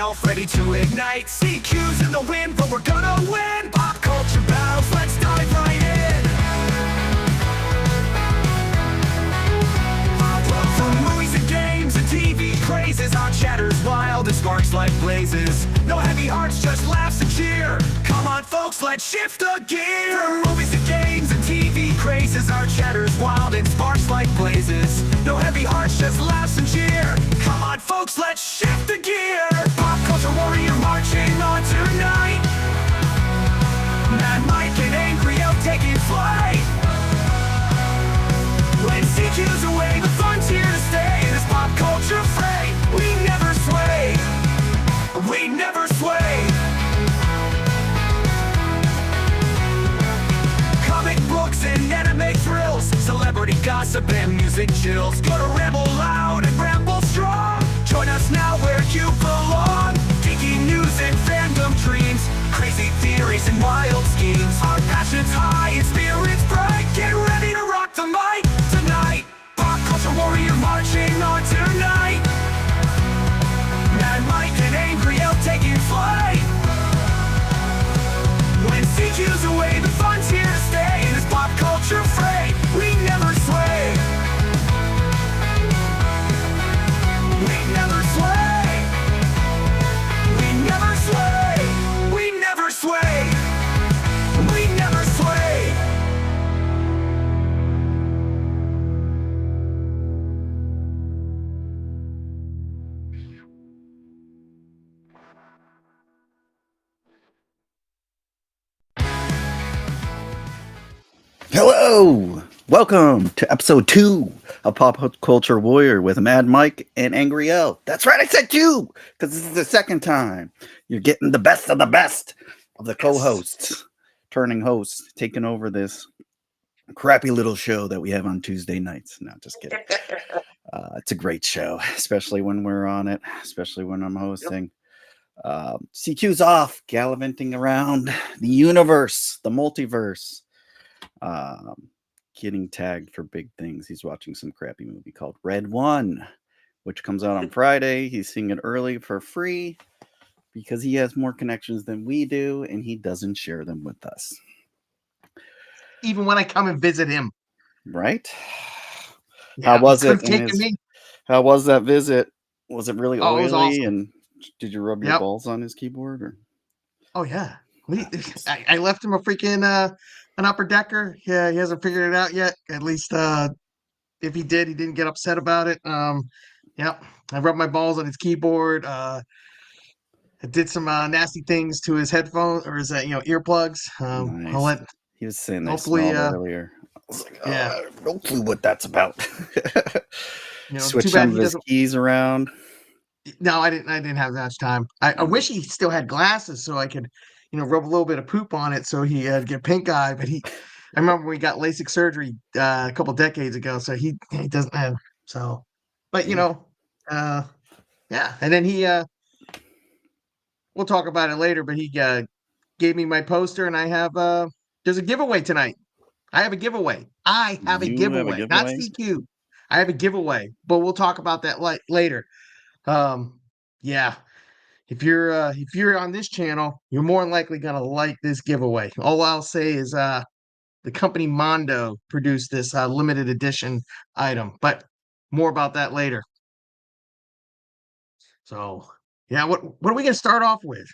AngryElf, ready to ignite. CQ's in the wind, but we're gonna win. Pop culture battles, let's dive right in. From movies and games and TV crazes, our chatter's wild and sparks like blazes. No heavy hearts, just laughs and cheer. Come on folks, let's shift the gear. From movies and games and TV crazes, our chatter's wild and sparks like blazes. No heavy hearts, just laughs and cheer. Come on folks, let's shift the gear. Pop culture warrior marching on tonight. Madmike and AngryElf taking flight. When CQ's away, the fun's here to stay. This pop culture fray, we never sway. We never sway. Comic books and anime thrills, celebrity gossip and music chills. Go to Ramble Loud and Ramble Strong. Join us now where you belong. Geeky news and fandom dreams, crazy theories and wild schemes. Our passion's high and spirits bright. Get ready to rock the mic tonight. Pop culture warrior marching on tonight. Madmike and AngryElf taking flight. When CQ's away, the fun's here to stay. In this pop culture fray, we never sway. We never sway. We never sway. We never sway. We never sway. Hello! Welcome to episode 2 of Pop Culture Warrior with Madmike and AngryElf. That's right, I said 2! Because this is the second time. You're getting the best of the co-hosts, turning hosts, taking over this crappy little show that we have on Tuesday nights. No, just kidding. It's a great show, especially when we're on it, especially when I'm hosting. CQ's off, gallivanting around the universe, the multiverse. Getting tagged for big things. He's watching some crappy movie called Red One, which comes out on Friday. He's seeing it early for free because he has more connections than we do, and he doesn't share them with us. Even when I come and visit him. Right? Yeah, How was it? Me. How was that visit? Was it really oily? It was awesome. And did you rub your balls on his keyboard? Or? Oh yeah. I left him a freaking an upper decker. Yeah, he hasn't figured it out yet. At least if he did, he didn't get upset about it. Yeah, I rubbed my balls on his keyboard. I did some nasty things to his headphones or his earplugs. Nice. I'll let. He was saying they smelled earlier. I was like, I have no clue what that's about. Switch some of his keys around. No, I didn't have that much time. I wish he still had glasses so I could, rub a little bit of poop on it so he get pink eye. But I remember when he got LASIK surgery a couple decades ago, so he doesn't have. So, but yeah. And then we'll talk about it later. But he gave me my poster, and I have there's a giveaway tonight. I have a giveaway. Not CQ. I have a giveaway, but we'll talk about that later. Yeah. If you're on this channel, you're more than likely gonna like this giveaway. All I'll say is the company Mondo produced this limited edition item, but more about that later. So yeah, what are we gonna start off with?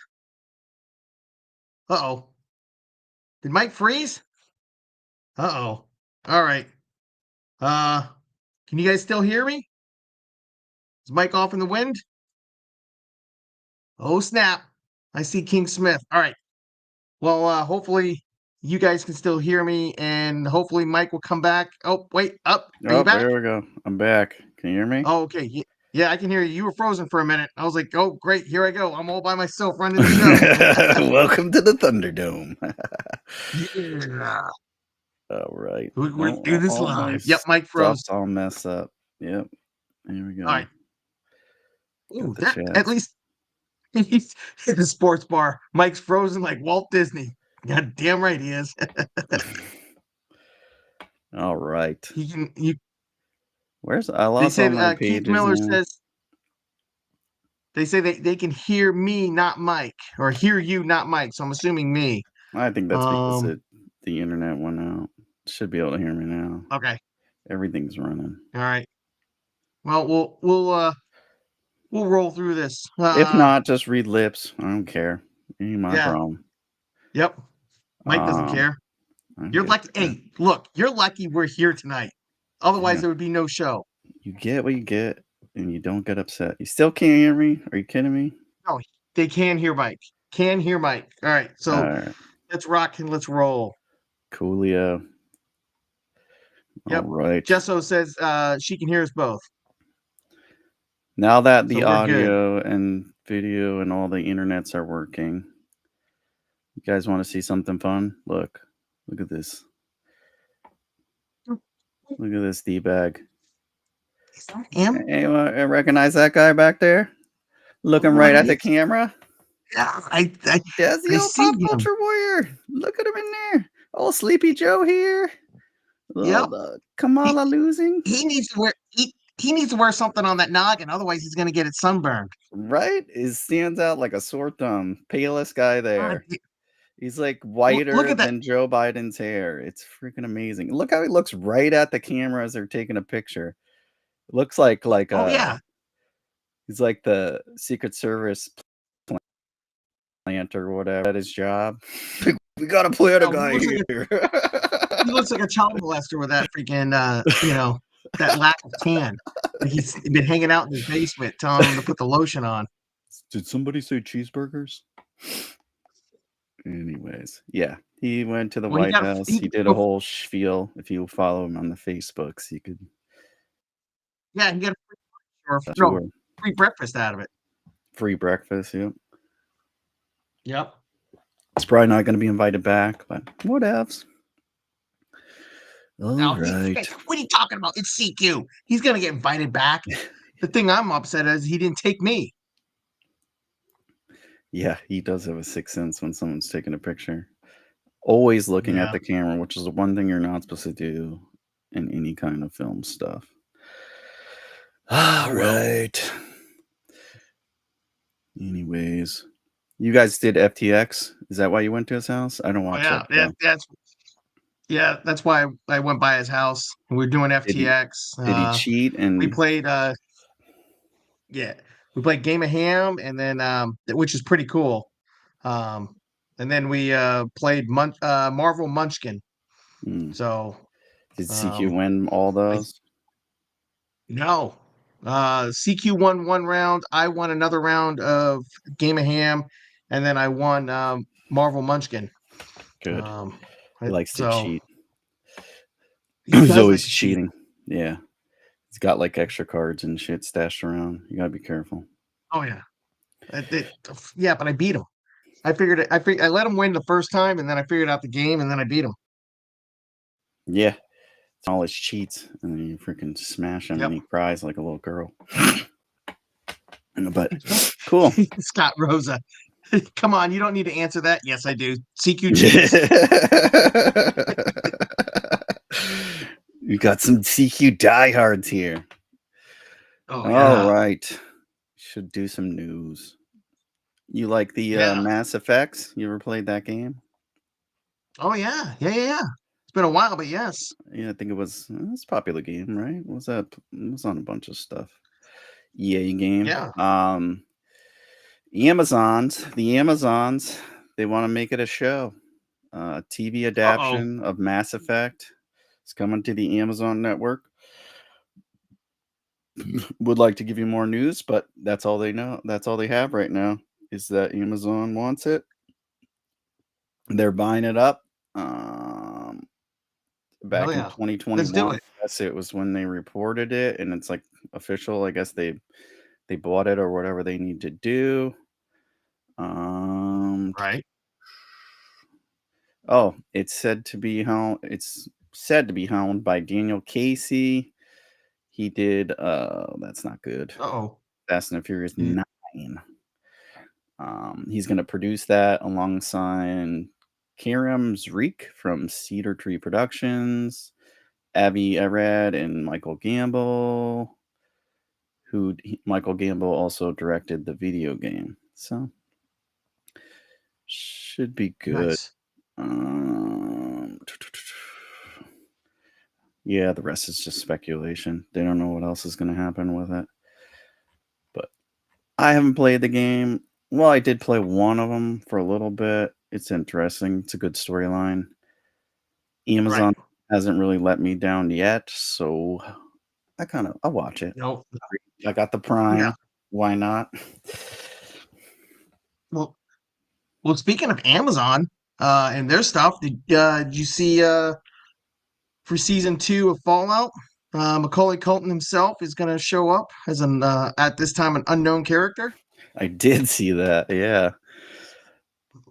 Uh-oh. Did Mike freeze? Uh-oh. All right. Can you guys still hear me? Is Mike off in the wind? Oh, snap. I see King Smith. All right. Well, hopefully you guys can still hear me, and hopefully Mike will come back. Oh, wait. Up. Are you back? There we go. I'm back. Can you hear me? Oh, okay. Yeah, I can hear you. You were frozen for a minute. I was like, oh, great. Here I go. I'm all by myself running the show. Welcome to the Thunderdome. Yeah. All right. We're do this live. Yep, Mike froze. All messed up. Yep. Here we go. All right. Ooh, at least he's in the sports bar. Mike's frozen like Walt Disney. God damn right he is. All right. You Where's I lost all my pages? Keith Miller says They say they can hear me, not Mike, or hear you, not Mike. So I'm assuming me. I think that's because the internet went out. Should be able to hear me now. Okay. Everything's running. All right. Well, we'll roll through this. If not, just read lips. I don't care. Ain't my problem. Yep. Mike doesn't care. You're lucky. Hey, look, you're lucky we're here tonight. Otherwise, there would be no show. You get what you get, and you don't get upset. You still can't hear me? Are you kidding me? No, they can hear Mike. Can hear Mike. All right, so let's rock and let's roll. Coolio. Yep. All right. Jesso says she can hear us both. Now that the audio and video and all the internets are working, you guys want to see something fun? Look at this. Look at this D-bag. Is that him? Anyone recognize that guy back there? Looking right at the camera? Yeah, That's the old Pop Culture Warrior. Look at him in there. Oh, Sleepy Joe here. Yep. Kamala losing. He needs to wear he needs to wear something on that noggin, otherwise he's gonna get it sunburned. Right? It stands out like a sore thumb. Palest guy there. He's like whiter than Joe Biden's hair. It's freaking amazing. Look how he looks right at the camera as they're taking a picture. It looks like he's like the Secret Service plant or whatever at his job. We got a plant a guy here. He looks like a child molester with that freaking that lack of tan. He's been hanging out in his basement telling him to put the lotion on. Did somebody say cheeseburgers? Anyways, yeah, he went to the White House. He did a whole spiel. If you follow him on the Facebooks, you could. Yeah, and get a free breakfast out of it. Free breakfast, yep. Yep. It's probably not going to be invited back, but whatevs. All right. What are you talking about? It's CQ. He's going to get invited back. The thing I'm upset is he didn't take me. Yeah, he does have a sixth sense when someone's taking a picture. Always looking at the camera, which is the one thing you're not supposed to do in any kind of film stuff. All right. Anyways, you guys did FTX. Is that why you went to his house? I don't watch that. That's why I went by his house. We were doing FTX. Did he cheat? And we played we played Game of Ham, and then which is pretty cool. And then we played Marvel Munchkin. So did CQ win all those? No. CQ won one round. I won another round of Game of Ham, and then I won Marvel Munchkin. Good. He likes to cheat. He's always cheating. Yeah. He's got like extra cards and shit stashed around. You gotta be careful. Oh yeah. Yeah, but I beat him. I let him win the first time, and then I figured out the game, and then I beat him. Yeah. It's all his cheats, and then you freaking smash him and he cries like a little girl. But cool. Scott Rosa. Come on, you don't need to answer that. Yes, I do. CQ cheats. You got some CQ diehards here. Oh, yeah. All right. Should do some news. You like the Mass Effects? You ever played that game? Oh, yeah. Yeah. It's been a while, but yes. Yeah, I think it's a popular game, right? It was on a bunch of stuff. EA game. Yeah. The Amazons, they want to make it a show. TV adaptation of Mass Effect. It's coming to the Amazon network. Would like to give you more news, but that's all they know. That's all they have right now is that Amazon wants it. They're buying it up. Back in 2021, I guess it was when they reported it, and it's like official. I guess they bought it or whatever they need to do. Right. Oh, it's said to be helmed by Daniel Casey. He did that's not good. Fast and Furious 9. He's going to produce that alongside Karim Zreik from Cedar Tree Productions, Avi Arad and Michael Gamble, Michael Gambon also directed the video game, so should be good. Nice. Yeah, the rest is just speculation. They don't know what else is going to happen with it. But I haven't played the game. Well, I did play one of them for a little bit. It's interesting. It's a good storyline. Amazon hasn't really let me down yet, so I'll watch it. No. I got the Prime. Yeah. Why not? Well, speaking of Amazon and their stuff, did you see for season 2 of Fallout, Macaulay Culkin himself is going to show up as an at this time an unknown character? I did see that. Yeah,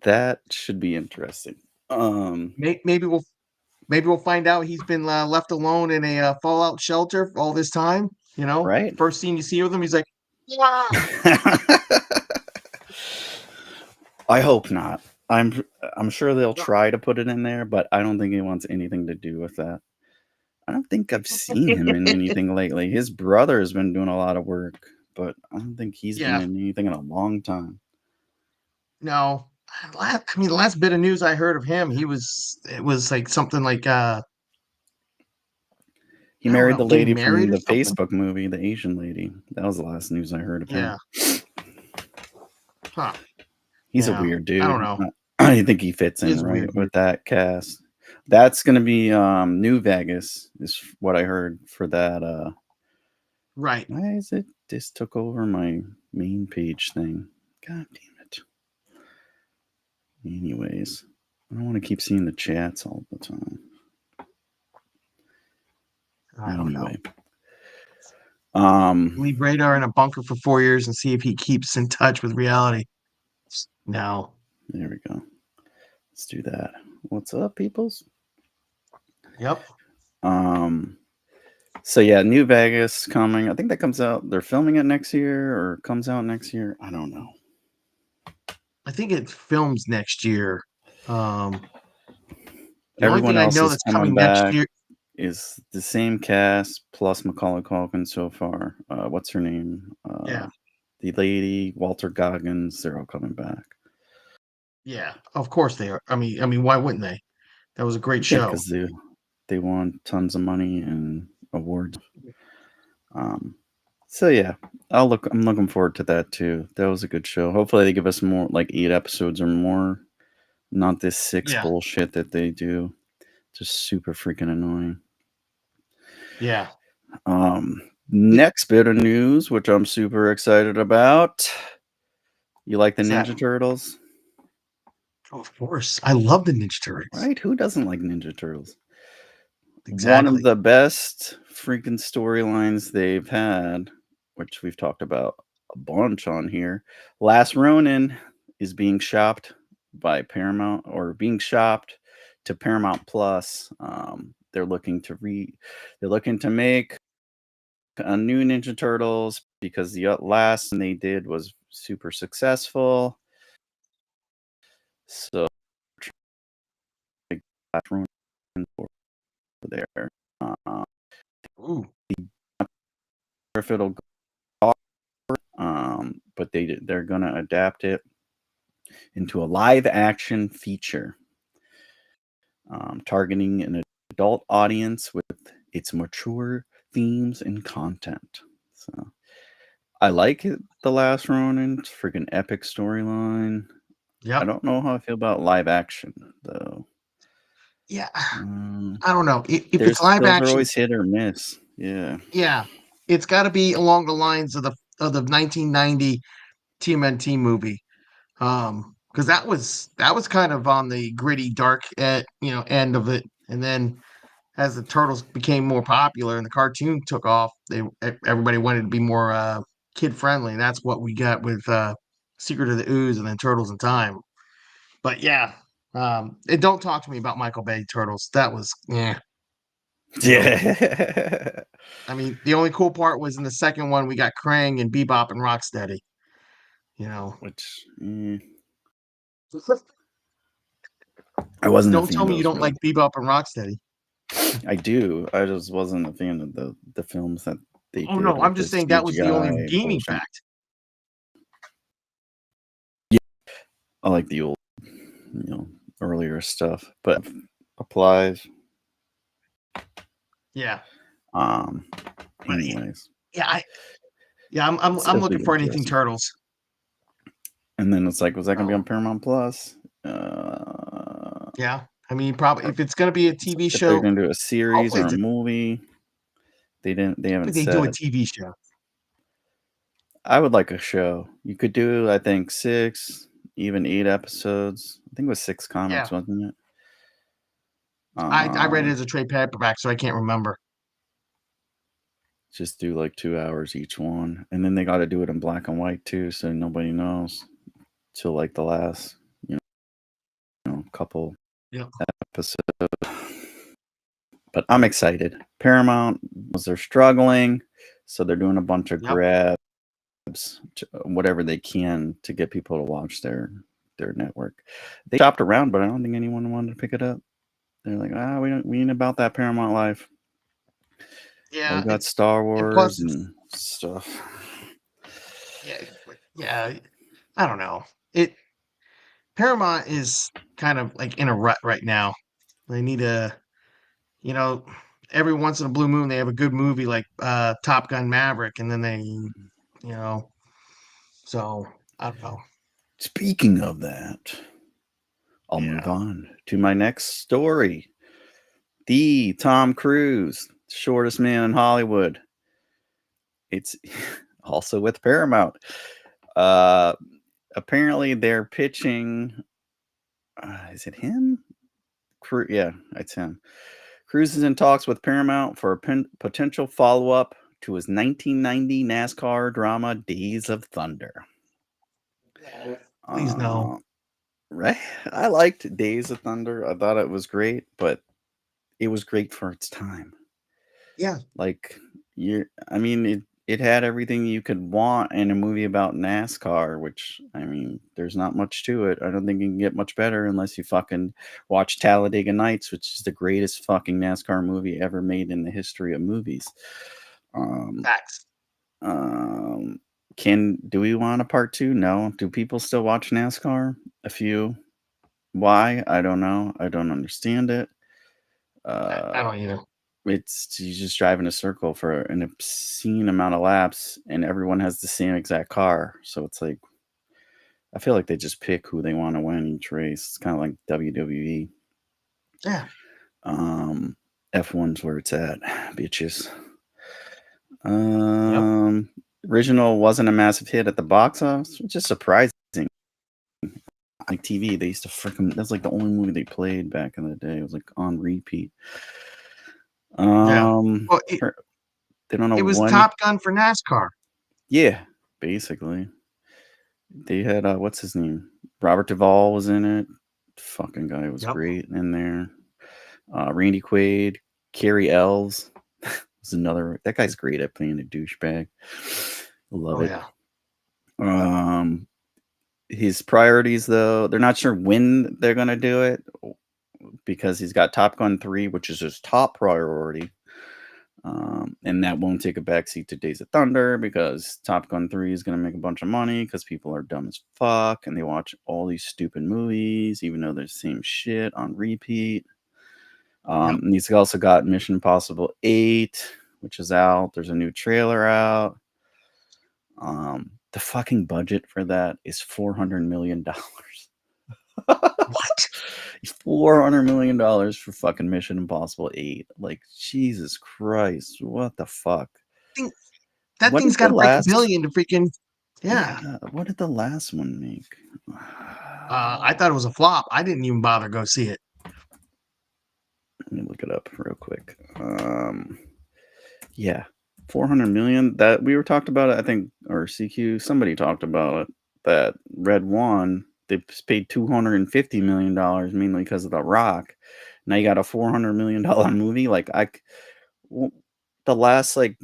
that should be interesting. Maybe we'll find out he's been left alone in a Fallout shelter all this time. You know, right? First scene you see with him, he's like, "Yeah." I hope not. I'm sure they'll try to put it in there, but I don't think he wants anything to do with that. I don't think I've seen him in anything lately. His brother has been doing a lot of work, but I don't think he's been in anything in a long time. No, the last bit of news I heard of him, it was like something like he married the lady from the Facebook movie, the Asian lady. That was the last news I heard of him. Huh. He's a weird dude. I don't know. I think he fits in right with that cast. That's going to be New Vegas, is what I heard for that. Right. Why is it this took over my main page thing? God damn it. Anyways, I don't want to keep seeing the chats all the time. I don't know. Leave Radar in a bunker for 4 years and see if he keeps in touch with reality. No. There we go. Let's do that. What's up, peoples? Yep. So yeah, New Vegas coming. I think that comes out. They're filming it next year, or comes out next year. I don't know. I think it films next year. Everyone else is coming back next year is the same cast plus Macaulay Culkin so far. What's her name? The lady, Walter Goggins. They're all coming back. Yeah, of course they are. I mean, why wouldn't they? That was a great show. Because they won tons of money and awards. So yeah, I'm looking forward to that too. That was a good show. Hopefully they give us more, like 8 episodes or more, not this 6 bullshit that they do. Just super freaking annoying. Yeah. Next bit of news, which I'm super excited about. You like the Ninja Turtles? Oh, of course. I love the Ninja Turtles. Right? Who doesn't like Ninja Turtles? Exactly. One of the best freaking storylines they've had, which we've talked about a bunch on here. Last Ronin is being shopped by Paramount, or being shopped to Paramount Plus. They're looking to make a new Ninja Turtles because the last one they did was super successful. So there. If it'll go, but they're gonna adapt it into a live action feature, targeting an adult audience with its mature themes and content. So I like it. The Last Ronin, it's freaking epic storyline. Yeah. I don't know how I feel about live action though. Yeah, I don't know. If it's live those action, are always hit or miss. Yeah. Yeah, it's got to be along the lines of the 1990 TMNT movie, because that was kind of on the gritty, dark, end of it. And then as the Turtles became more popular and the cartoon took off, everybody wanted to be more kid friendly, and that's what we got with Secret of the Ooze and then Turtles in Time. But yeah. And don't talk to me about Michael Bay Turtles. That was Yeah. I mean, the only cool part was in the second one we got Krang and Bebop and Rocksteady. Which I wasn't. Don't tell me you don't like Bebop and Rocksteady. I do. I just wasn't a fan of the films that they Oh did no, with I'm the just saying that was the only CGI redeeming bullshit. fact. I like the old, earlier stuff, but applies. Yeah. But Anyways, yeah, I'm it's I'm definitely looking for worth anything listening. Turtles. And then it's like, was that gonna be Oh on Paramount Plus? yeah. I mean, probably if it's gonna be a TV If they're show, gonna do a series hopefully or a movie, they haven't they do a said. TV show. I would like a show. You could do, I think, 6, even 8 episodes. I think it was 6 Yeah. comics, wasn't it? I read it as a trade paperback, so I can't remember. Just do like 2 hours each one, and then they got to do it in black and white too, so nobody knows till like the last, couple Yep. episodes. But I'm excited. Paramount, they're struggling, so they're doing a bunch of Yep. grabs, whatever they can to get people to watch their network. They shopped around, but I don't think anyone wanted to pick it up. They're like, we ain't about that Paramount life. We Yeah. got Star And Wars plus, and stuff. yeah. I don't know. Paramount is kind of like in a rut right now. They need you know, every once in a blue moon they have a good movie like Top Gun Maverick, and then so I don't know. Speaking of that, I'll move Yeah. on to my next story. The Tom Cruise, shortest man in Hollywood. It's also with Paramount. Apparently they're pitching. Is it him? Yeah, it's him. Cruise is in talks with Paramount for a potential follow-up to his 1990 NASCAR drama Days of Thunder. Please no. Right? I liked Days of Thunder. I thought it was great, but it was great for its time. Yeah. Like I mean, it had everything you could want in a movie about NASCAR, which I mean, there's not much to it. I don't think you can get much better unless you fucking watch Talladega Nights, which is the greatest fucking NASCAR movie ever made in the history of movies. Facts. Do we want a part 2? No. Do people still watch NASCAR? A few. Why? I don't know. I don't understand it. I don't either. It's you just drive in a circle for an obscene amount of laps, and everyone has the same exact car. So it's like, I feel like they just pick who they want to win each race. It's kind of like WWE. Yeah. F1's where it's at, bitches. Yep. Original wasn't a massive hit at the box office, which is surprising. Like TV, they used to freaking. That's like the only movie they played back in the day. It was like on repeat. Yeah. Well, They don't know it was when. Top Gun for NASCAR. Yeah, basically. They had what's his name? Robert Duvall was in it. Fucking guy was Yep. great in there. Randy Quaid, Carrie Elves was another. That guy's great at playing a douchebag. Love it. Yeah. His priorities, though, they're not sure when they're gonna do it because he's got Top Gun 3, which is his top priority. And that won't take a backseat to Days of Thunder because Top Gun 3 is going to make a bunch of money because people are dumb as fuck and they watch all these stupid movies, even though they're the same shit on repeat. And he's also got Mission Impossible 8, which is out. There's a new trailer out. The fucking budget for that is $400 million. What? $400 million for fucking Mission Impossible 8. Like, Jesus Christ. What the fuck? That What thing's did got the to break a last? billion to freaking. Yeah. What did the last one make? I thought it was a flop. I didn't even bother go see it. Let me look it up real quick. Yeah, 400 million. That we were talked about it, I think, or CQ. Somebody talked about it. That Red One, they paid $250 million mainly because of The Rock. Now you got a $400 million movie. Like the last like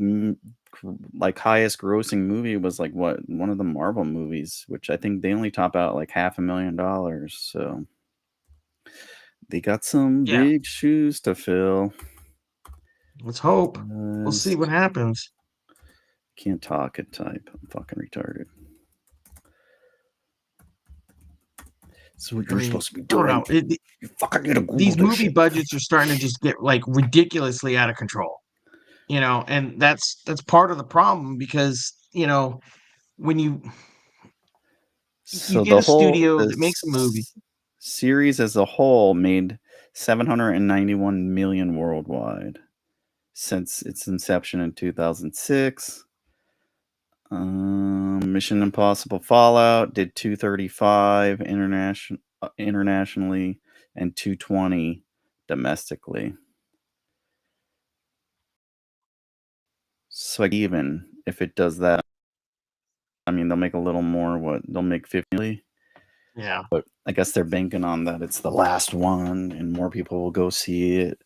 highest grossing movie was like one of the Marvel movies, which I think they only top out like $500,000. So they got some big shoes to fill. Let's hope. We'll see what happens. Can't talk and type. I'm fucking retarded. So what you're supposed to be doing? I don't know. You fucking need to Google These this movie shit. budgets are starting to just get like ridiculously out of control. And that's part of the problem because, when you So get the a whole studio that makes a movie. Series as a whole made 791 million worldwide since its inception in 2006. Mission Impossible Fallout did 235 internationally and 220 domestically. So even if it does that, I mean, they'll make a little more. They'll make 50. Yeah. But I guess they're banking on that it's the last one and more people will go see it.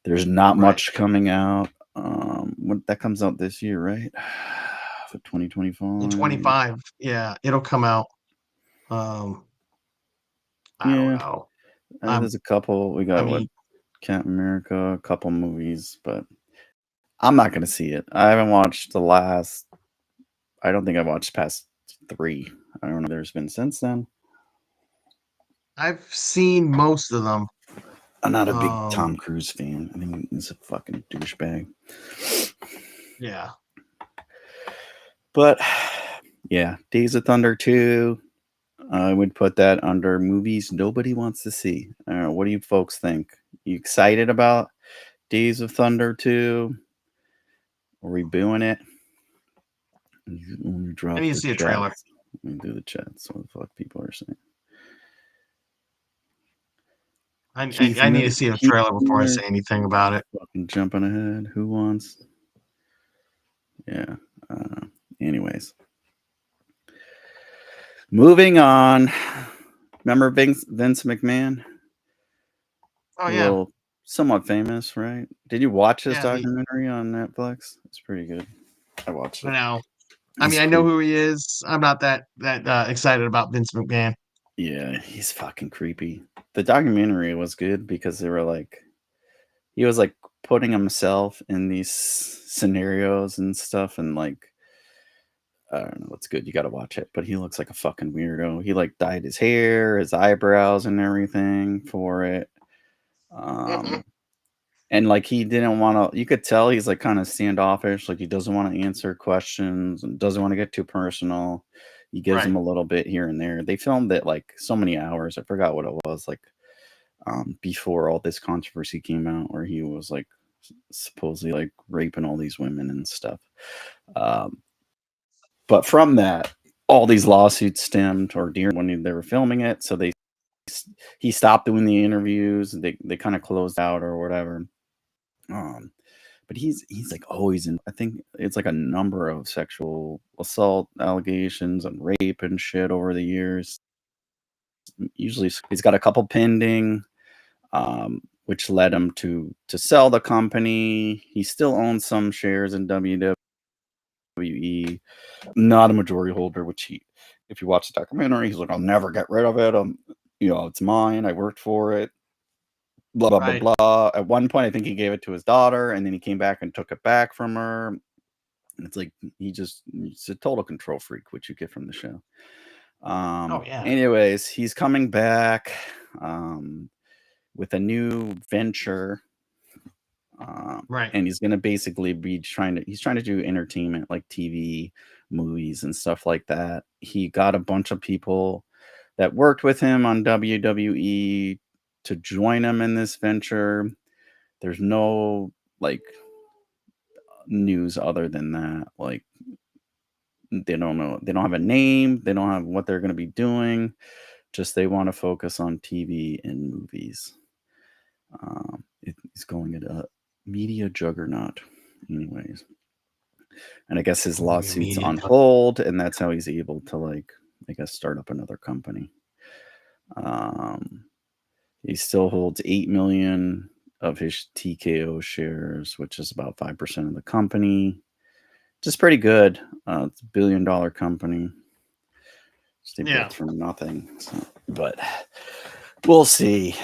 There's not much coming out. That comes out this year, right? For 2025. In 25, yeah, it'll come out. I don't know. There's a couple. We got Captain America, a couple movies, but I'm not gonna see it. I haven't watched the last. I don't think I've watched past 3. I don't know. There's been since then. I've seen most of them. I'm not a big Tom Cruise fan. I think he's a fucking douchebag. Yeah. But yeah, Days of Thunder 2. I would put that under movies nobody wants to see. What do you folks think? You excited about Days of Thunder 2? Are we booing it? I need to see a trailer. Let me do the chats. What the fuck people are saying. I need to see a trailer before I say anything about it. Fucking jumping ahead. Who wants? Yeah. Anyways. Moving on. Remember Vince McMahon? Oh, yeah. Somewhat famous, right? Did you watch his documentary on Netflix? It's pretty good. I watched it. I know. I know who he is. I'm not that excited about Vince McMahon. Yeah, he's fucking creepy. The documentary was good because they were like, he was like putting himself in these scenarios and stuff, and like, I don't know, it's good. You got to watch it. But he looks like a fucking weirdo. He like dyed his hair, his eyebrows, and everything for it. And like he didn't want to. You could tell he's like kind of standoffish. Like he doesn't want to answer questions and doesn't want to get too personal. He gives them a little bit here and there. They filmed it like so many hours. I forgot what it was like. Before all this controversy came out, where he was like supposedly like raping all these women and stuff. But from that, all these lawsuits stemmed, or during when they were filming it, so he stopped doing the interviews. They kind of closed out or whatever. But he's like always in. I think it's like a number of sexual assault allegations and rape and shit over the years. Usually, he's got a couple pending, which led him to sell the company. He still owns some shares in WWE. Not a majority holder, which if you watch the documentary, he's like, I'll never get rid of it. It's mine. I worked for it. Blah, blah, blah, blah. At one point, I think he gave it to his daughter, and then he came back and took it back from her. And it's like, he's a total control freak, which you get from the show. Anyways, he's coming back with a new venture. And he's going to basically be trying to do entertainment, like TV, movies, and stuff like that. He got a bunch of people that worked with him on WWE to join him in this venture. There's no like news other than that. Like they don't know. They don't have a name. They don't have what they're going to be doing. Just they want to focus on TV and movies. It's going at a media juggernaut. Anyways. And I guess his lawsuit's on hold, and that's how he's able to, like, I guess, start up another company. He still holds 8 million of his TKO shares, which is about 5% of the company. Just pretty good. It's $1 billion company. They built from nothing. So, but we'll see.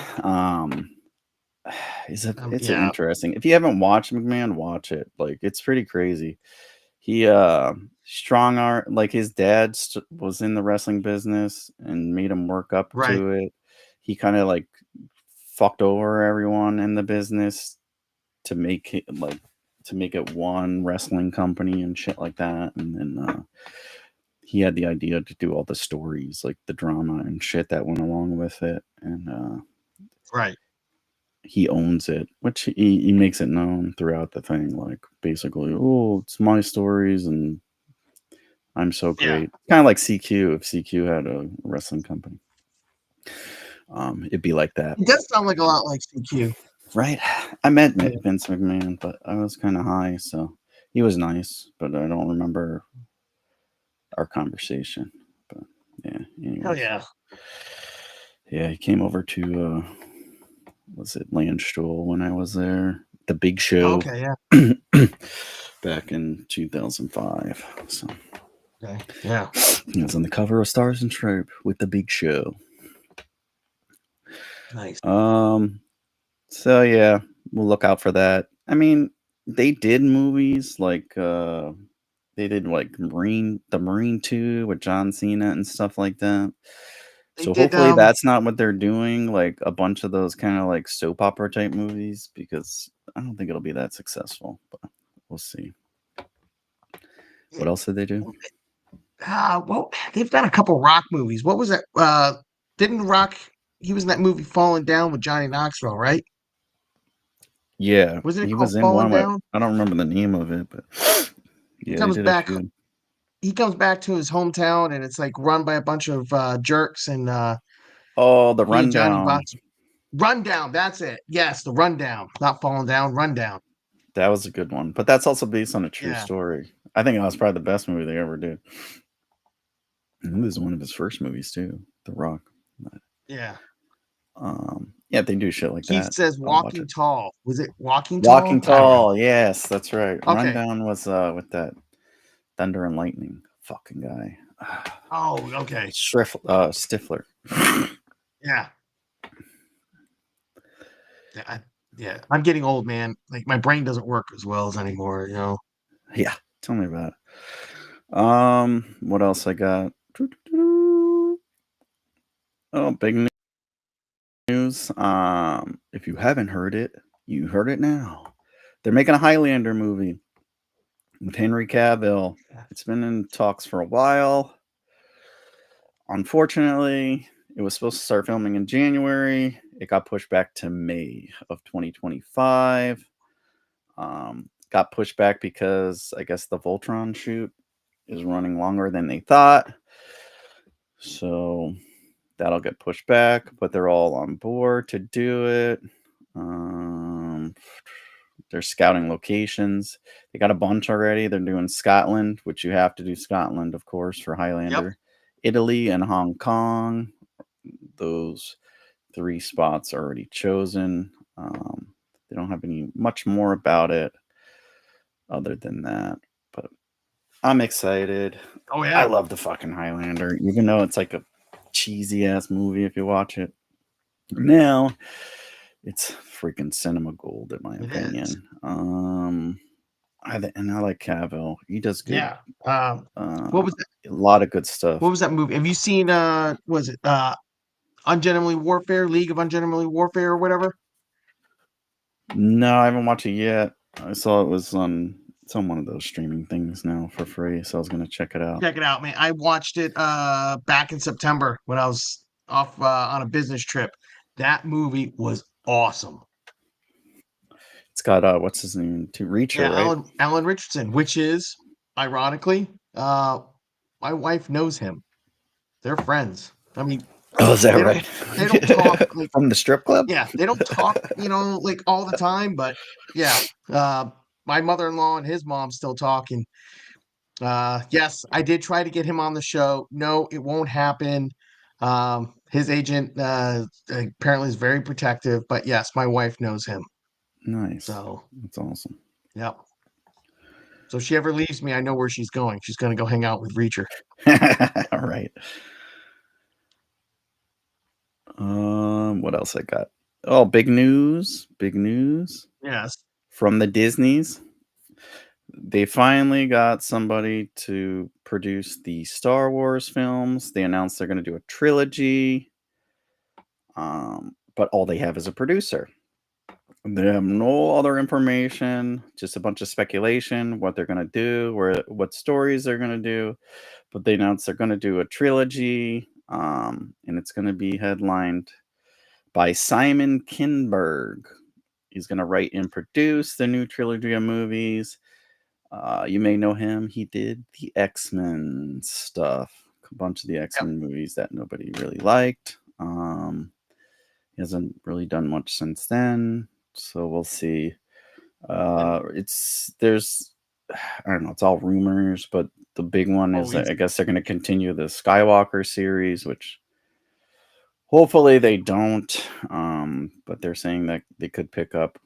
It's interesting. If you haven't watched McMahon, watch it. Like, it's pretty crazy. He strong art, like his dad was in the wrestling business and made him work up Right. to it. He kind of like fucked over everyone in the business to make it one wrestling company and shit like that. And then he had the idea to do all the stories, like the drama and shit that went along with it. And Right. he owns it, which he makes it known throughout the thing. Like basically, oh, it's my stories and I'm so Yeah. great. Kind of like CQ. If CQ had a wrestling company, it'd be like that. It does sound like a lot like CQ. Right. I met Yeah. Vince McMahon, but I was kind of high, so he was nice, but I don't remember our conversation. But yeah, Hell anyways. yeah. Yeah, he came over to was it Landstuhl when I was there? The Big Show. Okay, yeah. Back in 2005. So Okay. Yeah. he was on the cover of Stars and Stripes with The Big Show. Nice. So yeah, we'll look out for that. I mean, they did movies like they did like the Marine 2 with John Cena and stuff like that. They So did hopefully that's not what they're doing, like a bunch of those kind of like soap opera type movies, because I don't think it'll be that successful, but we'll see. What else did they do? well, they've done a couple Rock movies. What was that? Didn't Rock? He was in that movie Falling Down with Johnny Knoxville, right? Yeah, Wasn't it he called was in Falling one with, Down? I don't remember the name of it, but He yeah, they comes did a back. few. He comes back to his hometown, and it's like run by a bunch of jerks, and Oh, the he and Johnny Rundown. Box. Rundown. That's it. Yes, the Rundown, not Falling Down. Rundown. That was a good one, but that's also based on a true Yeah. story. I think that was probably the best movie they ever did. And it was one of his first movies too, The Rock. But, Yeah. yeah, they do shit like Keith that. says I'll watch Walking it. Tall. Was it Walking Walking Tall? I don't know. Tall, yes, that's right. Okay. Rundown was with that Thunder and Lightning fucking guy. Oh, okay. Stifler. Yeah. Yeah. Yeah. I'm getting old, man. Like my brain doesn't work as well as anymore, you know. Yeah, tell me about it. What else I got? Oh, big news. If you haven't heard it, you heard it now. They're making a Highlander movie with Henry Cavill. It's been in talks for a while. Unfortunately, it was supposed to start filming in January. It got pushed back to May of 2025. Got pushed back because I guess the Voltron shoot is running longer than they thought. So that'll get pushed back, but they're all on board to do it. They're scouting locations. They got a bunch already. They're doing Scotland, which you have to do Scotland, of course, for Highlander. Yep. Italy and Hong Kong. Those 3 spots are already chosen. They don't have much more about it other than that. But I'm excited. Oh yeah. I love the fucking Highlander, even though it's like a cheesy ass movie if you watch it. Now it's freaking cinema gold in my opinion. I like Cavill. He does good. Yeah. What was that? A lot of good stuff. What was that movie? Have you seen was it Ungentlemanly Warfare, League of Ungentlemanly Warfare or whatever? No, I haven't watched it yet. I saw it was on one of those streaming things now for free, so I was gonna check it out. Check it out, man. I watched it back in September when I was off on a business trip. That movie was awesome. It's got what's his name? Reacher, right? Alan Richardson, which is ironically, my wife knows him. They're friends. I mean, oh, is that right? They don't talk like from the strip club. Yeah, they don't talk, like all the time. But yeah, my mother-in-law and his mom still talk. And yes, I did try to get him on the show. No, it won't happen. His agent apparently is very protective. But yes, my wife knows him. Nice. So that's awesome. Yep. So if she ever leaves me, I know where she's going. She's going to go hang out with Reacher. All right. What else I got? Oh, big news. Big news. Yes. From the Disneys. they finally got somebody to produce the Star Wars films. They announced they're going to do a trilogy, but all they have is a producer. They have no other information, just a bunch of speculation, what they're going to do, what stories they're going to do. But they announced they're going to do a trilogy, and it's going to be headlined by Simon Kinberg. He's going to write and produce the new trilogy of movies. You may know him. He did the X-Men stuff, a bunch of the X-Men movies that nobody really liked. He hasn't really done much since then, so we'll see. There's I don't know, it's all rumors, but the big one is that I guess they're going to continue the Skywalker series, which hopefully they don't. But they're saying that they could pick up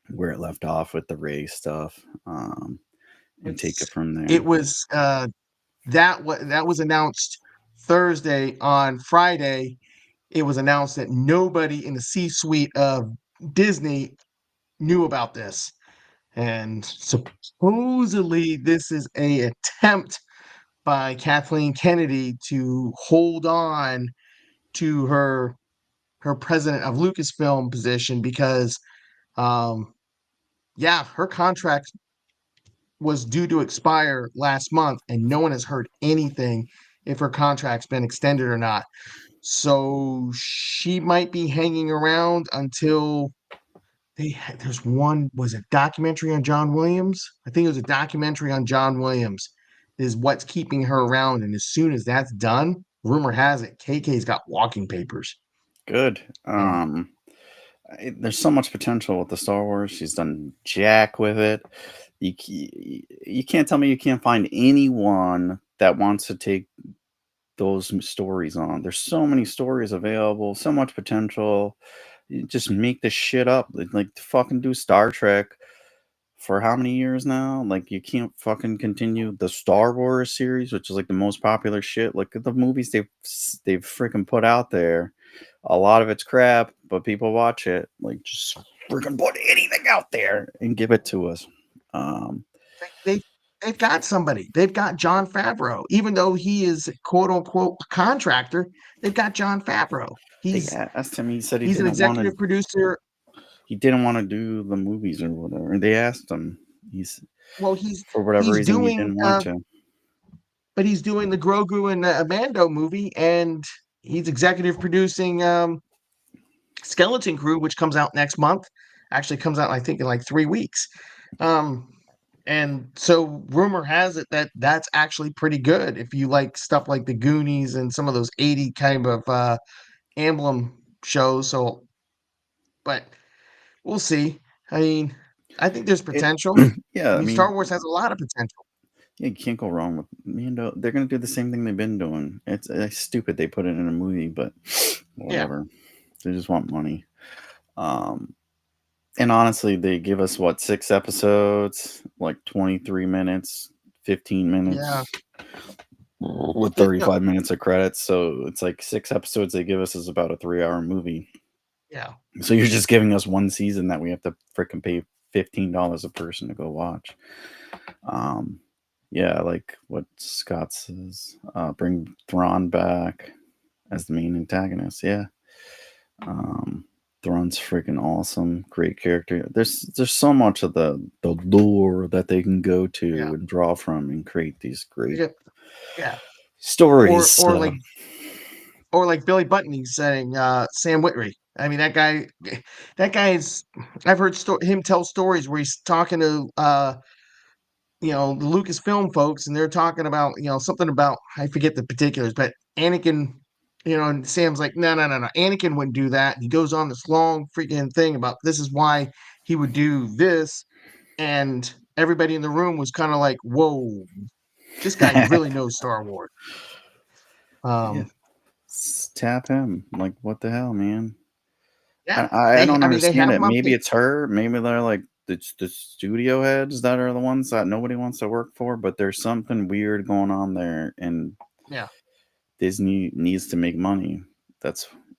where it left off with the Rey stuff, and take it from there. It was that was announced Thursday. On Friday, it was announced that nobody in the C-suite of Disney knew about this. And supposedly this is a attempt by Kathleen Kennedy to hold on to her president of Lucasfilm position because her contract was due to expire last month and no one has heard anything if her contract's been extended or not. So she might be hanging around until there's one, was it documentary on John Williams? I think it was a documentary on John Williams is what's keeping her around. And as soon as that's done, rumor has it KK's got walking papers. Good. There's so much potential with the Star Wars. She's done jack with it. You can't tell me you can't find anyone that wants to take those stories on. There's so many stories available, so much potential. You just make this shit up. Like fucking do Star Trek for how many years now? Like you can't fucking continue the Star Wars series, which is like the most popular shit. Look at the movies they've freaking put out there. A lot of it's crap, but people watch it. Like just freaking put anything out there and give it to us. They've got somebody. They've got Jon Favreau. Even though he is quote unquote a contractor, they've got Jon Favreau. They asked him. He said he's an executive producer. He didn't want to do the movies or whatever. They asked him. He's for whatever reason doing, he didn't want to. But he's doing the Grogu and Mando movie, and he's executive producing Skeleton Crew, which comes out next month. Actually, comes out I think in like 3 weeks. And so rumor has it that that's actually pretty good if you like stuff like the Goonies and some of those 80 kind of emblem shows. So, but we'll see. I mean, I think there's potential. Yeah, I mean, Star Wars has a lot of potential. Yeah, you can't go wrong with Mando. They're gonna do the same thing they've been doing. It's stupid they put it in a movie, but whatever. They just want money. And honestly, they give us 6 episodes, like 23 minutes, 15 minutes, with 35 minutes of credits. So it's like 6 episodes they give us is about a 3-hour movie. Yeah. So you're just giving us one season that we have to freaking pay $15 a person to go watch. Yeah, like what Scott says, bring Thrawn back as the main antagonist. Yeah. Thrawn's freaking awesome, great character. There's so much of the lore that they can go to and draw from and create these great stories. Or like Billy Button saying Sam Witry. I mean that guy's I've heard him tell stories where he's talking to the Lucasfilm folks, and they're talking about something about, I forget the particulars, but Anakin. And Sam's like, no. Anakin wouldn't do that. He goes on this long freaking thing about this is why he would do this. And everybody in the room was kind of like, whoa, this guy really knows Star Wars. Tap him. Like, what the hell, man? Yeah. I don't understand it. Maybe it's her. Maybe they're like the studio heads that are the ones that nobody wants to work for, but there's something weird going on there. And Disney needs to make money.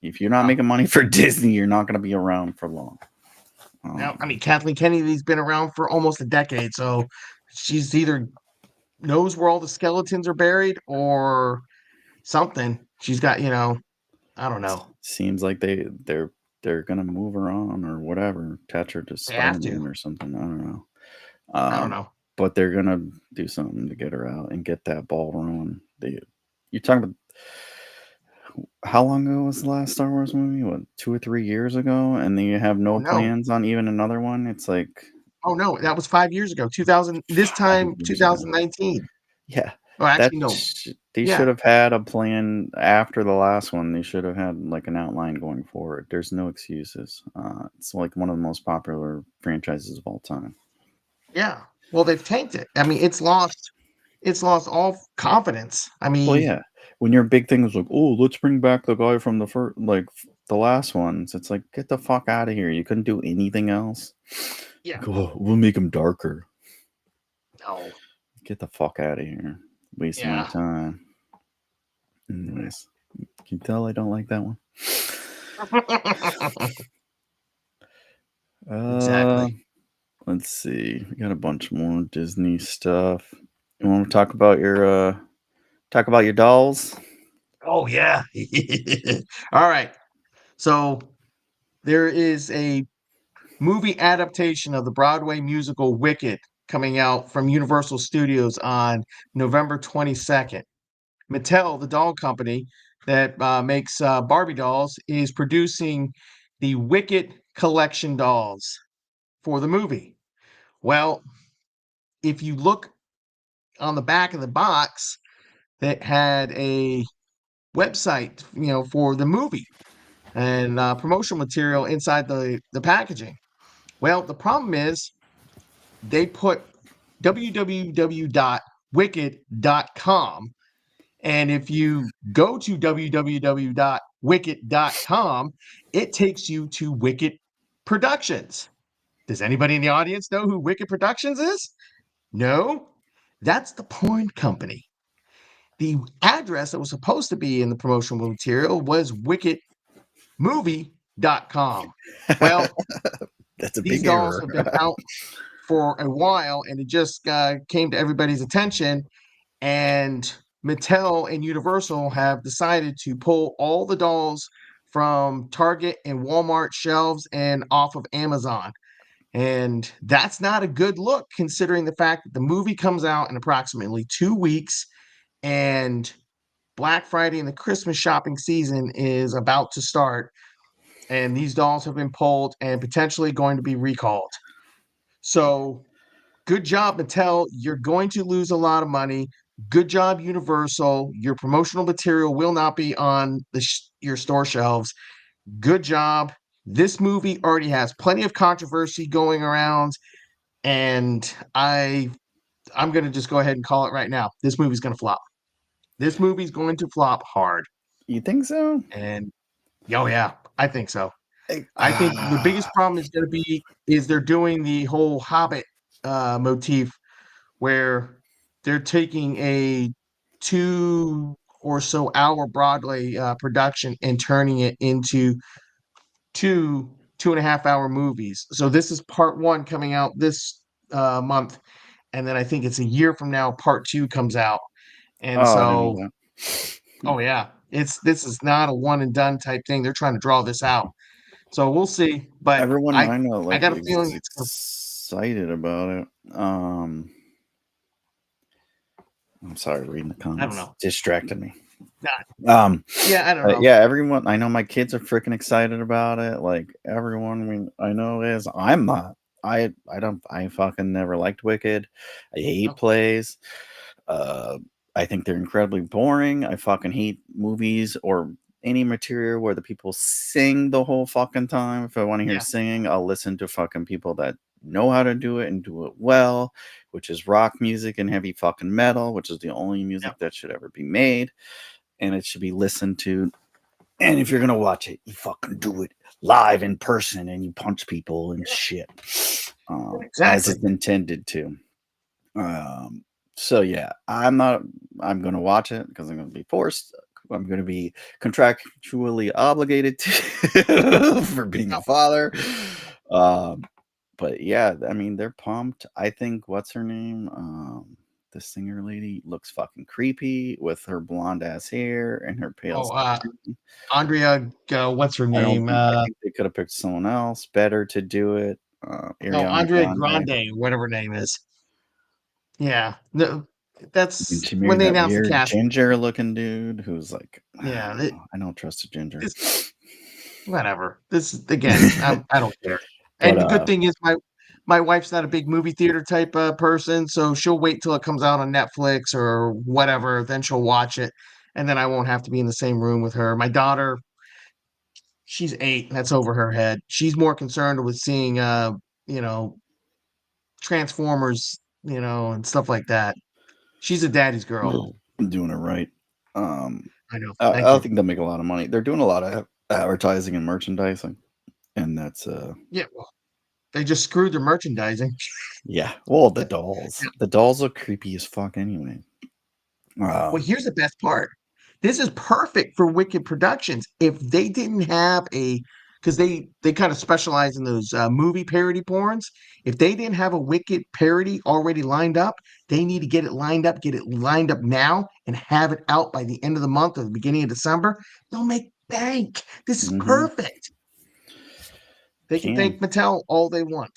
If you're not making money for Disney, you're not going to be around for long. Now, I mean, Kathleen Kennedy's been around for almost a decade, so she's either knows where all the skeletons are buried or something. She's got, I don't know. Seems like they're gonna move her on or whatever, attach her to They have to. Spider-Man or something. I don't know. I don't know. But they're gonna do something to get her out and get that ball rolling. You're talking about how long ago was the last Star Wars movie? What, 2 or 3 years ago? And then you have no plans on even another one? It's like, oh no, that was 5 years ago. 2000. This 5 time, years ago. 2019. Yeah. Oh, actually, no. They should have had a plan after the last one. They should have had like an outline going forward. There's no excuses. It's like one of the most popular franchises of all time. Yeah. Well, they've tanked it. I mean, it's lost all confidence. I mean, well, yeah. When your big thing was like, oh, let's bring back the guy from the last ones. It's like, get the fuck out of here. You couldn't do anything else. Yeah. Like, oh, we'll make him darker. No. Get the fuck out of here. Wasting my time. Anyways, can you tell I don't like that one? Exactly. Let's see. We got a bunch more Disney stuff. You want to talk about your dolls? Oh yeah. All right. So there is a movie adaptation of the Broadway musical Wicked coming out from Universal Studios on November 22nd. Mattel, the doll company that makes Barbie dolls, is producing the Wicked collection dolls for the movie. Well, if you look on the back of the box, that had a website, for the movie and promotional material inside the packaging. Well, the problem is they put www.wicked.com. And if you go to www.wicked.com, it takes you to Wicked Productions. Does anybody in the audience know who Wicked Productions is? No? That's the porn company. The address that was supposed to be in the promotional material was wickedmovie.com. Well, that's a these big dolls error. have been out for a while, and it just came to everybody's attention. And Mattel and Universal have decided to pull all the dolls from Target and Walmart shelves and off of Amazon. And that's not a good look, considering the fact that the movie comes out in approximately 2 weeks, and Black Friday and the Christmas shopping season is about to start. And these dolls have been pulled and potentially going to be recalled. So good job, Mattel. You're going to lose a lot of money. Good job, Universal. Your promotional material will not be on your store shelves. Good job. This movie already has plenty of controversy going around, and I'm going to just go ahead and call it right now. This movie's going to flop. This movie's going to flop hard. You think so? And oh yeah, I think so. I think the biggest problem is going to be they're doing the whole Hobbit motif, where they're taking a 2 or so hour Broadway production and turning it into 2.5 hour movies. So this is part 1 coming out this month, and then I think it's a year from now part 2 comes out. And oh yeah, this is not a one and done type thing. They're trying to draw this out. So we'll see. But everyone I know I got a feeling it's excited about it. I'm sorry, reading the comments. I don't know. Distracted me. Yeah, I don't know. Yeah, everyone. I know my kids are freaking excited about it. Like everyone I know is. I'm not. I fucking never liked Wicked. I hate plays. I think they're incredibly boring. I fucking hate movies or any material where the people sing the whole fucking time. If I want to hear singing, I'll listen to fucking people that know how to do it and do it well, which is rock music and heavy fucking metal, which is the only music that should ever be made. And it should be listened to. And if you're going to watch it, you fucking do it live in person and you punch people and shit. As it's intended to. So yeah, I'm going to watch it because I'm going to be forced. I'm going to be contractually obligated to for being a father. But yeah, I mean, they're pumped. I think what's her name? The singer lady looks fucking creepy with her blonde ass hair and her pale Oh, skin. Andrea, what's her name? I think they could have picked someone else better to do it. No, Ariana Andrea Grande. Grande, whatever her name is. Yeah, no, And that's she when married they that announced the weird cast. ginger looking dude who's like, Yeah, I don't trust a ginger. this whatever. This again, I don't care. But And the good thing is my wife's not a big movie theater type person, so she'll wait till it comes out on Netflix or whatever, then she'll watch it, and then I won't have to be in the same room with her. My daughter, she's 8, that's over her head. She's more concerned with seeing you know, Transformers, and stuff like that. She's a daddy's girl. I'm doing it right. Um, I know. Thank I you. think they'll make a lot of money. They're doing a lot of advertising and merchandising, and that's Yeah, well, they just screwed their merchandising. yeah. Well, the dolls look creepy as fuck anyway. Well, here's the best part. This is perfect for Wicked Productions. If they didn't have because they kind of specialize in those movie parody porns. If they didn't have a Wicked parody already lined up, they need to get it lined up now, and have it out by the end of the month or the beginning of December. They'll make bank. This is Mm-hmm. perfect. They can Can thank Mattel all they want.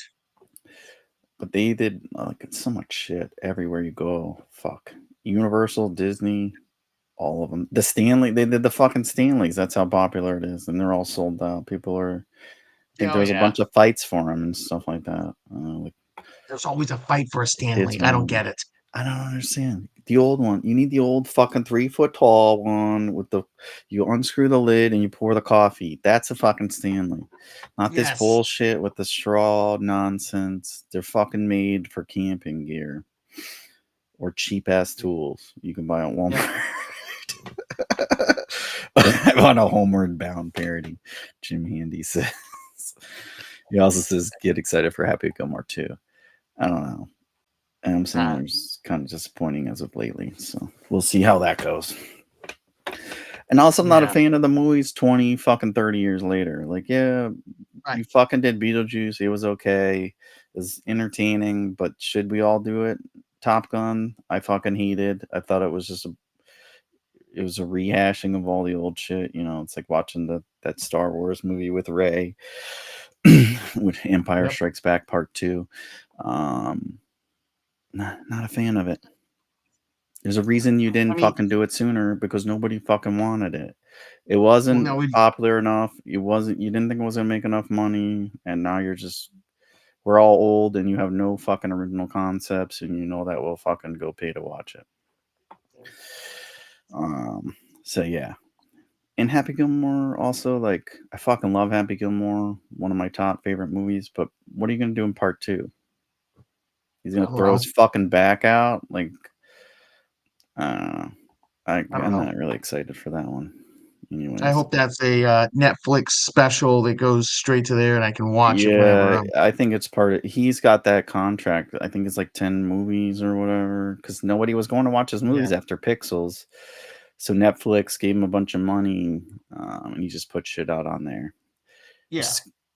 but they did like so much shit everywhere you go. Fuck Universal, Disney, all of them. The Stanley, they did the fucking Stanleys. That's how popular it is, and they're all sold out. People are. I think Oh there was a yeah. bunch of fights for them and stuff like that. Like There's always a fight for a kids Stanley. I don't want 'em. get it. I don't understand the old one. You need the old fucking 3 foot tall one with the. You unscrew the lid and you pour the coffee. That's a fucking Stanley, not this Yes. bullshit with the straw nonsense. They're fucking made for camping gear or cheap ass tools you can buy at Yep. Walmart. I want a Homeward Bound parody. Jim Handy says. He also says, "Get excited for Happy Gilmore too." I don't know. Adam Sandler's kind of disappointing as of lately, so we'll see how that goes. And also, I'm not a Yeah. fan of the movies 20 fucking 30 years later. Like, yeah, Right. you fucking did Beetlejuice. It was okay. It was entertaining, but should we all do it? Top Gun, I fucking hated. I thought it was just it was a rehashing of all the old shit. You know, it's like watching that Star Wars movie with Ray, with Empire Yep. Strikes Back Part 2. Not a fan of it. There's a reason you I didn't mean, fucking do it sooner because nobody fucking wanted it. It well, wasn't no, popular enough. You didn't think it was gonna make enough money, and now we're all old and you have no fucking original concepts and you know that we'll fucking go pay to watch it. So yeah. And Happy Gilmore also, like, I fucking love Happy Gilmore, one of my top favorite movies, but what are you gonna do in part 2? He's I gonna don't throw know. his fucking back out? Like, I don't know. I don't I'm know. not really excited for that one. I Anyways. hope that's a Netflix special that goes straight to there and I can watch it whenever Yeah, I think it's part of he's got that contract. I think it's like 10 movies or whatever because nobody was going to watch his Yeah. movies after Pixels. So Netflix gave him a bunch of money, and he just put shit out on there. Yeah.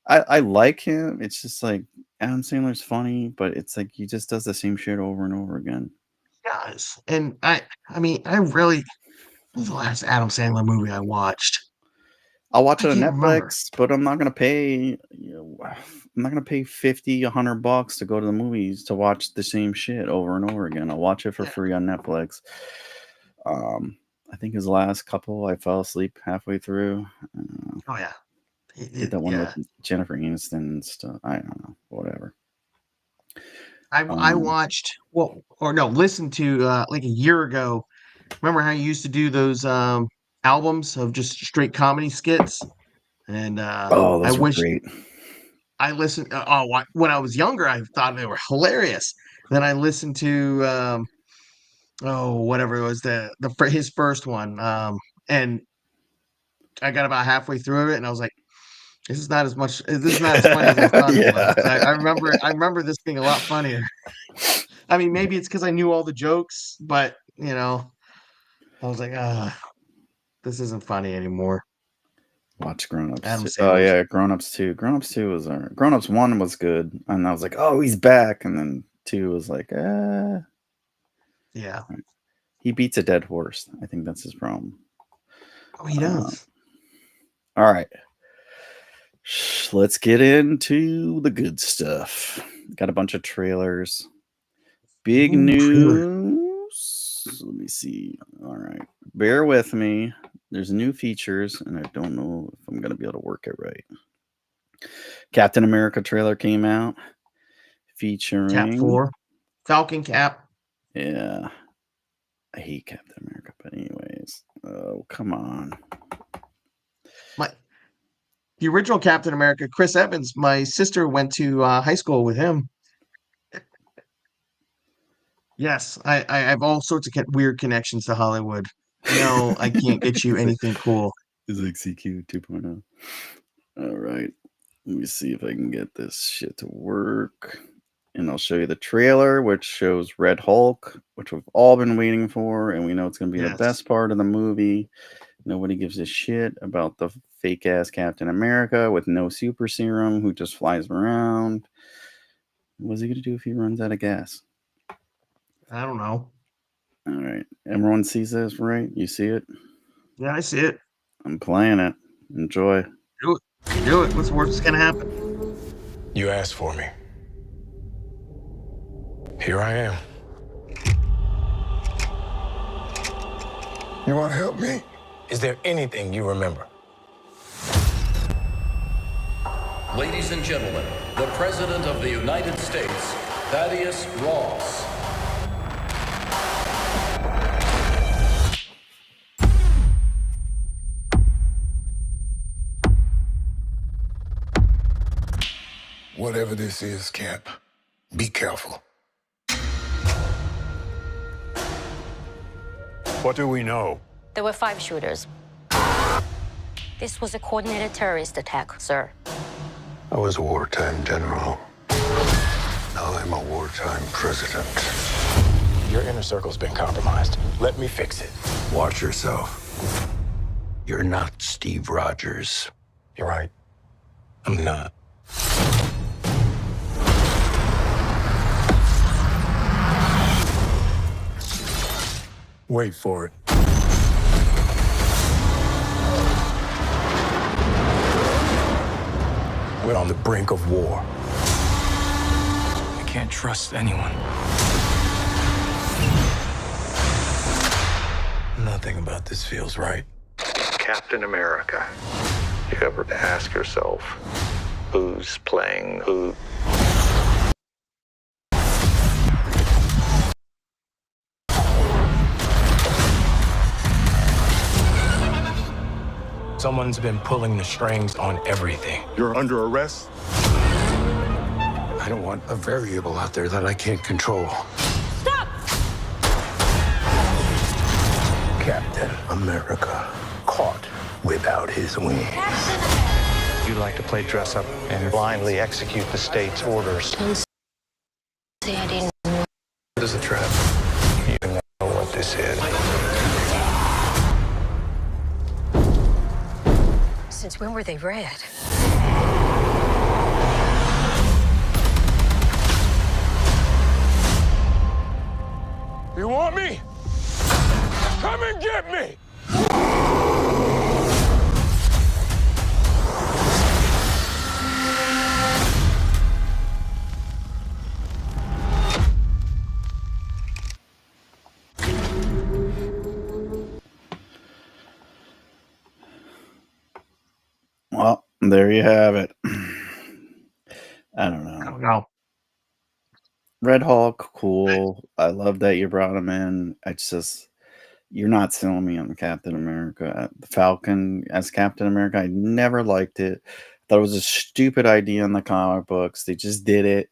I like him. It's just like Adam Sandler's funny, but it's like he just does the same shit over and over again. Yes. And I mean, I really what was the last Adam Sandler movie I watched? I'll watch I it on can't remember. Netflix, but I'm not gonna pay. I'm not gonna pay 50, $100 to go to the movies to watch the same shit over and over again. I'll watch it for Yeah. free on Netflix. I think his last couple, I fell asleep halfway through. Oh yeah. Did that one with Yeah. Jennifer Aniston and stuff. I don't know, whatever. I Um, watched or no, listened to like a year ago. Remember how you used to do those albums of just straight comedy skits? And oh, I those were wish great. I listened. When I was younger, I thought they were hilarious. Then I listened to whatever it was his first one, and I got about halfway through it, and I was like, this is not as much. This is not as funny as I thought it was. Yeah. I remember this being a lot funnier. I mean, maybe it's because I knew all the jokes, but I was like, this isn't funny anymore. Watch Grown Ups. Adam Oh Sandler's. yeah, Grown Ups 2. Grown Ups 2 was Grown Ups 1 was good, and I was like, oh, he's back, and then 2 was like, Yeah. He beats a dead horse. I think that's his problem. Oh, he does. All right. Let's get into the good stuff. Got a bunch of trailers. Big news. Let me see. All right. Bear with me. There's new features, and I don't know if I'm going to be able to work it right. Captain America trailer came out featuring Cap 4. Falcon Cap. Yeah. I hate Captain America, but anyways. Oh, come on. The original Captain America, Chris Evans, my sister went to high school with him. Yes, I have all sorts of weird connections to Hollywood. No, I can't get you anything cool. It's like CQ 2.0. All right. Let me see if I can get this shit to work. And I'll show you the trailer, which shows Red Hulk, which we've all been waiting for. And we know it's going to be the best part of the movie. Nobody gives a shit about the fake-ass Captain America with no super serum who just flies around. What's he going to do if he runs out of gas? I don't know. All right. Everyone sees this, right? You see it? Yeah, I see it. I'm playing it. Enjoy. Do it. Do it. What's the worst that's going to happen? You asked for me. Here I am. You want to help me? Is there anything you remember? Ladies and gentlemen, the President of the United States, Thaddeus Ross. Whatever this is, Cap, be careful. What do we know? There were 5 shooters. This was a coordinated terrorist attack, sir. I was a wartime general. Now I'm a wartime president. Your inner circle's been compromised. Let me fix it. Watch yourself. You're not Steve Rogers. You're right. I'm not. Wait for it. We're on the brink of war. I can't trust anyone. Nothing about this feels right. Captain America. You ever ask yourself, who's playing who? Someone's been pulling the strings on everything. You're under arrest? I don't want a variable out there that I can't control. Stop! Captain America, caught without his wings. You like to play dress up and blindly execute the state's orders. Don't say I didn't. This is a trap. You know what this is. Since when were they red? You want me? Come and get me! Well, there you have it. I don't know. I don't know. Red Hulk, cool. I love that you brought him in. It's just, you're not selling me on Captain America. The Falcon as Captain America, I never liked it. Thought it was a stupid idea in the comic books. They just did it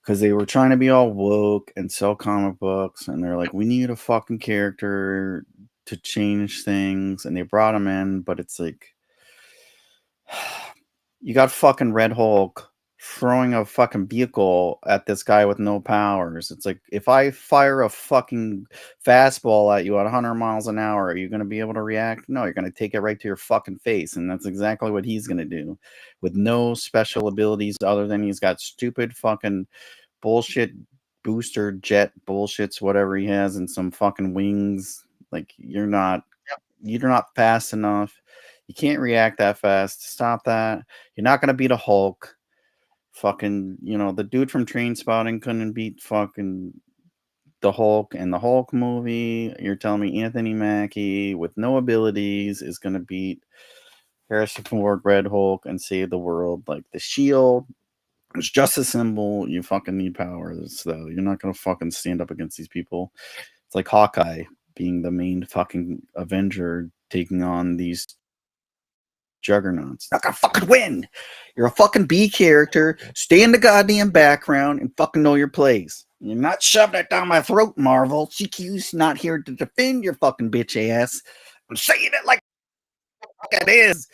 because they were trying to be all woke and sell comic books. And they're like, we need a fucking character to change things. And they brought him in, but it's like, you got fucking Red Hulk throwing a fucking vehicle at this guy with no powers. It's like, if I fire a fucking fastball at you at 100 miles an hour, are you going to be able to react? No, you're going to take it right to your fucking face. And that's exactly what he's going to do with no special abilities other than he's got stupid fucking bullshit booster jet bullshits, whatever he has, and some fucking wings. Like, you're not fast enough. You can't react that fast. Stop that. You're not going to beat a Hulk. Fucking, the dude from Trainspotting couldn't beat fucking the Hulk in the Hulk movie. You're telling me Anthony Mackie with no abilities is going to beat Harrison Ford, Red Hulk, and save the world? Like, the shield is just a symbol. You fucking need powers, so you're not going to fucking stand up against these people. It's like Hawkeye being the main fucking Avenger taking on these juggernauts. Not gonna fucking win. You're a fucking B character. Stay in the goddamn background and fucking know your place. You're not shoving it down my throat, Marvel. CQ's not here to defend your fucking bitch ass. I'm saying it like it is.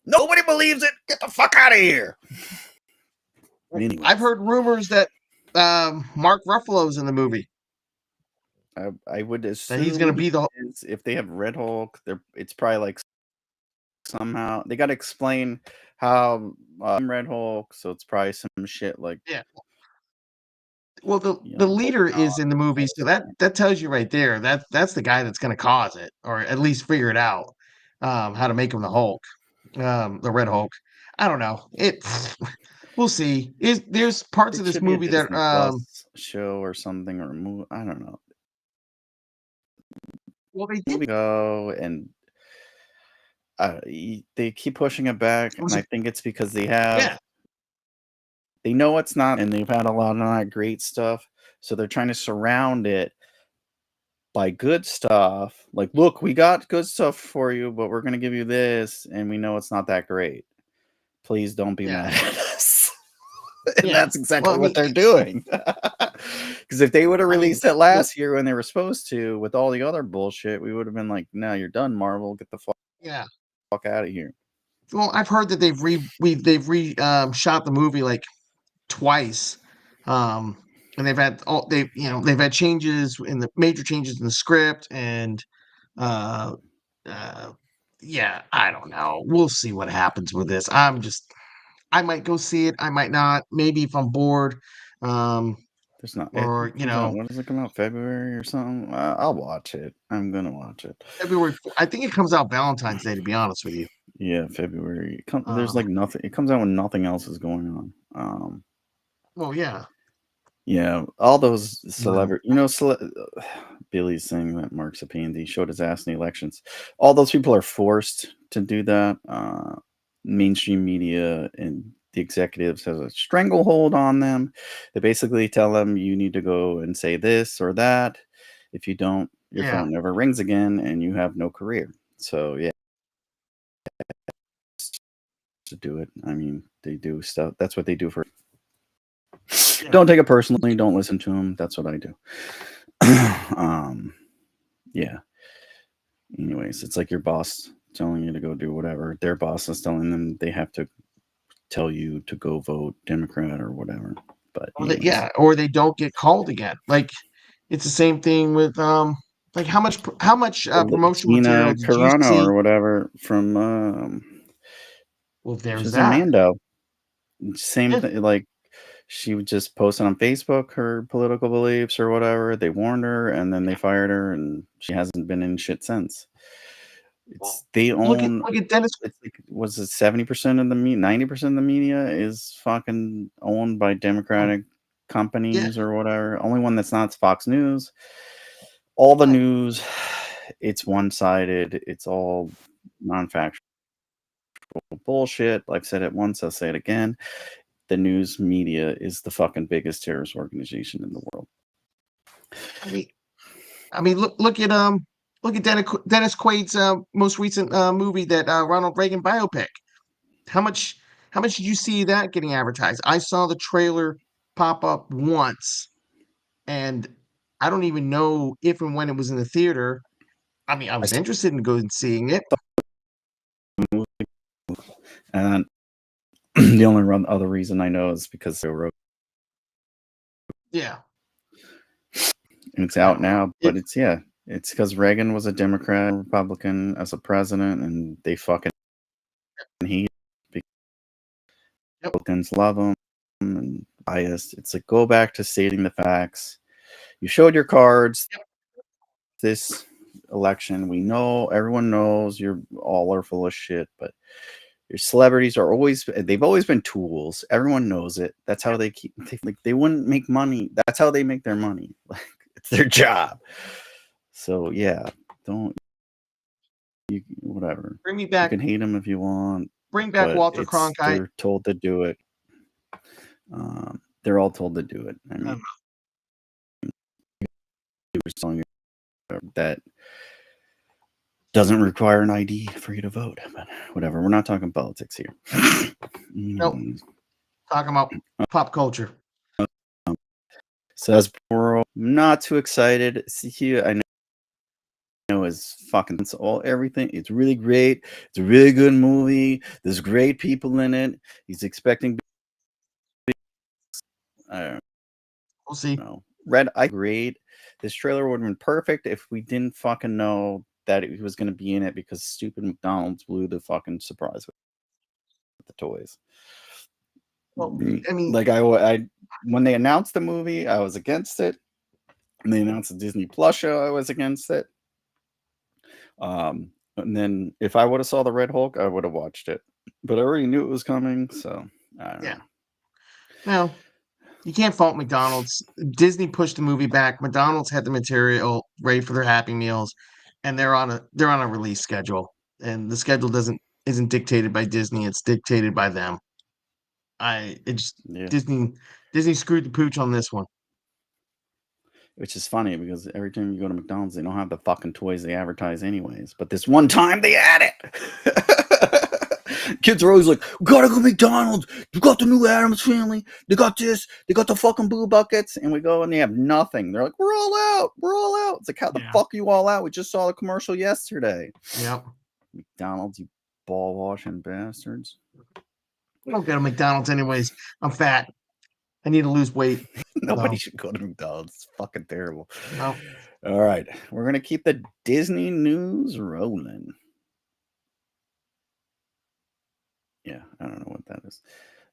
Nobody believes it. Get the fuck out of here. Anyways. I've heard rumors that Mark Ruffalo's in the movie. I would assume that he's going to be the. If they have Red Hulk, it's probably like somehow they got to explain how Red Hulk, so it's probably some shit like well, the leader is in the movie, so that tells you right there that's the guy that's going to cause it, or at least figure it out, how to make him the Hulk, the Red Hulk. I don't know. We'll see. There's parts of this movie that Plus show or something, or movie. I don't know. Well, they did go and they keep pushing it back, and I think it's because they have they know it's not, and they've had a lot of not great stuff, so they're trying to surround it by good stuff. Like, look, we got good stuff for you, but we're gonna give you this, and we know it's not that great. Please don't be mad at us. And that's exactly what they're doing. Because if they would have released it last year when they were supposed to, with all the other bullshit, we would have been like, "No, you're done, Marvel. Get the fuck out of here." Well, I've heard that they've shot the movie like twice, and they've had they've had changes in the major changes in the script, and I don't know. We'll see what happens with this. I might go see it. I might not. Maybe if I'm bored. There's not, or when does it come out? February or something? I'll watch it. I'm gonna watch it. February. I think it comes out Valentine's Day. To be honest with you. Yeah, February. There's like nothing. It comes out when nothing else is going on. Well, yeah. Yeah, all those celebrity, Billy's saying that Mark's a pain. He showed his ass in the elections. All those people are forced to do that. Mainstream media and the executives has a stranglehold on them. They basically tell them you need to go and say this or that. If you don't, your phone never rings again, and you have no career. So to do it. I mean, they do stuff. That's what they do for. Don't take it personally. Don't listen to them. That's what I do. Yeah. Anyways, it's like your boss telling you to go do whatever. Their boss is telling them they have to tell you to go vote Democrat or whatever. But or they don't get called again. Like, it's the same thing with like how much promotion material did you see? or whatever from well, there's she's that. Mando. Same thing. Like, she would just post it on Facebook, her political beliefs or whatever. They warned her, and then they fired her, and she hasn't been in shit since. They own. Look at Dennis. It's like, was it 70% of the media, 90% of the media is fucking owned by Democratic companies or whatever. Only one that's not is Fox News. All the news, it's one-sided. It's all non-factual bullshit. Like I said it once, I'll say it again. The news media is the fucking biggest terrorist organization in the world. I mean, look at Dennis Quaid's most recent movie, that Ronald Reagan biopic. How much did you see that getting advertised? I saw the trailer pop up once, and I don't even know if and when it was in the theater. I mean, I was interested in going and seeing it. And The only other reason I know is because they wrote. Yeah. It's out now, but it's because Reagan was a Democrat, Republican as a president, and they fucking hate Republicans love him and biased. It's like, go back to stating the facts. You showed your cards. This election, we know, everyone knows you're all are full of shit, but your celebrities are they've always been tools. Everyone knows it. That's how they they wouldn't make money. That's how they make their money. Like, it's their job. So yeah, whatever. Bring me back. You can hate them if you want. Bring back Walter Cronkite. They're told to do it. They're all told to do it. I mean, that doesn't require an ID for you to vote, but whatever. We're not talking politics here. Nope. Talking about pop culture. Says world, not too excited. See here, I know is fucking everything. It's really great. It's a really good movie. There's great people in it. He's expecting. I don't know. We'll see. I great. This trailer would have been perfect if we didn't fucking know that he was going to be in it, because stupid McDonald's blew the fucking surprise with the toys. Well, I mean, like I when they announced the movie, I was against it. When they announced the Disney Plus show, I was against it. And then if I would have saw the Red Hulk, I would have watched it. But I already knew it was coming, so I don't know. No, you can't fault McDonald's. Disney pushed the movie back. McDonald's had the material ready for their Happy Meals, and they're on a release schedule. And the schedule isn't dictated by Disney; it's dictated by them. Disney screwed the pooch on this one. Which is funny, because every time you go to McDonald's, they don't have the fucking toys they advertise anyways. But this one time they had it. Kids are always like, we gotta go to McDonald's. You got the new Addams Family. They got this. They got the fucking Blue Buckets. And we go and they have nothing. They're like, we're all out. We're all out. It's like, how the fuck are you all out? We just saw the commercial yesterday. Yep. McDonald's, you ball washing bastards. We don't go to McDonald's anyways. I'm fat. I need to lose weight. Nobody should go to McDonald's. It's fucking terrible. No. All right. We're going to keep the Disney news rolling. Yeah, I don't know what that is.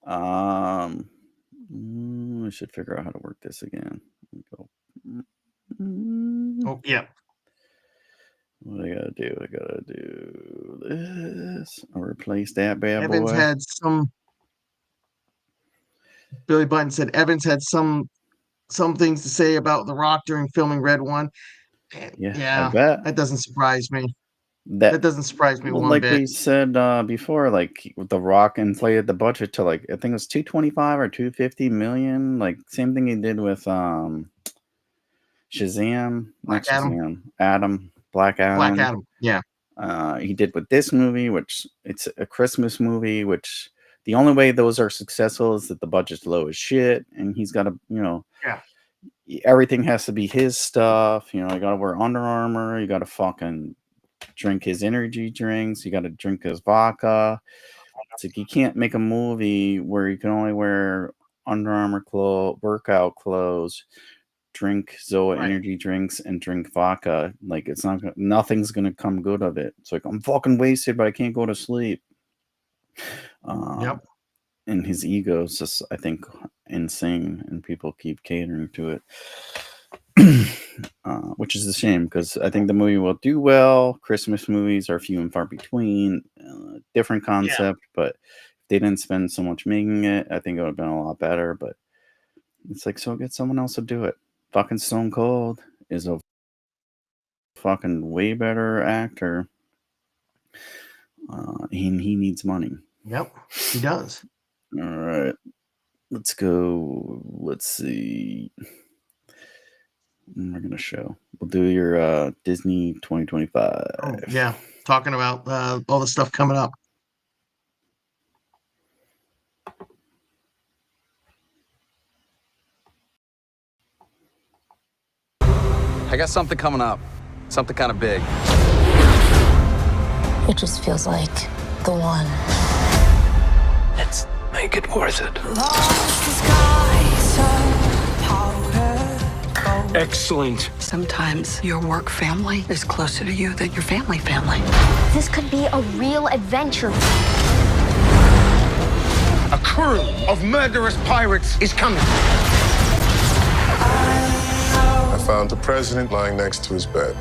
I should figure out how to work this again. Go. Oh, yeah. What I gotta do? I gotta do this. I'll replace that bad Evans boy. had some. Billy Button said Evans had some things to say about The Rock during filming Red One. Yeah, I bet. That doesn't surprise me. That doesn't surprise me one like bit. we said before, like The Rock inflated the budget to, like, I think it was 225 or 250 million. Like, same thing he did with Shazam. Black Adam. Black Adam. Yeah. He did with this movie, which it's a Christmas movie, which the only way those are successful is that the budget's low as shit, and he's got to, everything has to be his stuff. You got to wear Under Armour. You got to fucking drink his energy drinks. You got to drink his vodka. It's like, you can't make a movie where you can only wear Under Armour workout clothes, drink Zoa energy drinks, and drink vodka. Like, it's nothing's gonna come good of it. It's like, I'm fucking wasted, but I can't go to sleep. And his ego is just, I think, insane, and people keep catering to it. Which is a shame, because I think the movie will do well. Christmas movies are few and far between. Different concept, but if they didn't spend so much making it, I think it would have been a lot better. But it's like, so get someone else to do it. Fucking Stone Cold is a fucking way better actor. He needs money. Yep, he does. All right, let's go. Let's see. We're gonna show. We'll do your Disney 2025. Oh, yeah, talking about all the stuff coming up. I got something coming up. Something kind of big. It just feels like the one. It's Make it worth it. Excellent. Sometimes your work family is closer to you than your family family. This could be a real adventure. A crew of murderous pirates is coming. I found the president lying next to his bed.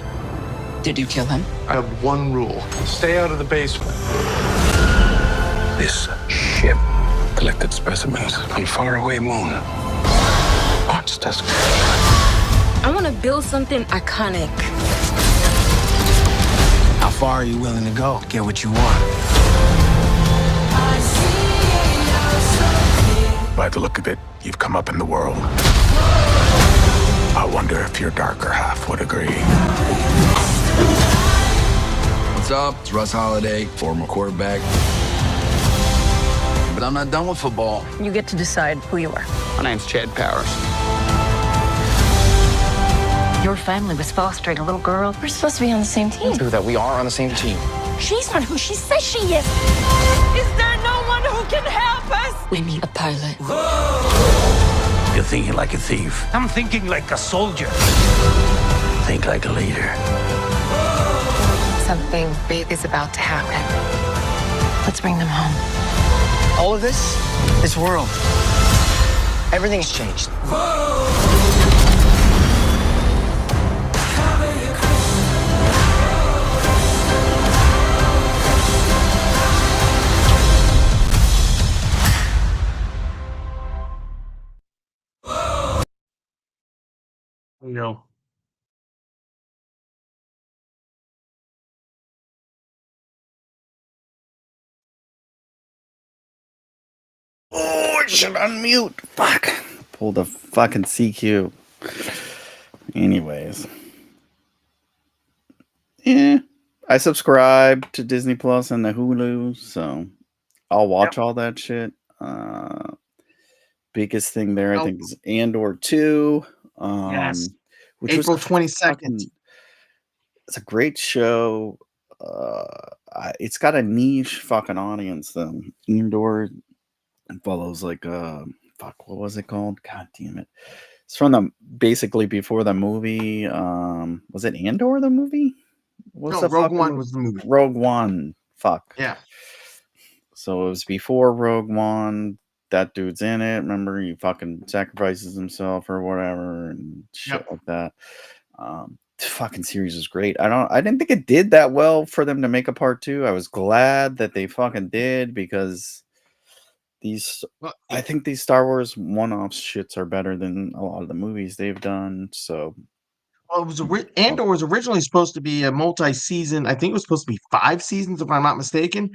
Did you kill him? I have one rule. Stay out of the basement. This ship collected specimens on faraway moon. Monsters. I want to build something iconic. How far are you willing to go to get what you want? By the look of it, you've come up in the world. I wonder if your darker half would agree. What's up? It's Russ Holiday, former quarterback. But I'm not done with football. You get to decide who you are. My name's Chad Powers. Your family was fostering a little girl. We're supposed to be on the same team. True that we are on the same team. She's not who she says she is. Is there no one who can help us? We need a pilot. You're thinking like a thief. I'm thinking like a soldier. Think like a leader. Something big is about to happen. Let's bring them home. All of this world, everything's changed. No. Oh, I should unmute. Fuck. Pull the fucking CQ. Anyways. Yeah. I subscribe to Disney Plus and the Hulu, so I'll watch all that shit. Biggest thing there, I think, is Andor 2. Yes. Which April was 22nd. It's a great show. It's got a niche fucking audience, though. Andor follows like fuck, what was it called? God damn it. It's from the basically before the movie. Was it Andor the movie? No, Rogue One was the movie. Rogue One. Fuck. Yeah. So it was before Rogue One. That dude's in it. Remember, he fucking sacrifices himself or whatever and shit like that. Fucking series is great. I didn't think it did that well for them to make a part 2. I was glad that they fucking did, because I think these Star Wars one-off shits are better than a lot of the movies they've done. So, well, Andor was originally supposed to be a multi-season. I think it was supposed to be 5 seasons, if I'm not mistaken.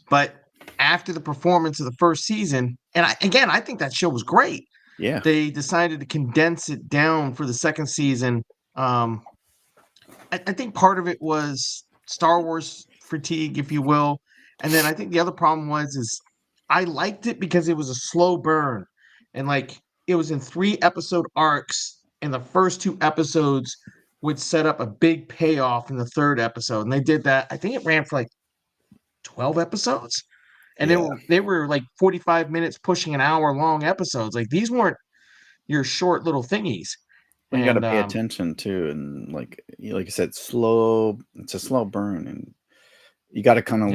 But after the performance of the first season, and I think that show was great. Yeah, they decided to condense it down for the second season. I think part of it was Star Wars fatigue, if you will, and then I think the other problem is I liked it because it was a slow burn, and like it was in 3 episode arcs, and the first 2 episodes would set up a big payoff in the 3rd episode, and they did that. I think it ran for like 12 episodes. And they were like 45 minutes pushing an hour long episodes. Like, these weren't your short little thingies. Well, you got to pay attention too, and like you said, slow. It's a slow burn, and you got to kind of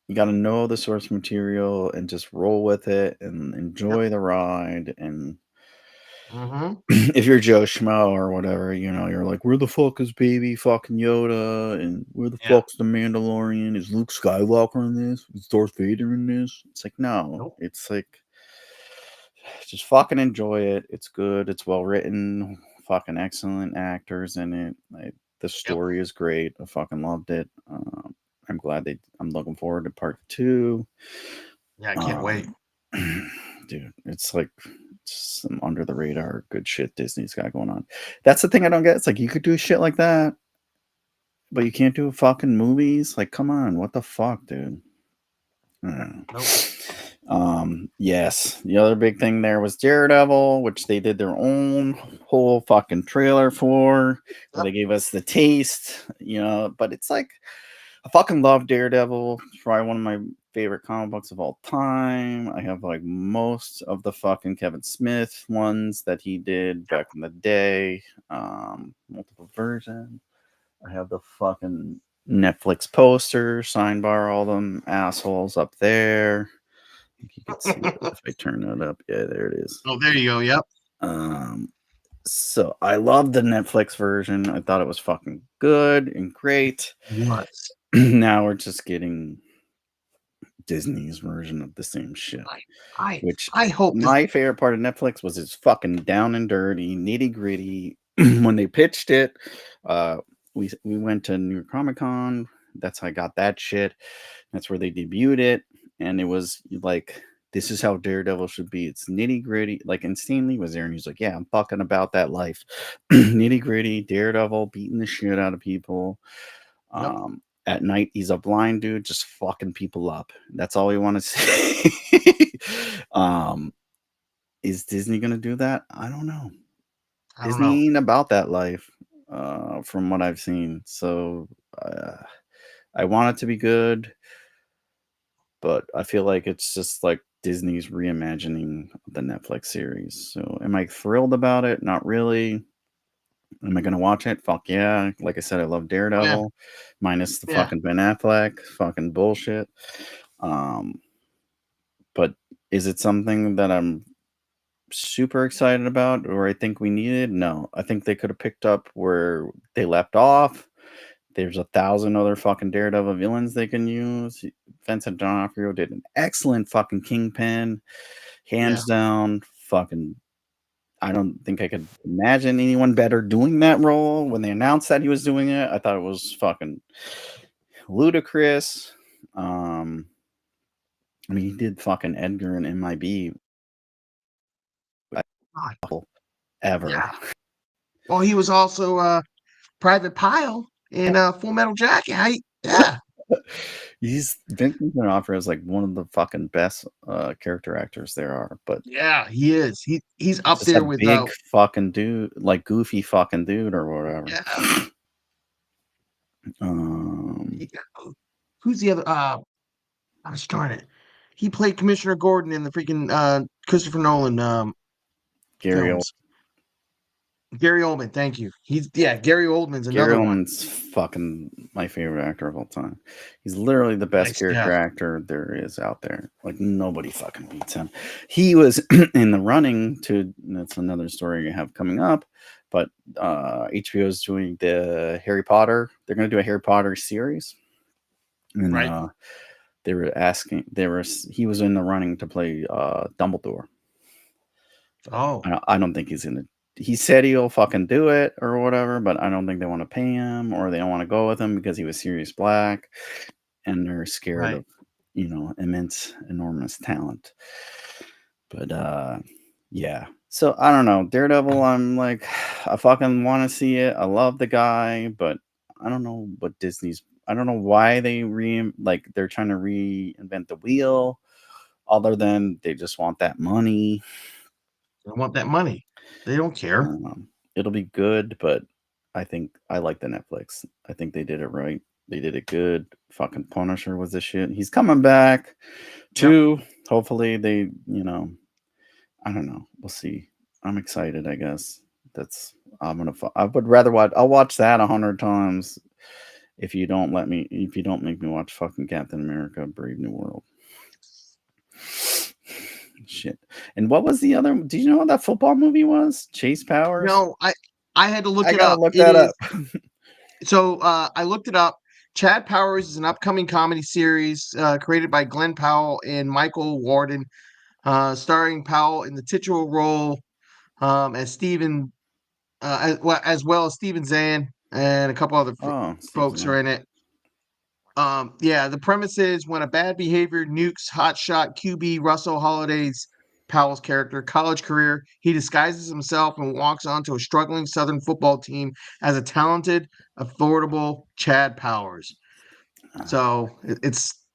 you got to know the source material and just roll with it and enjoy the ride. And if you're Joe Schmo or whatever, you're like, where the fuck is baby fucking Yoda? And where the fuck's the Mandalorian? Is Luke Skywalker in this? Is Darth Vader in this? It's like, no. It's like, just fucking enjoy it. It's good. It's well written. Fucking excellent actors in it. The story is great. I fucking loved it. I'm glad I'm looking forward to part 2. Yeah, I can't wait. Dude, it's like some under the radar good shit Disney's got going on. That's the thing I don't get. It's like, you could do shit like that, but you can't do fucking movies. Like, come on, what the fuck, dude? Yes, the other big thing there was Daredevil, which they did their own whole fucking trailer for. They gave us the taste, but it's like, I fucking love Daredevil. It's probably one of my favorite comic books of all time. I have like most of the fucking Kevin Smith ones that he did back in the day. Multiple version. I have the fucking Netflix poster signed by all them assholes up there. I think you can see it if I turn it up. Yeah, there it is. Oh, there you go. Yep. So I love the Netflix version. I thought it was fucking good and great. What? Now we're just getting Disney's version of the same shit. I hope my favorite part of Netflix was it's fucking down and dirty, nitty gritty. When they pitched it, we went to New York Comic Con. That's how I got that shit. That's where they debuted it, and it was like, this is how Daredevil should be. It's nitty gritty. Like, and Stan Lee was there, and he's like, "Yeah, I'm fucking about that life, nitty gritty. Daredevil beating the shit out of people." Yep. At night, he's a blind dude just fucking people up. That's all we want to see. Is Disney gonna do that? I don't know. Disney ain't about that life, from what I've seen. So I want it to be good, but I feel like it's just like Disney's reimagining the Netflix series. So am I thrilled about it? Not really. Am I gonna watch it? Fuck yeah. Like I said, I love Daredevil. Minus the fucking Ben Affleck. Fucking bullshit. But is it something that I'm super excited about or I think we needed? No. I think they could have picked up where they left off. There's 1,000 other fucking Daredevil villains they can use. Vincent D'Onofrio did an excellent fucking Kingpin. Hands down. Fucking, I don't think I could imagine anyone better doing that role. When they announced that he was doing it, I thought it was fucking ludicrous. I mean, he did fucking Edgar and MIB. Ever. Yeah. Well, he was also Private Pyle in Full Metal Jacket. Yeah. He's Vincent D'Onofrio is like one of the fucking best character actors there are. But yeah, he is. He's up there with big fucking dude, like goofy fucking dude or whatever. Yeah. Who's the other? I was trying it. He played Commissioner Gordon in the freaking Christopher Nolan Gary films. Gary Oldman, thank you. Gary Oldman's another one. Fucking my favorite actor of all time. He's literally the best character actor there is out there. Like, nobody fucking beats him. He was in the running to, that's another story I have coming up, but HBO is doing the Harry Potter. They're going to do a Harry Potter series. And they were asking, he was in the running to play Dumbledore. Oh. I don't think he's in it. He said he'll fucking do it or whatever, but I don't think they want to pay him or they don't want to go with him because he was Sirius Black and they're scared of, enormous talent. But yeah. So I don't know. Daredevil, I'm like, I fucking want to see it. I love the guy, but I don't know what I don't know why they're trying to reinvent the wheel other than they just want that money. They want that money. They don't care. It'll be good, but I think I like the Netflix. I think they did it right. They did it good. Fucking Punisher was the shit. He's coming back too. Yep. Hopefully they, I don't know. We'll see. I'm excited, I guess. I would rather watch. I'll watch that 100 times if you don't make me watch fucking Captain America: Brave New World. Shit. And what was the other? Do you know what that football movie was? Chase Powers? No, I had to look it up. Look that up. So I looked it up. Chad Powers is an upcoming comedy series created by Glenn Powell and Michael Warden, starring Powell in the titular role as Steven, as well as Steven Zahn and a couple other folks are in it. The premise is when a bad behavior nukes hotshot QB Russell Holiday's Powell's college career, he disguises himself and walks onto a struggling Southern football team as a talented, affordable Chad Powers. So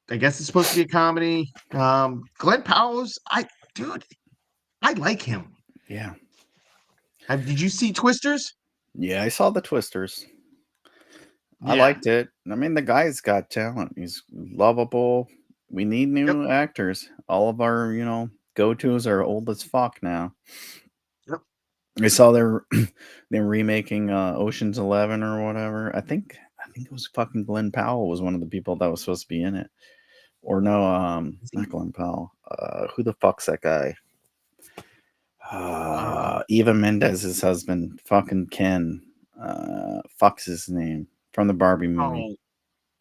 I guess it's supposed to be a comedy. Glenn Powell's, I like him. Yeah. Did you see Twisters? Yeah, I saw the Twisters. I liked it. I mean, the guy's got talent. He's lovable. We need new actors. All of our, go-tos are old as fuck now. Yep. I saw they're remaking Ocean's 11 or whatever. I think it was fucking Glenn Powell was one of the people that was supposed to be in it. Or no, not Glenn Powell. Who the fuck's that guy? Eva Mendez's husband, fucking Ken. Fuck's his name from the Barbie movie.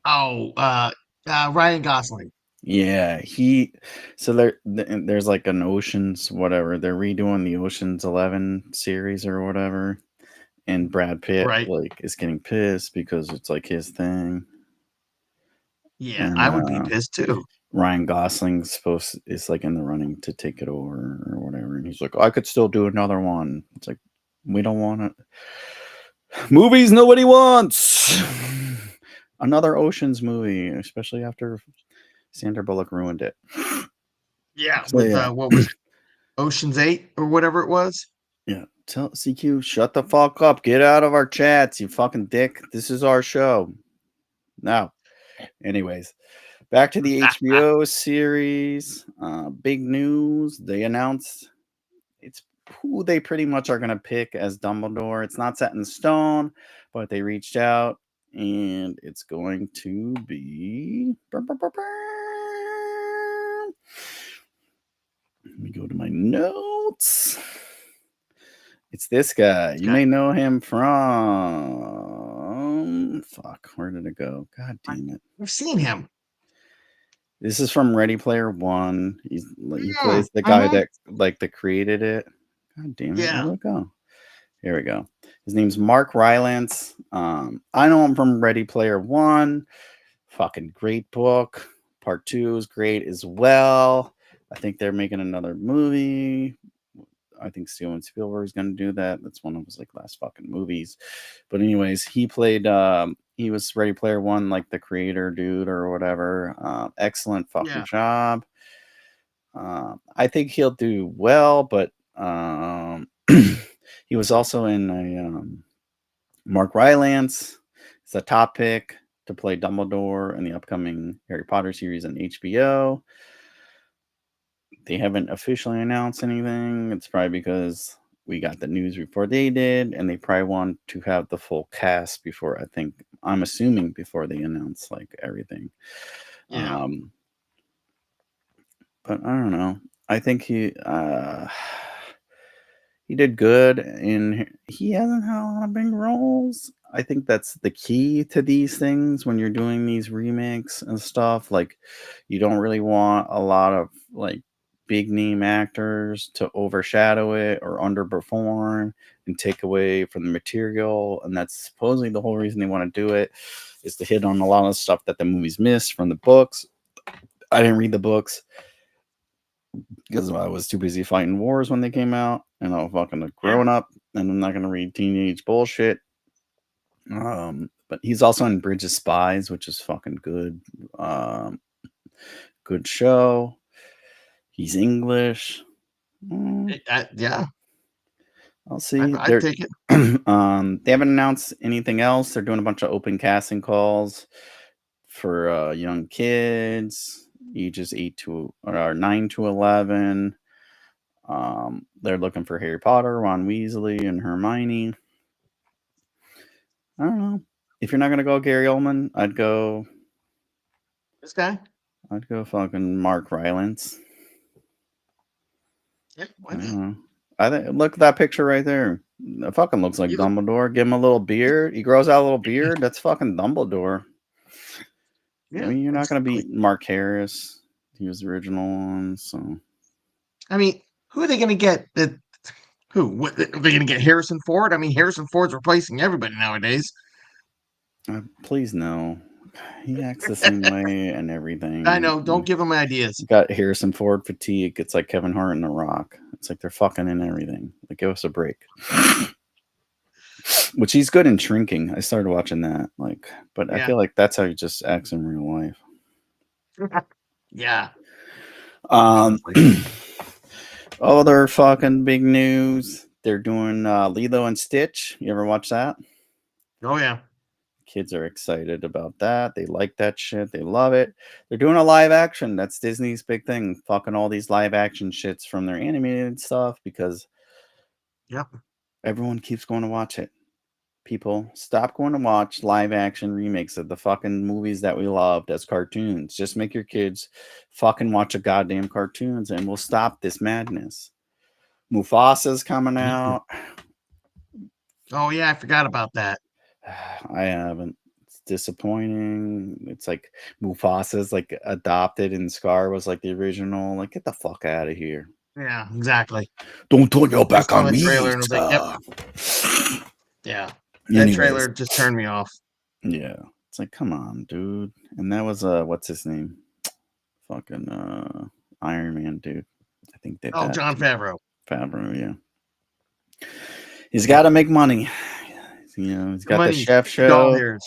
Ryan Gosling. Yeah, so there's like an Ocean's whatever. They're redoing the Ocean's 11 series or whatever, and Brad Pitt like is getting pissed because it's like his thing. Yeah, and, I would be pissed too. Ryan Gosling's is like in the running to take it over or whatever, and he's like, I could still do another one. It's like, we don't want it. Movies nobody wants. Another Ocean's movie, especially after Sandra Bullock ruined it. Yeah, with what was it? Ocean's 8 or whatever it was. Yeah, tell CQ, shut the fuck up. Get out of our chats, you fucking dick. This is our show. Now, anyways, back to the HBO series. Big news. They announced it's who they pretty much are going to pick as Dumbledore. It's not set in stone, but they reached out, and it's going to be... Let me go to my notes. It's this guy. You may know him from... Fuck, where did it go? God damn it. I've seen him. This is from Ready Player One. He plays the guy that created it. God damn it. Yeah. Where'd it go? Here we go. His name's Mark Rylance. I know him from Ready Player One. Fucking great book. Part 2 is great as well. I think they're making another movie. I think Steven Spielberg's going to do that. That's one of his like last fucking movies. But anyways, he played, he was Ready Player One, like the creator dude or whatever. Excellent fucking job. I think he'll do well, but he was also in a Mark Rylance. It's a top pick to play Dumbledore in the upcoming Harry Potter series on HBO. They haven't officially announced anything. It's probably because we got the news before they did, and they probably want to have the full cast before, I'm assuming before they announce like everything. Yeah. But I don't know. I think he did good, and he hasn't had a lot of big roles. I think that's the key to these things when you're doing these remakes and stuff. Like, you don't really want a lot of like big name actors to overshadow it or underperform and take away from the material. And that's supposedly the whole reason they want to do it, is to hit on a lot of stuff that the movies missed from the books. I didn't read the books because I was too busy fighting wars when they came out, and I was fucking growing up, and I'm not going to read teenage bullshit. But he's also in Bridge of Spies, which is fucking good. Good show. He's English. Yeah. I'll see. I'd take it. They haven't announced anything else. They're doing a bunch of open casting calls for young kids, ages 9 to 11. They're looking for Harry Potter, Ron Weasley, and Hermione. I don't know. If you're not gonna go Gary Oldman, I'd go this guy. I'd go fucking Mark Rylance. Yeah, why not? I think look at that picture right there. It fucking looks like Dumbledore. Give him a little beard. He grows out a little beard. That's fucking Dumbledore. Yeah, I mean, you're not gonna beat Mark Harris. He was the original one. So, I mean, who are they gonna get? What, are they gonna get Harrison Ford? I mean, Harrison Ford's replacing everybody nowadays. Please no. He acts the same way and everything. I know. Don't give him ideas. Got Harrison Ford fatigue. It's like Kevin Hart and The Rock. It's like they're fucking in everything. Like, give us a break. Which he's good in Shrinking. I started watching that. But I feel like that's how he just acts in real life. Yeah. Other fucking big news. They're doing Lilo and Stitch. You ever watch that? Oh yeah. Kids are excited about that. They like that shit. They love it. They're doing a live action. That's Disney's big thing. Fucking all these live action shits from their animated stuff because everyone keeps going to watch it. People, stop going to watch live action remakes of the fucking movies that we loved as cartoons. Just make your kids fucking watch a goddamn cartoons and we'll stop this madness. Mufasa's coming out. Oh, yeah, I forgot about that. I haven't. It's disappointing. It's like Mufasa's like adopted and Scar was like the original. Like, get the fuck out of here. Yeah, exactly. Don't turn your back on me. Trailer and I was like, yep. Yeah. That trailer just turned me off. Yeah. It's like, come on, dude. And that was what's his name? Fucking Iron Man, dude. I think that. Oh, Jon Favreau. Favreau, yeah. He's got to make money. You know, he's got the chef show.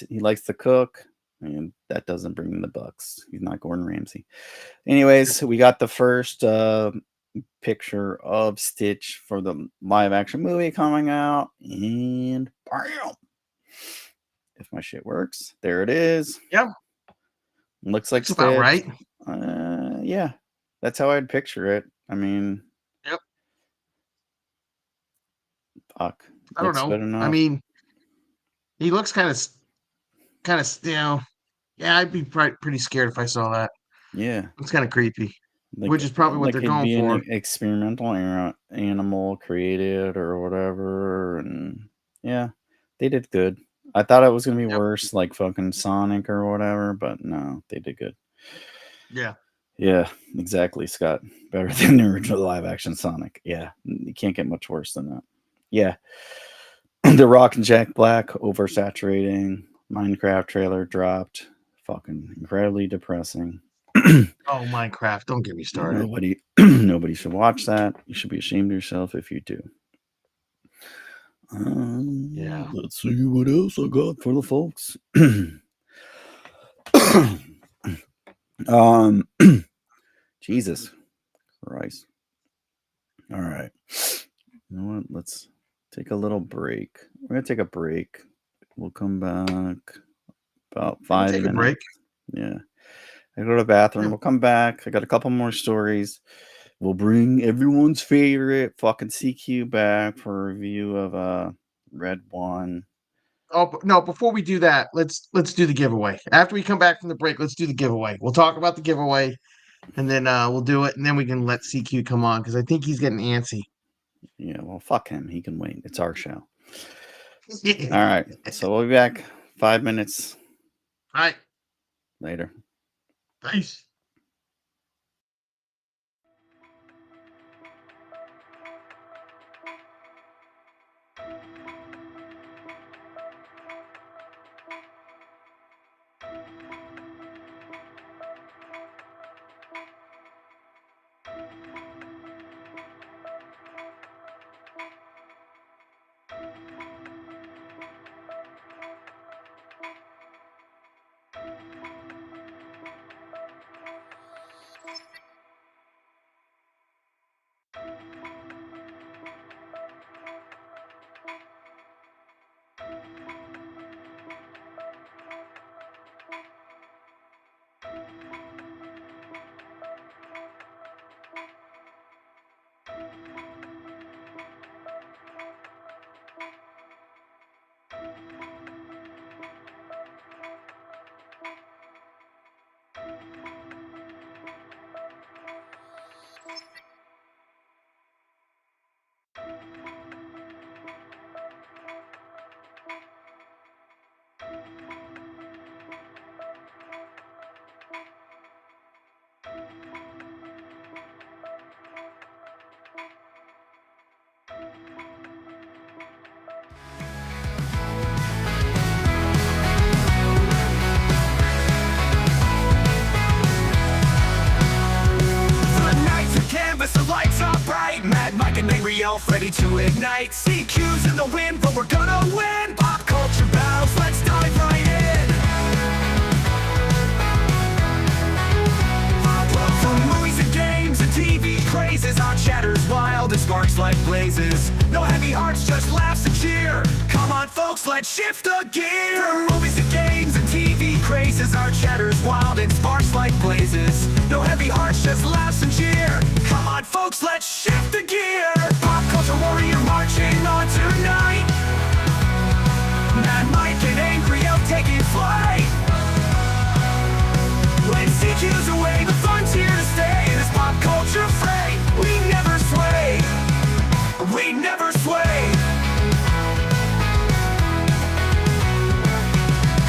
He likes to cook, and that doesn't bring him the bucks. He's not Gordon Ramsay. Anyways, we got the first picture of Stitch for the live action movie coming out, and bam! If my shit works, there it is. Yep. Looks like Stitch. About right. Yeah, that's how I'd picture it. I mean, yep. Fuck. I don't know. I mean, he looks kind of, you know, yeah, I'd be pretty scared if I saw that. Yeah. It's kind of creepy, like, which is probably what they're going for. An experimental animal created or whatever. And yeah, they did good. I thought it was going to be worse, like fucking Sonic or whatever, but no, they did good. Yeah. Yeah, exactly, Scott. Better than the original live action Sonic. Yeah, you can't get much worse than that. Yeah. The Rock and Jack Black oversaturating. Minecraft trailer dropped. Fucking incredibly depressing. Oh, Minecraft. Don't get me started. Nobody should watch that. You should be ashamed of yourself if you do. Yeah. Let's see what else I got for the folks. Jesus Christ. All right. You know what? Let's take a little break. We're going to take a break. We'll come back about 5 minutes. Take a break. Yeah. I go to the bathroom. We'll come back. I got a couple more stories. We'll bring everyone's favorite fucking CQ back for a review of Red One. Oh no! Before we do that, let's do the giveaway. After we come back from the break, let's do the giveaway. We'll talk about the giveaway, and then we'll do it, and then we can let CQ come on because I think he's getting antsy. Yeah, well, fuck him. He can wait. It's our show. All right. So we'll be back 5 minutes. All right. Later. Peace. The lights are bright, Madmike and AngryElf ready to ignite. CQ's in the wind, but we're gonna win. Pop culture battles, let's dive right in. From movies and games and TV crazes, our chatter's wild and sparks like blazes. No heavy hearts, just laughs and cheer. Come on, folks, folks, let's shift the gear. From movies and games and TV crazes, our chatter's wild and sparks like blazes. No heavy hearts, just laughs and cheer. Come on folks, let's shift the gear. Pop culture warrior marching on tonight. Madmike and AngryElf taking flight. When CQ's away, the fun's here to stay. In this pop culture fray, we never sway. We never sway.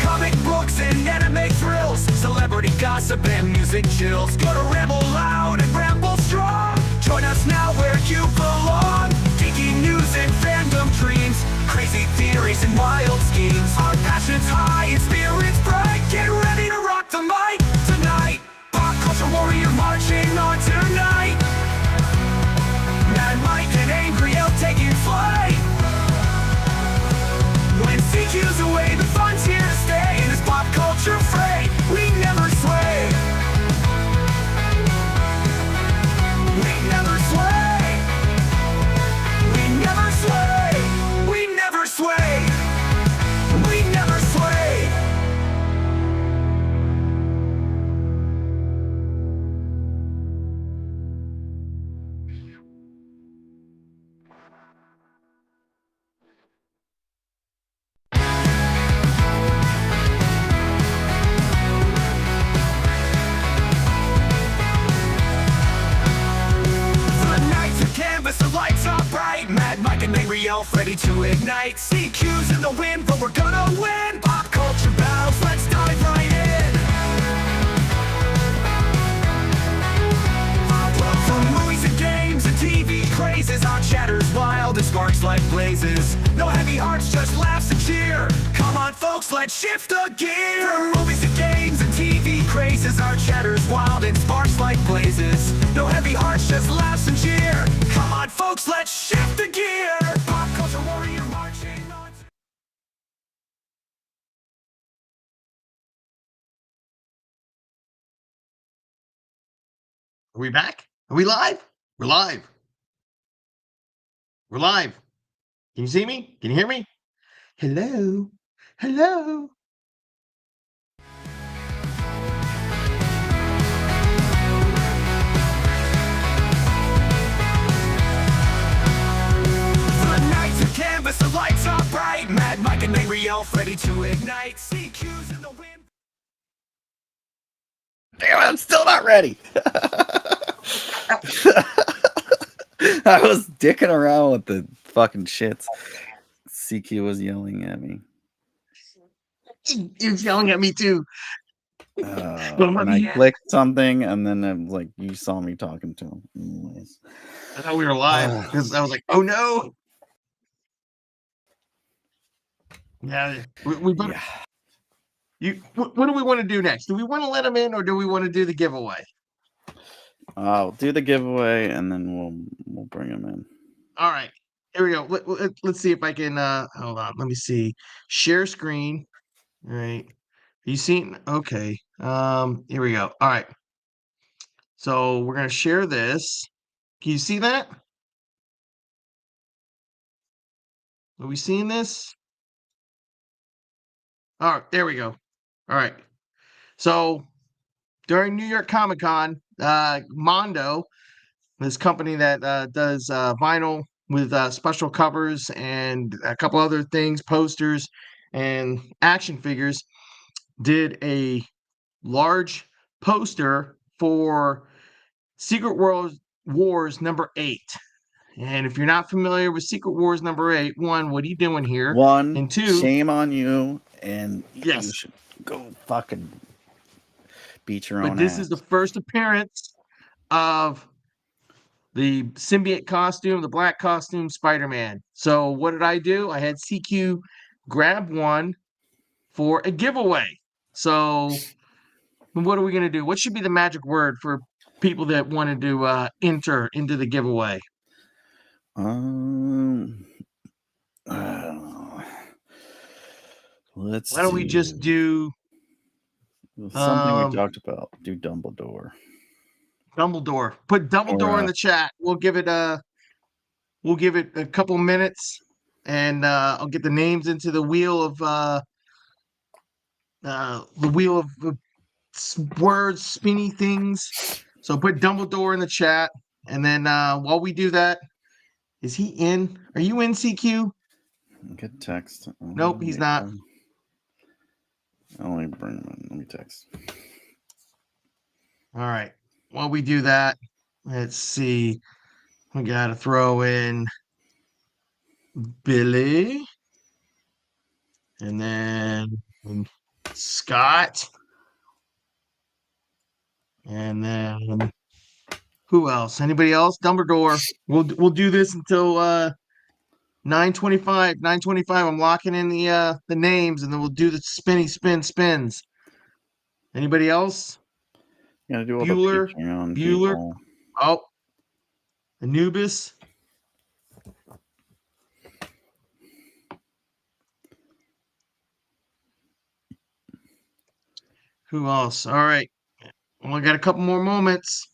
Comic books and anime thrills, celebrity gossip and music chills. Go to Ramble Loud and Ramble Strong. Join us now where you belong. Geeky news and fandom dreams, crazy theories and wild schemes. Our passion's high and spirits bright. Get ready to rock the mic tonight. Pop culture warrior marching on tonight. Madmike and AngryElf taking flight. When CQ's away, the fun's here to stay. In this pop culture fray, we never sway. We never sway. We never sway. We never sway. We never sway. The lights are bright. Madmike and AngryElf ready to ignite. CQ's in the wind, but we're gonna win. Pop culture battles, let's dive right in. From movies and games and TV crazes, our chatter's wild and sparks like blazes. No heavy hearts, just laughs and cheer. Come on folks, let's shift the gear. From movies and games and TV crazes, our chatter's wild and sparks like blazes. No heavy hearts, just laughs and cheer. Come on folks, let's shift the gear. Pop culture warrior marching on. Are we back? Are we live? We're live. We're live. Can you see me? Can you hear me? Hello? Hello? Canvas, the lights are bright. Madmike and AngryElf ready to ignite. CQ's in the wind. Damn, I'm still not ready. I was dicking around with the fucking shits. CQ was yelling at me. He was yelling at me too. And I clicked something, and then it was like you saw me talking to him. Anyways. I thought we were live because I was like, "Oh no!" Yeah, we better. Yeah. What do we want to do next? Do we want to let him in, or do we want to do the giveaway? I'll do the giveaway, and then we'll bring him in. All right, here we go. Let's see if I can. Hold on. Let me see. Share screen. All right. You seen? Okay. Here we go. All right. So we're gonna share this. Can you see that? Are we seeing this? All right, there we go. All right. So during New York Comic Con, Mondo, this company that does vinyl with special covers and a couple other things, posters and action figures, did a large poster for Secret World Wars #8. And if you're not familiar with Secret Wars #8, one, what are you doing here? One, and two, shame on you, and yes, you should go fucking beat your own But this ass. is the first appearance of the symbiote costume, the black costume, Spider-Man. So what did I do? I had CQ grab one for a giveaway. So what are we going to do? What should be the magic word for people that wanted to enter into the giveaway? I don't know. Why don't we just do something we talked about? Do Dumbledore. Dumbledore. Put Dumbledore in the chat. We'll give it a couple minutes, and I'll get the names into the wheel of words, spinny things. So put Dumbledore in the chat, and then while we do that, is he in? Are you in, CQ? Good text. Nope, he's not. Let me bring him in. Let me text. All right. While we do that, let's see. We got to throw in Billy, and then Scott, and then who else? Anybody else? Dumbledore. We'll do this until 9:25. 9:25. I'm locking in the names, and then we'll do the spins. Anybody else? Gotta do all Bueller. the Patreon Bueller. people. Oh, Anubis. Who else? All right. Well, I got a couple more moments.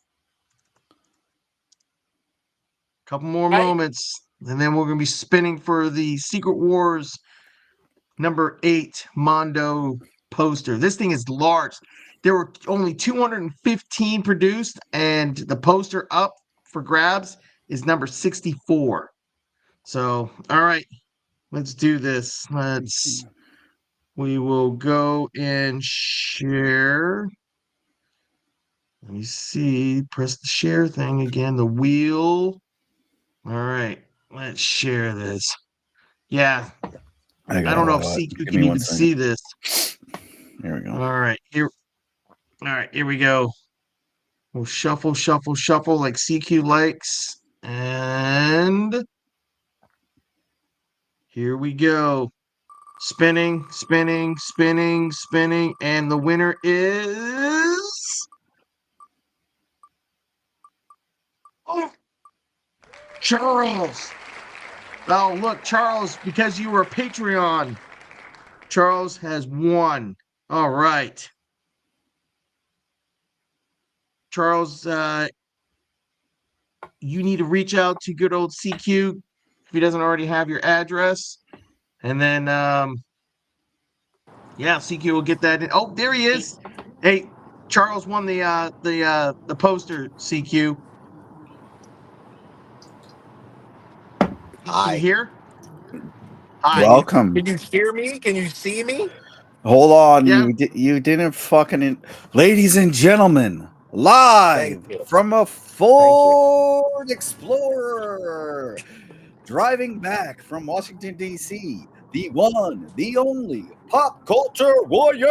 And then we're going to be spinning for the Secret Wars number 8 Mondo poster. This thing is large. There were only 215 produced, and the poster up for grabs is number 64. So, all right, let's do this. We will go and share. Let me see. Press the share thing again. The wheel. All right. Let's share this. Yeah. I don't know if CQ can even see this. Here we go. All right. Here we go. We'll shuffle like CQ likes. And here we go. Spinning. And the winner is Charles. Oh, look, Charles, because you were a Patreon, Charles has won. All right. Charles, you need to reach out to good old CQ if he doesn't already have your address. And then, yeah, CQ will get that in. Oh, there he is. Hey, Charles won the poster, CQ. Hi. Can you hear? Hi. Welcome. Can you hear me? Can you see me? Hold on, Yeah. you didn't fucking. Ladies and gentlemen, live from a Ford Explorer, driving back from Washington D.C., the one, the only pop culture warrior,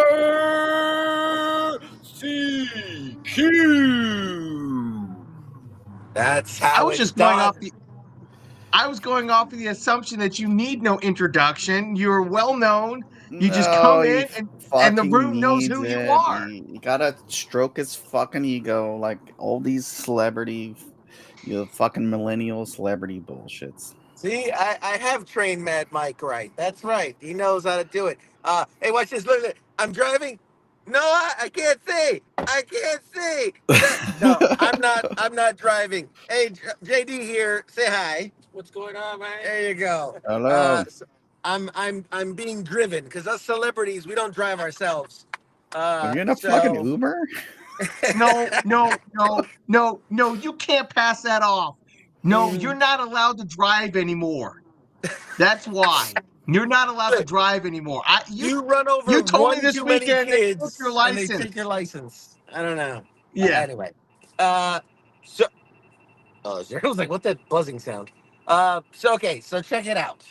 CQ. That's how I was just going off the assumption that you need no introduction. You're well known. You just come in and the room knows who you are. You gotta stroke his fucking ego like all these celebrity, fucking millennial celebrity bullshits. See, I have trained Mad Mike right. That's right. He knows how to do it. Hey, watch this. Look. I'm driving. No, I can't see. I can't see. No, I'm not driving. Hey, JD here. Say hi. What's going on, man? There you go. Hello. I'm being driven because us celebrities, we don't drive ourselves. Are you in a fucking Uber? No, you can't pass that off. No, you're not allowed to drive anymore. That's why. You're not allowed to drive anymore. You run over you told me one this too many weekend they took kids your and they license. take your license. I don't know. Yeah. Anyway, I was like, "What that buzzing sound?" So check it out.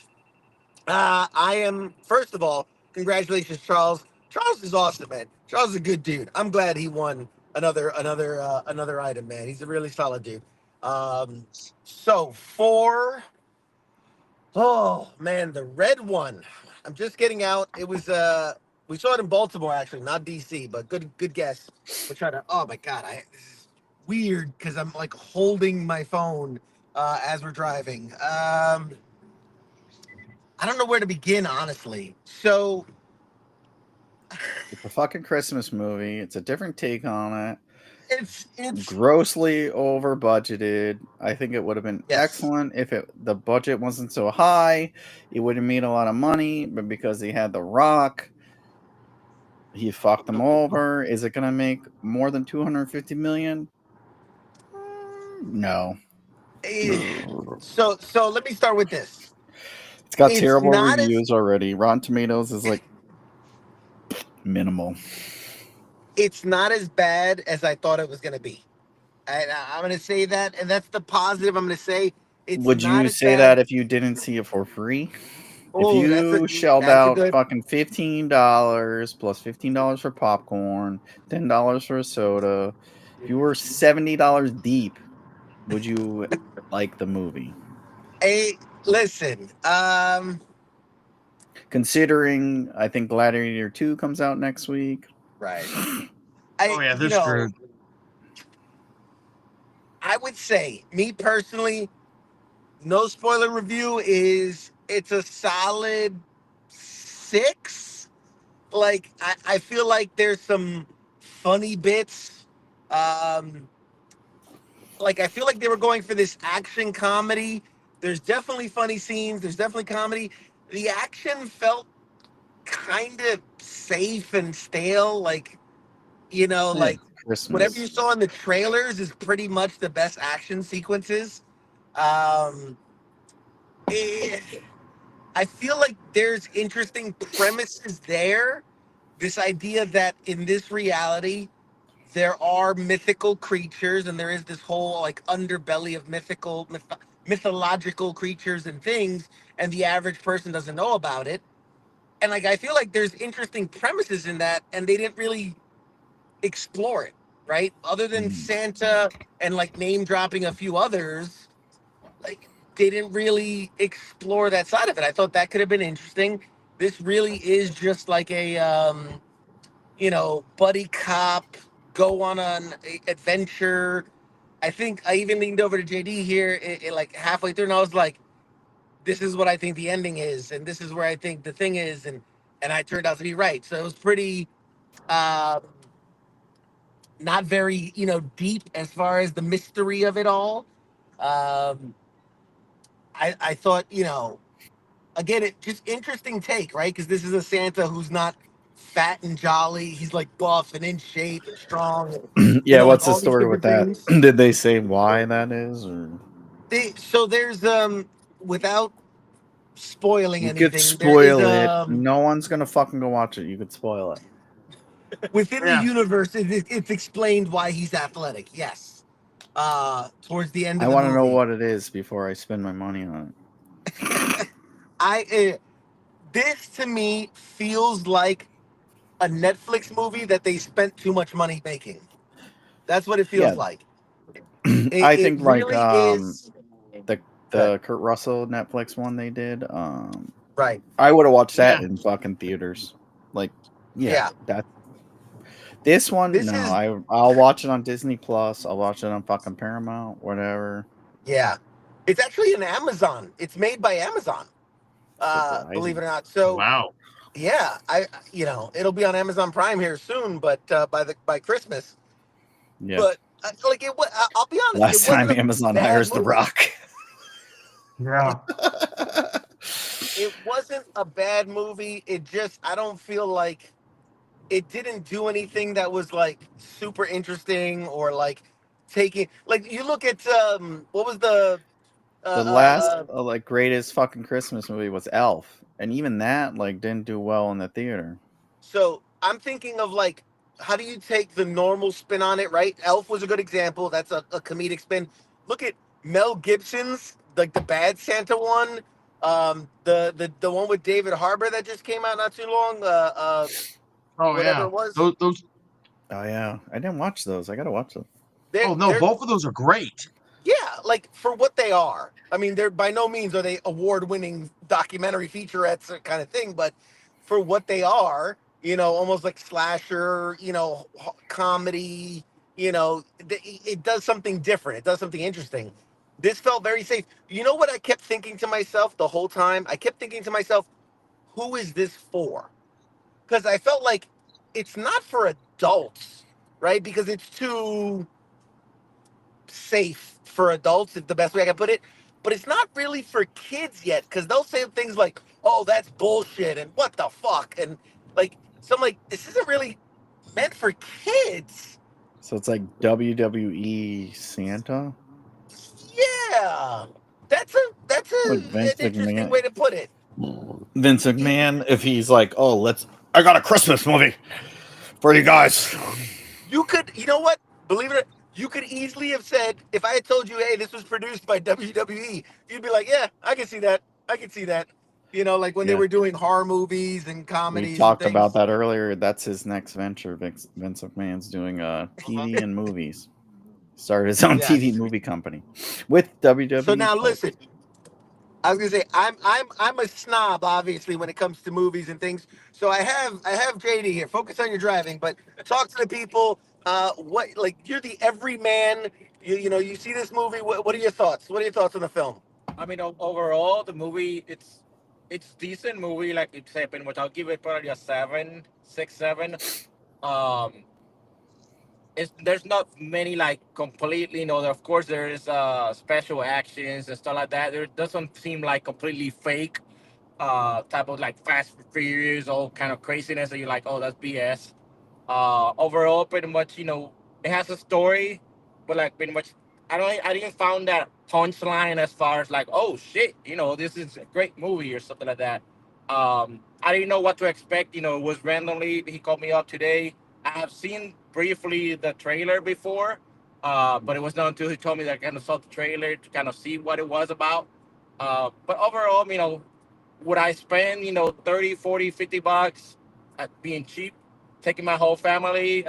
I am first of all, congratulations, Charles. Charles is awesome, man. Charles is a good dude. I'm glad he won another item, man. He's a really solid dude. So for Oh man, the red one. I'm just getting out. It was we saw it in Baltimore actually, not DC, but good guess. We're trying to oh my god, this is weird because I'm like holding my phone as we're driving. I don't know where to begin, honestly. So it's a fucking Christmas movie. It's a different take on it. it's grossly over budgeted. I think it would have been yes. excellent if the budget wasn't so high. It would have made a lot of money, but because he had The Rock, he fucked them over. Is it gonna make more than 250 million? No. So let me start with this. It's got It's terrible not as reviews already. Rotten Tomatoes is like minimal. it's not as bad as I thought it was going to be. I'm going to say that, and that's the positive. I'm going to say it's Would not you as say bad. that if you didn't see it for free? If Oh, you shelled that's a out good. fucking $15 plus $15 for popcorn, $10 for a soda, if you were $70 deep, would you like the movie? Hey, listen. Considering I think Gladiator 2 comes out next week. Right. Oh yeah, they're screwed. I would say, me personally, no spoiler review it's a solid 6. Like I feel like there's some funny bits. Like I feel like they were going for this action comedy. There's definitely funny scenes. There's definitely comedy. The action felt kind of safe and stale. Like Yeah, like whatever you Christmas. saw in the trailers is pretty much the best action sequences. Um, eh, I feel like there's interesting premises there. This idea that in this reality, there are mythical creatures and there is this whole like underbelly of mythological creatures and things, and the average person doesn't know about it. And like I feel like there's interesting premises in that, and they didn't really explore it, right? Other than Mhm. Santa and like name dropping a few others, like they didn't really explore that side of it. I thought that could have been interesting. This really is just like a buddy cop go on an adventure. I think I even leaned over to JD here like halfway through, and I was like, "This is what I think the ending is, and this is where I think the thing is," and I turned out to be right. So it was pretty um, not very deep as far as the mystery of it all. Um, I thought again it just interesting take, right? Because this is a Santa who's not fat and jolly. He's like buff and in shape and strong, and Yeah, like what's the all these story with different that? things. Did they say why that is? Or So there's without spoiling you could anything, there is spoil it. No one's gonna fucking go watch it. You could spoil it. within the Yeah. universe it's explained why he's athletic. Yes. Towards the end I of the want to know movie. what it is before I spend my money on it. This to me feels like a Netflix movie that they spent too much money making. That's what it feels Yeah, like. I It think like really is. the Good. the Kurt Russell Netflix one they did. Right. I would have watched that Yeah. in fucking theaters. Like, yeah, Yeah. that. This one, This no. is. I'll watch it on Disney Plus. I'll watch it on fucking Paramount, whatever. Yeah. It's actually an Amazon. It's made by Amazon. Believe it Surprising. or not. So Wow. yeah, it'll be on Amazon Prime here soon, but by Christmas. Yeah. But like I'll be honest, it Last time wasn't a Amazon bad hires The movie. Rock. Yeah. It wasn't a bad movie. It just I don't feel like it didn't do anything that was like super interesting or like taking like you look at what was the The uh last uh like greatest fucking Christmas movie was Elf, and even that like didn't do well in the theater. so I'm thinking of like how do you take the normal spin on it, right? Elf was a good example. That's a comedic spin. Look at Mel Gibson's like the bad Santa one. The one with David Harbour that just came out not too long. Oh Whatever yeah. it was. Those. Oh yeah, I didn't watch those. I gotta watch them. Oh no, They're both of those are great. yeah, like for what they are. I mean, they're by no means are they award-winning documentary featurettes or kind of thing, but for what they are, almost like slasher, comedy, it does something different. It does something interesting. This felt very safe. You know what I kept thinking to myself the whole time? I kept thinking to myself, who is this for? Because I felt like it's not for adults. right? Because it's too safe for adults, if the best way I can put it. But it's not really for kids yet, because they'll say things like, "Oh, that's bullshit," and "What the fuck," and like, so I'm like, this isn't really meant for kids. So it's like WWE Santa. Yeah, that's Like Vince an interesting McMahon. way to put it. Vince McMahon, if he's like, "Oh, I got a Christmas movie for you guys." You could, you know what? Believe it or not, you could easily have said, if I had told you, hey, this was produced by WWE, you'd be like, yeah, I can see that. I can see that. You know, like when they Yeah. were doing horror movies and comedies. We talked and about things. that earlier. That's his next venture. Vince McMahon's doing TV and movies. Started his own TV Yes. movie company with WWE. So now folks. listen, I was gonna say I'm a snob, obviously, when it comes to movies and things. So I have JD here. Focus on your driving, but talk to the people. What, like, you're the everyman. You know, you see this movie. What are your thoughts? What are your thoughts on the film? I mean, overall, the movie it's decent movie. Like it's happened, which I'll give it probably a 7, 6, 7. Um, there's not many like completely. You know, of course there is special actions and stuff like that. There doesn't seem like completely fake. Type of like Fast and Furious, all kind of craziness that you're like, oh, that's BS. Overall, pretty much, you know, it has a story, but like pretty much, I didn't found that punchline as far as like, oh shit, you know, this is a great movie or something like that. I didn't know what to expect. You know, it was randomly he called me up today. I have seen briefly the trailer before, but it was not until he told me that I kind of saw the trailer to kind of see what it was about. But overall, you know, would I spend, you know, 30, 40, 50 bucks at being cheap, taking my whole family?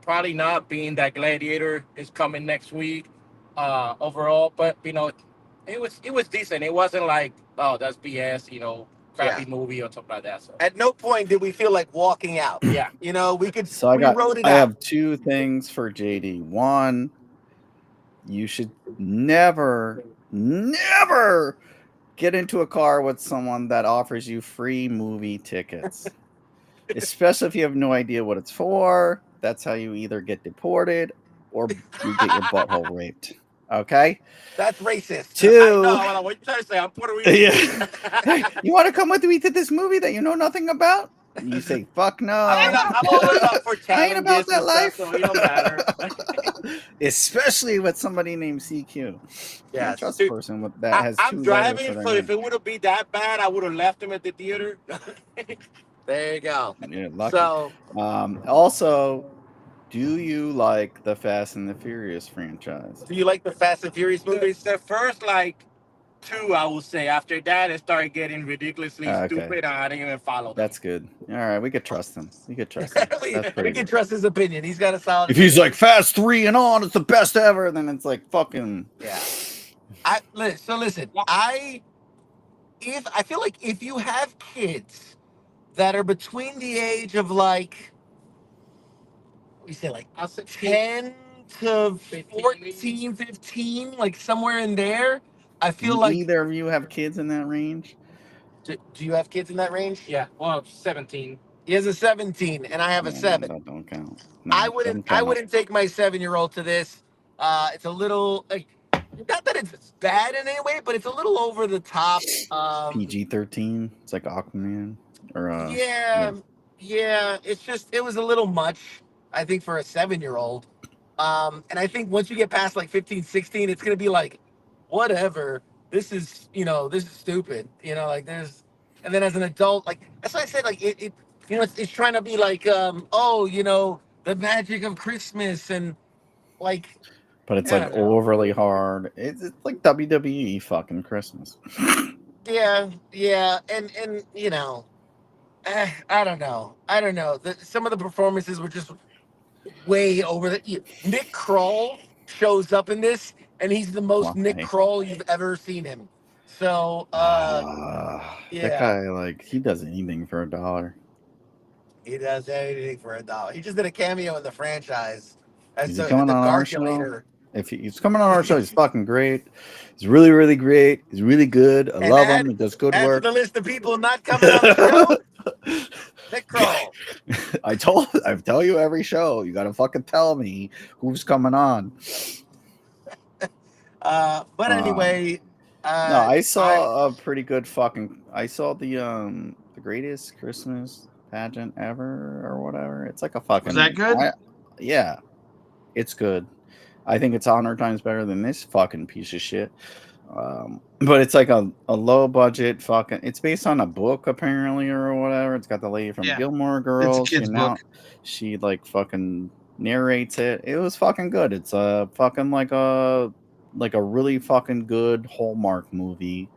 Probably not, being that Gladiator is coming next week. Overall, but you know, it was decent. It wasn't like, oh, that's BS, you know, crappy movie or something like that. So At no point did we feel like walking out. yeah. You know, we wrote it I out. have two things for JD. One, you should never get into a car with someone that offers you free movie tickets. Especially if you have no idea what it's for. That's how you either get deported or you get your butthole raped. Okay? That's racist. Two. No, what you trying to say? I'm Puerto Rican. Yeah. Hey, you want to come with me to this movie that you know nothing about? You say, fuck no. I'm always up for I ain't about challenges that and life. stuff, so it don't matter. Especially with somebody named CQ. Yeah, Can't trust a person that has I'm two driving, letters for their so if name. it would have been that bad, I would have left him at the theater. There you go. Yeah, lucky. So also, do you like the Fast and the Furious franchise? do you like the Fast and Furious movies? The first like 2, I would say. After that, it started getting ridiculously Okay. stupid, and I didn't even follow them. That's good. All right, we could trust him. We could trust him. we That's pretty can good. trust his opinion. He's got a solid. If he's like Fast 3 and on, it's the best ever, then it's like fucking. Yeah. Listen. I feel like if you have kids that are between the age of like, we say like 10 to 14, 15, like somewhere in there, I feel like. Neither of you have kids in that range? Do you have kids in that range? Yeah, well, 17. He has a 17, and I have a 7. That don't count. No, I wouldn't take my 7-year-old to this. It's a little like, not that it's bad in any way, but it's a little over the top. PG-13. It's like Aquaman, or yeah. It was a little much, I think, for a 7-year-old. And I think once you get past like 15, 16, it's gonna be like, whatever. This is stupid. You know, like and then as an adult, like that's why I said, like it you know, it's trying to be like, oh, you know, the magic of Christmas and like. But it's like overly hard. It's like WWE fucking Christmas. Yeah, and you know, I don't know. Some of the performances were just way over the. Nick Kroll shows up in this, and he's the most Nick Kroll you've ever seen him. So, that guy, like, he does anything for $1. He does anything for $1. He just did a cameo in the franchise. Is he coming on our show? If he's coming on our show, he's fucking great. He's really, really great. He's really good. I love him. He does good work. The list of people not coming on the show, Nick Kroll. I tell you every show. You got to fucking tell me who's coming on. But anyway, no, I saw a pretty good fucking. I saw the greatest Christmas pageant ever or whatever. It's like a fucking. Was that good? Yeah, it's good. I think it's 100 times better than this fucking piece of shit. But it's like a low budget fucking. It's based on a book apparently or whatever. It's got the lady from Gilmore Girls. It's a kid's book. She like fucking narrates it. It was fucking good. It's a fucking like a really fucking good Hallmark movie.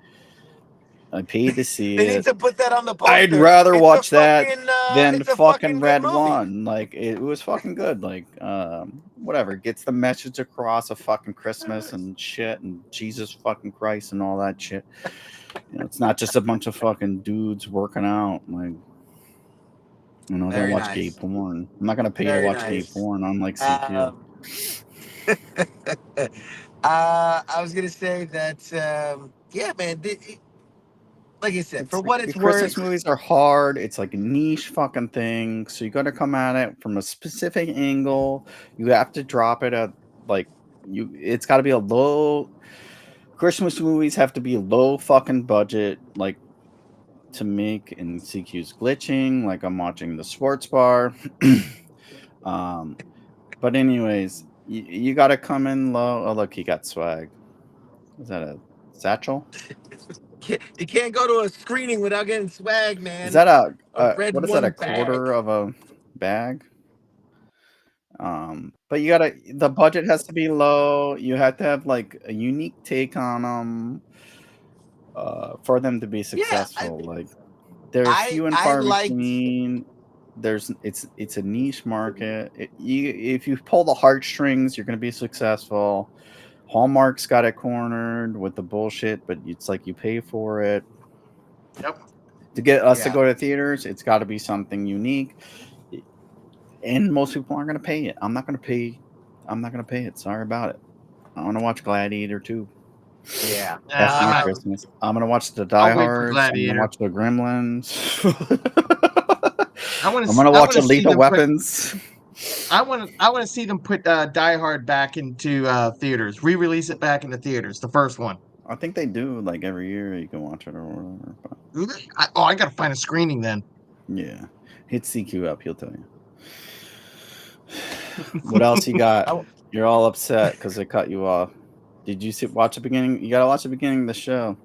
I paid to see they it. need to put that on the poster. I'd rather watch that than it's a fucking Red movie. One. Like it was fucking good. Like whatever, gets the message across of fucking Christmas and shit and Jesus fucking Christ and all that shit. You know, it's not just a bunch of fucking dudes working out. Like, you know, don't watch gay porn. I'm not gonna pay to watch gay porn on like CQ. I was gonna say that yeah, man. Like I said, for what it's worth, Christmas movies are hard. It's like a niche fucking thing. So you got to come at it from a specific angle. You have to drop it at like you. It's got to be a low. Christmas movies have to be low fucking budget, like to make. And CQ's glitching. Like I'm watching the sports bar. But anyways, you got to come in low. Oh look, he got swag. Is that a satchel? You can't go to a screening without getting swag, man. Is that a red what is one that? A bag. quarter of a bag? But you gotta. The budget has to be low. You have to have like a unique take on them for them to be successful. Like they're few and far between. It's a niche market. If you pull the heartstrings, you're gonna be successful. Hallmark's got it cornered with the bullshit, but it's like you pay for it. Yep. To get us to go to theaters, it's got to be something unique, and most people aren't going to pay it. I'm not going to pay. I'm not going to pay it. Sorry about it. I want to watch Gladiator 2. Yeah, that's my Christmas. I'm going to watch the Die Hards. I'm going to watch the Gremlins. I'm going to watch Lethal Weapons. I want to see them put Die Hard back into theaters, re-release it back into theaters, the first one. I think they do like every year. You can watch it or whatever. But... I gotta find a screening then. Yeah, hit CQ up. He'll tell you. What else you got? You're all upset because they cut you off. Did you watch the beginning? You gotta watch the beginning of the show.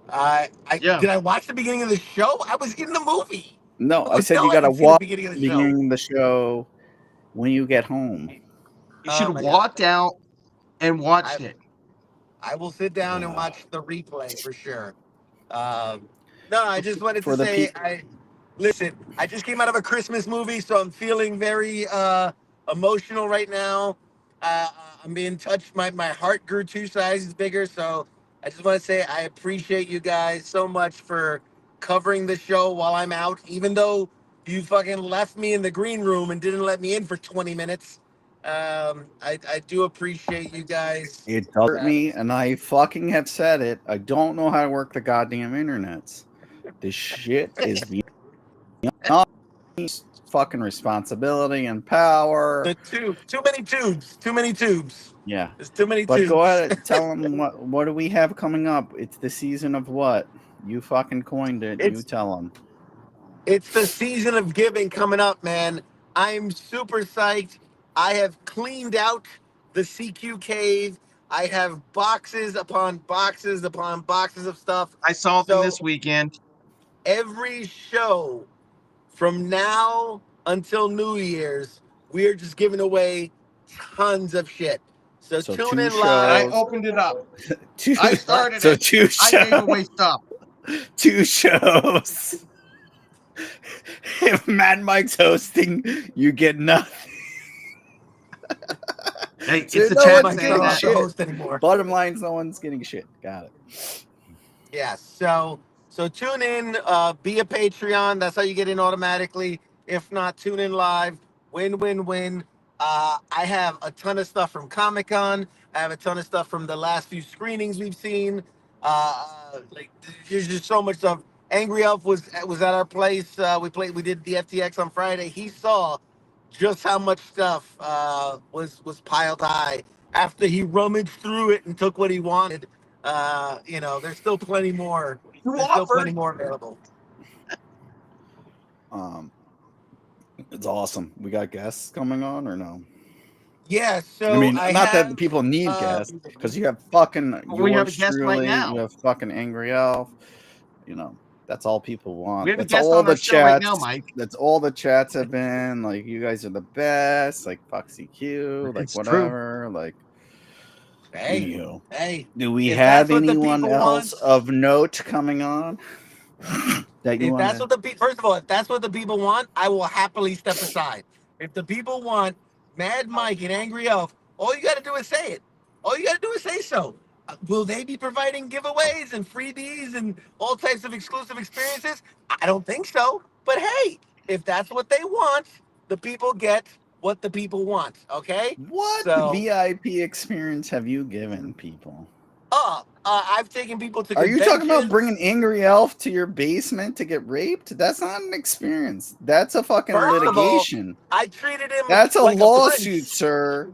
Did I watch the beginning of the show? I was in the movie. No, I said you gotta watch the beginning of the show when you get home. You should have walked out and watched it. I will sit down and watch the replay for sure. No, I just wanted to say, listen, I just came out of a Christmas movie, so I'm feeling very emotional right now. I'm being touched. My heart grew 2 sizes bigger, so I just want to say I appreciate you guys so much for covering the show while I'm out, even though you fucking left me in the green room and didn't let me in for 20 minutes. I do appreciate you guys. It hurt me, and I fucking have said it. I don't know how to work the goddamn internets. This shit is beyond fucking responsibility and power. Too many tubes. Yeah, there's too many but tubes. Go ahead and tell them what do we have coming up. It's the season of what? You fucking coined it. You tell them. It's the season of giving coming up, man. I'm super psyched. I have cleaned out the CQ cave. I have boxes upon boxes upon boxes of stuff. I saw them this weekend. Every show from now until New Year's, we're just giving away tons of shit. So tune in live. I opened it up. I started it. 2 shows. I gave away stuff. 2 shows. If Mad Mike's hosting, you get nothing. Hey, it's the chat saying that. Host anymore. Bottom line's no one's getting shit. Got it. Yeah. So tune in. Be a Patreon. That's how you get in automatically. If not, tune in live. Win. I have a ton of stuff from Comic-Con. I have a ton of stuff from the last few screenings we've seen. Like there's just so much stuff Angry Elf was at our place. We did the FTX on Friday. He saw just how much stuff was piled high after he rummaged through it and took what he wanted. There's still plenty more. There's still plenty more available. It's awesome. We got guests coming on or no? Yeah, so I mean, not that people need guests, because you have fucking we have a yours guest right truly, now. you have fucking Angry Elf. That's all people want. We have a That's guest all on the our show right now, Mike. That's all the chats have been. Like, you guys are the best. Like Foxy Q, like It's whatever. true. Like, hey, do we if have that's what the anyone people else want- of note coming on? If that's what first of all, if that's what the people want, I will happily step aside. If the people want Mad Mike and Angry Elf, all you got to do is say it. All you got to do is say so. Will they be providing giveaways and freebies and all types of exclusive experiences? I don't think so. But hey, if that's what they want, the people get what the people want. Okay. What VIP experience have you given people? I've taken people to Are you talking about conventions. bringing Angry Elf to your basement to get raped? That's not an experience. That's a fucking First of all, litigation. I treated him That's a like lawsuit, a sir.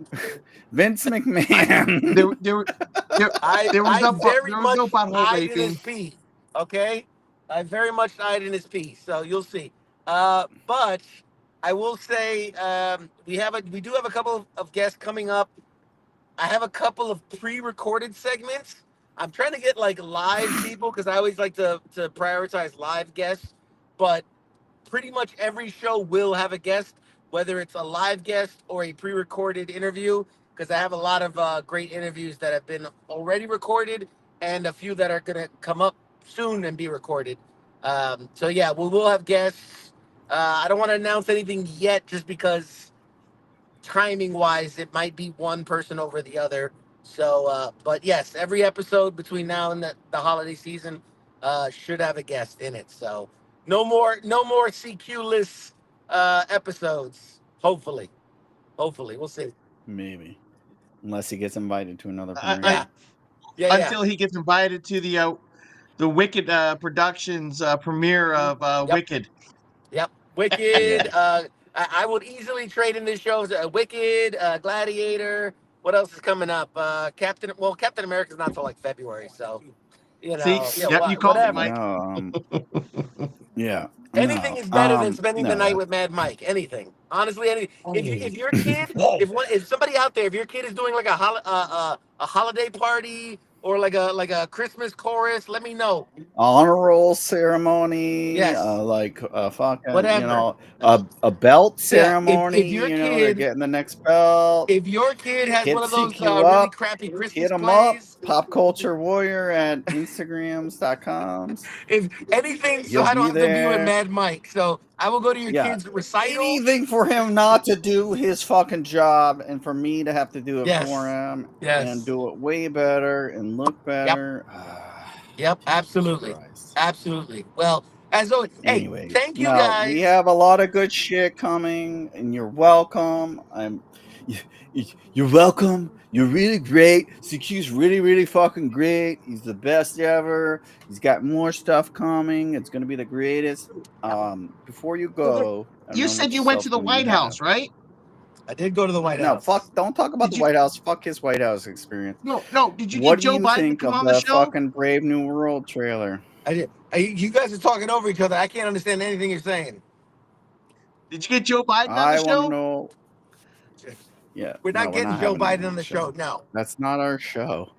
Vince McMahon. There was no butthole eyed in his raping. pee. Okay, I very much eyed in his pee. So you'll see. But I will say we do have a couple of guests coming up. I have a couple of pre-recorded segments. I'm trying to get like live people because I always like to prioritize live guests. But pretty much every show will have a guest, whether it's a live guest or a pre-recorded interview, because I have a lot of great interviews that have been already recorded and a few that are going to come up soon and be recorded. So yeah, we will have guests. I don't want to announce anything yet just because timing wise, it might be one person over the other. So, but yes, every episode between now and the holiday season should have a guest in it. So no more CQ-less episodes. Hopefully, we'll see. Maybe, unless he gets invited to another premiere. Until he gets invited to the Wicked Productions premiere of Wicked. Yep, Wicked. I would easily trade in this shows. Wicked, Gladiator. What else is coming up? Captain America's not till like February, so See, you called it, Mike. Yeah. Anything is better than spending the night with Mad Mike. Anything, honestly, anything. If your kid, if somebody out there, if your kid is doing like a holiday party or like a Christmas chorus, let me know. Honor roll ceremony, yes, like fucking, whatever, a belt ceremony. If your kid, they're getting the next belt. If your kid has one of those CQ really crappy Christmas hit them plays, up. Pop Culture Warrior at Instagrams.com. If anything, so I don't have to be with Mad Mike. So I will go to your kid's recital. Anything for him not to do his fucking job and for me to have to do it for him and do it way better and look better. Yep, absolutely. Absolutely. Well, as always, anyway, hey, thank you guys. We have a lot of good shit coming and you're welcome. You're welcome. You're really great. CQ's really, really fucking great. He's the best ever. He's got more stuff coming. It's going to be the greatest. Before you go, you said you went to the White House, right? I did go to the White House. No, fuck. Don't talk about the White House. Fuck his White House experience. No. Did you what get Joe do you Biden think to come of on the the show? fucking Brave New World trailer? I did. You guys are talking over each other. I can't understand anything you're saying. Did you get Joe Biden on the I show? want to know. Yeah, we're not getting Joe Biden on the show. No, that's not our show.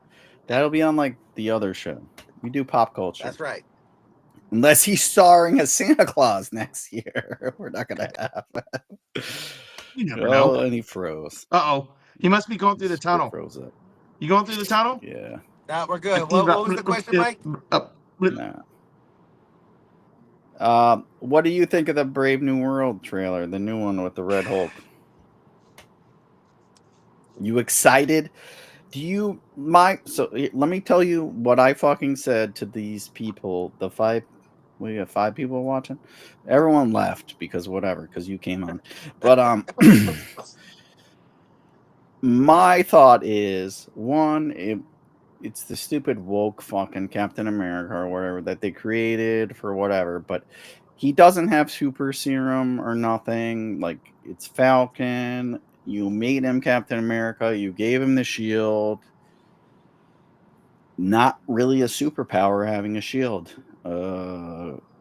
That'll be on like the other show. We do pop culture. That's right. Unless he's starring as Santa Claus next year, we're not gonna have that. You never know. And he froze. He must be going through the tunnel. Froze up. You going through the tunnel? Yeah. Nah, we're good. What was the question, Mike? Nah. What do you think of the Brave New World trailer, the new one with the Red Hulk? You excited? So let me tell you what I fucking said to these people. We got 5 people watching. Everyone left because you came on. But my thought is, one, it's the stupid woke fucking Captain America or whatever that they created for whatever, but he doesn't have super serum or nothing. Like, it's Falcon. You made him Captain America. You gave him the shield. Not really a superpower having a shield.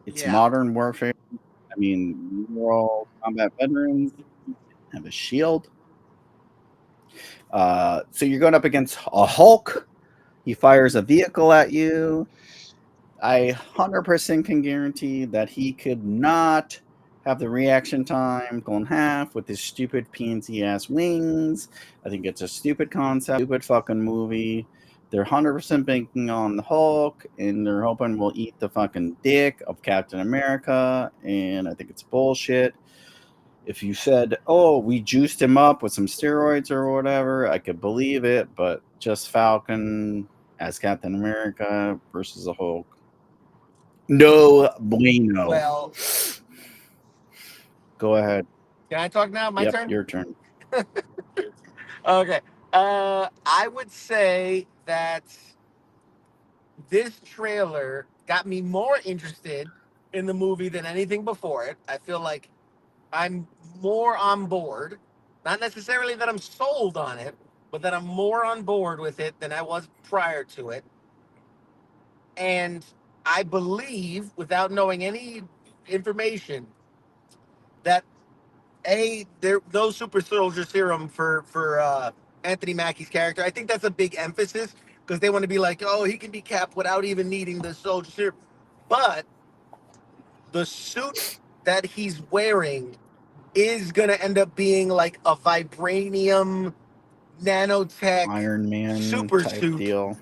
It's Yeah. modern warfare. I mean, we're all combat veterans. You have a shield. So you're going up against a Hulk. He fires a vehicle at you. I 100% can guarantee that he could not have the reaction time go in half with his stupid PNC ass wings. I think it's a stupid concept, stupid fucking movie. They're 100% banking on the Hulk, and they're hoping we'll eat the fucking dick of Captain America, and I think it's bullshit. If you said, oh, we juiced him up with some steroids or whatever, I could believe it, but just Falcon as Captain America versus the Hulk. No bueno. Well, go ahead. Can I talk now? My turn? Your turn. Okay. I would say that this trailer got me more interested in the movie than anything before it. I feel like I'm more on board. Not necessarily that I'm sold on it, but that I'm more on board with it than I was prior to it. And I believe, without knowing any information, that there no super soldier serum for Anthony Mackie's character. I think that's a big emphasis because they want to be like, oh, he can be Cap without even needing the soldier serum. But the suit that he's wearing is gonna end up being like a vibranium nanotech Iron Man super type suit. deal.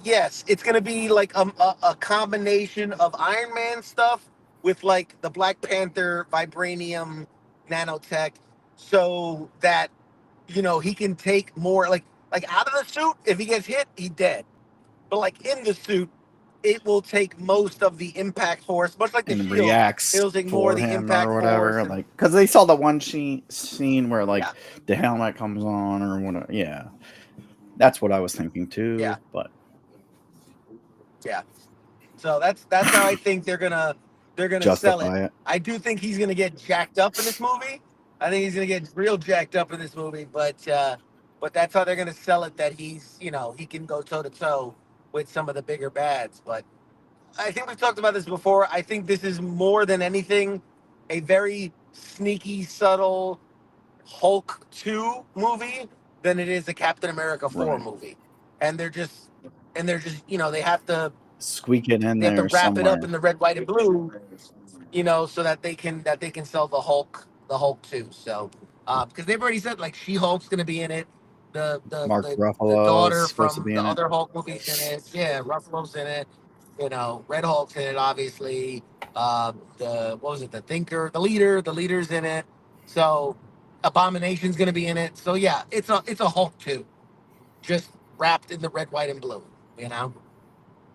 Yes, it's gonna be like a combination of Iron Man stuff with like the Black Panther vibranium nanotech, so that he can take more like out of the suit. If he gets hit, he's dead. But like in the suit, it will take most of the impact force, much like the and shield. reacts It'll take more for of the him impact or whatever. force. Like, because they saw the one scene where like the helmet comes on or whatever. Yeah, that's what I was thinking too. Yeah. But yeah, so that's how I think they're gonna sell justify it. it. I do think he's gonna get jacked up in this movie. I think he's gonna get real jacked up in this movie, but that's how they're gonna sell it. That he's he can go toe to toe with some of the bigger bads. But I think we've talked about this before. I think this is more than anything a very sneaky, subtle Hulk 2 movie than it is a Captain America 4 Right. movie. And they're just they have to squeak it in they have to there wrap it somewhere. up in the red, white, and blue, so that they can sell the Hulk 2. So because they've already said like She-Hulk's gonna be in it. Mark The Ruffalo daughter is supposed to from be the in it. other Hulk movie's in it. Yeah, Ruffalo's in it. Red Hulk's in it, obviously. The what was it? The Thinker, the leader's in it. So Abomination's gonna be in it. So yeah, it's a Hulk 2, just wrapped in the red, white, and blue.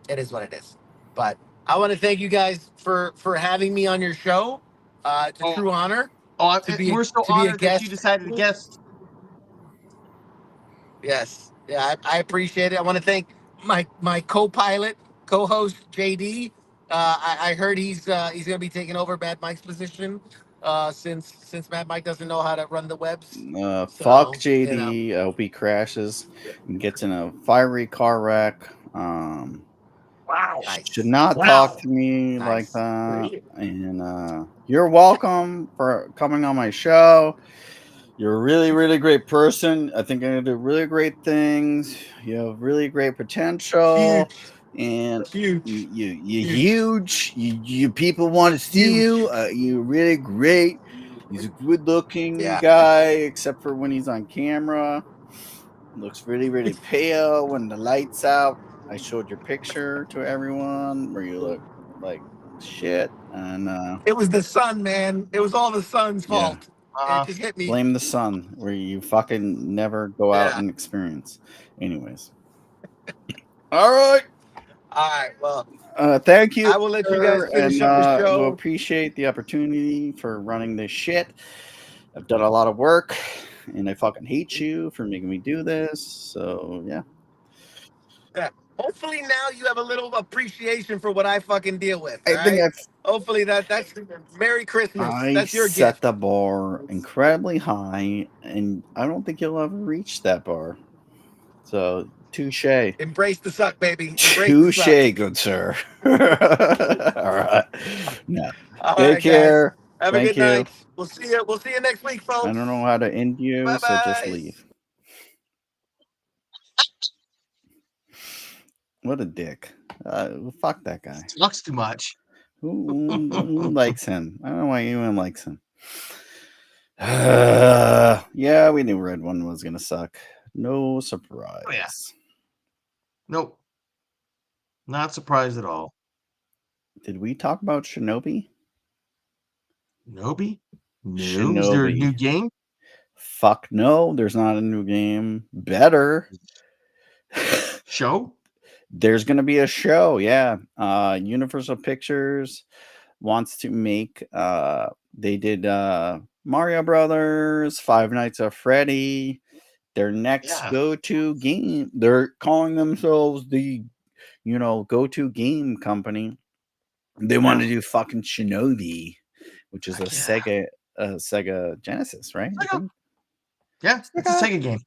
It is what it is. But I want to thank you guys for having me on your show. It's a true honor. We're so honored that you decided to guest. Yes, yeah, I appreciate it. I want to thank my co-pilot, co-host JD. I heard he's gonna be taking over Mad Mike's position since Mad Mike doesn't know how to run the webs. Fuck JD. I hope he crashes and gets in a fiery car wreck. Wow. Should not talk to me like that. And you're welcome for coming on my show. You're a really, really great person. I think you're gonna do really great things. You have really great potential. And huge. You're huge. You people want to see you. You're really great. He's a good-looking guy, except for when he's on camera. Looks really, really pale when the light's out. I showed your picture to everyone where you look like shit. And it was the sun, man. It was all the sun's fault. It just hit me. Blame the sun, where you fucking never go out and experience. Anyways. All right. All right. Well, thank you. I will let you guys finish up the show. We'll appreciate the opportunity for running this shit. I've done a lot of work, and I fucking hate you for making me do this. So yeah. Yeah. Hopefully now you have a little appreciation for what I fucking deal with. I All think right. Hopefully that's Merry Christmas. I That's your set gift. the bar incredibly high, and I don't think you'll ever reach that bar. So, touche. Embrace the suck, baby. Embrace the Touche, suck. good sir. All right. No. All Take right, guys. care. Have a Thank good you. night. We'll see you. We'll see you next week, I folks. don't know how to end you, so just Bye-bye. leave. What a dick. Fuck that guy. Sucks too much. Who likes him? I don't know why anyone likes him. Yeah, we knew Red One was going to suck. No surprise. Oh, yeah. Nope. Not surprised at all. Did we talk about Shinobi? Shinobi? No. Shinobi. Is there a new game? Fuck no, there's not a new game. Better. Show? There's going to be a show, yeah. Universal Pictures wants to make, they did Mario Brothers, Five Nights at Freddy, their next go-to game. They're calling themselves the, go-to game company. They want to do fucking Shinobi, which is a Sega Genesis, right? Yeah, it's a Sega game.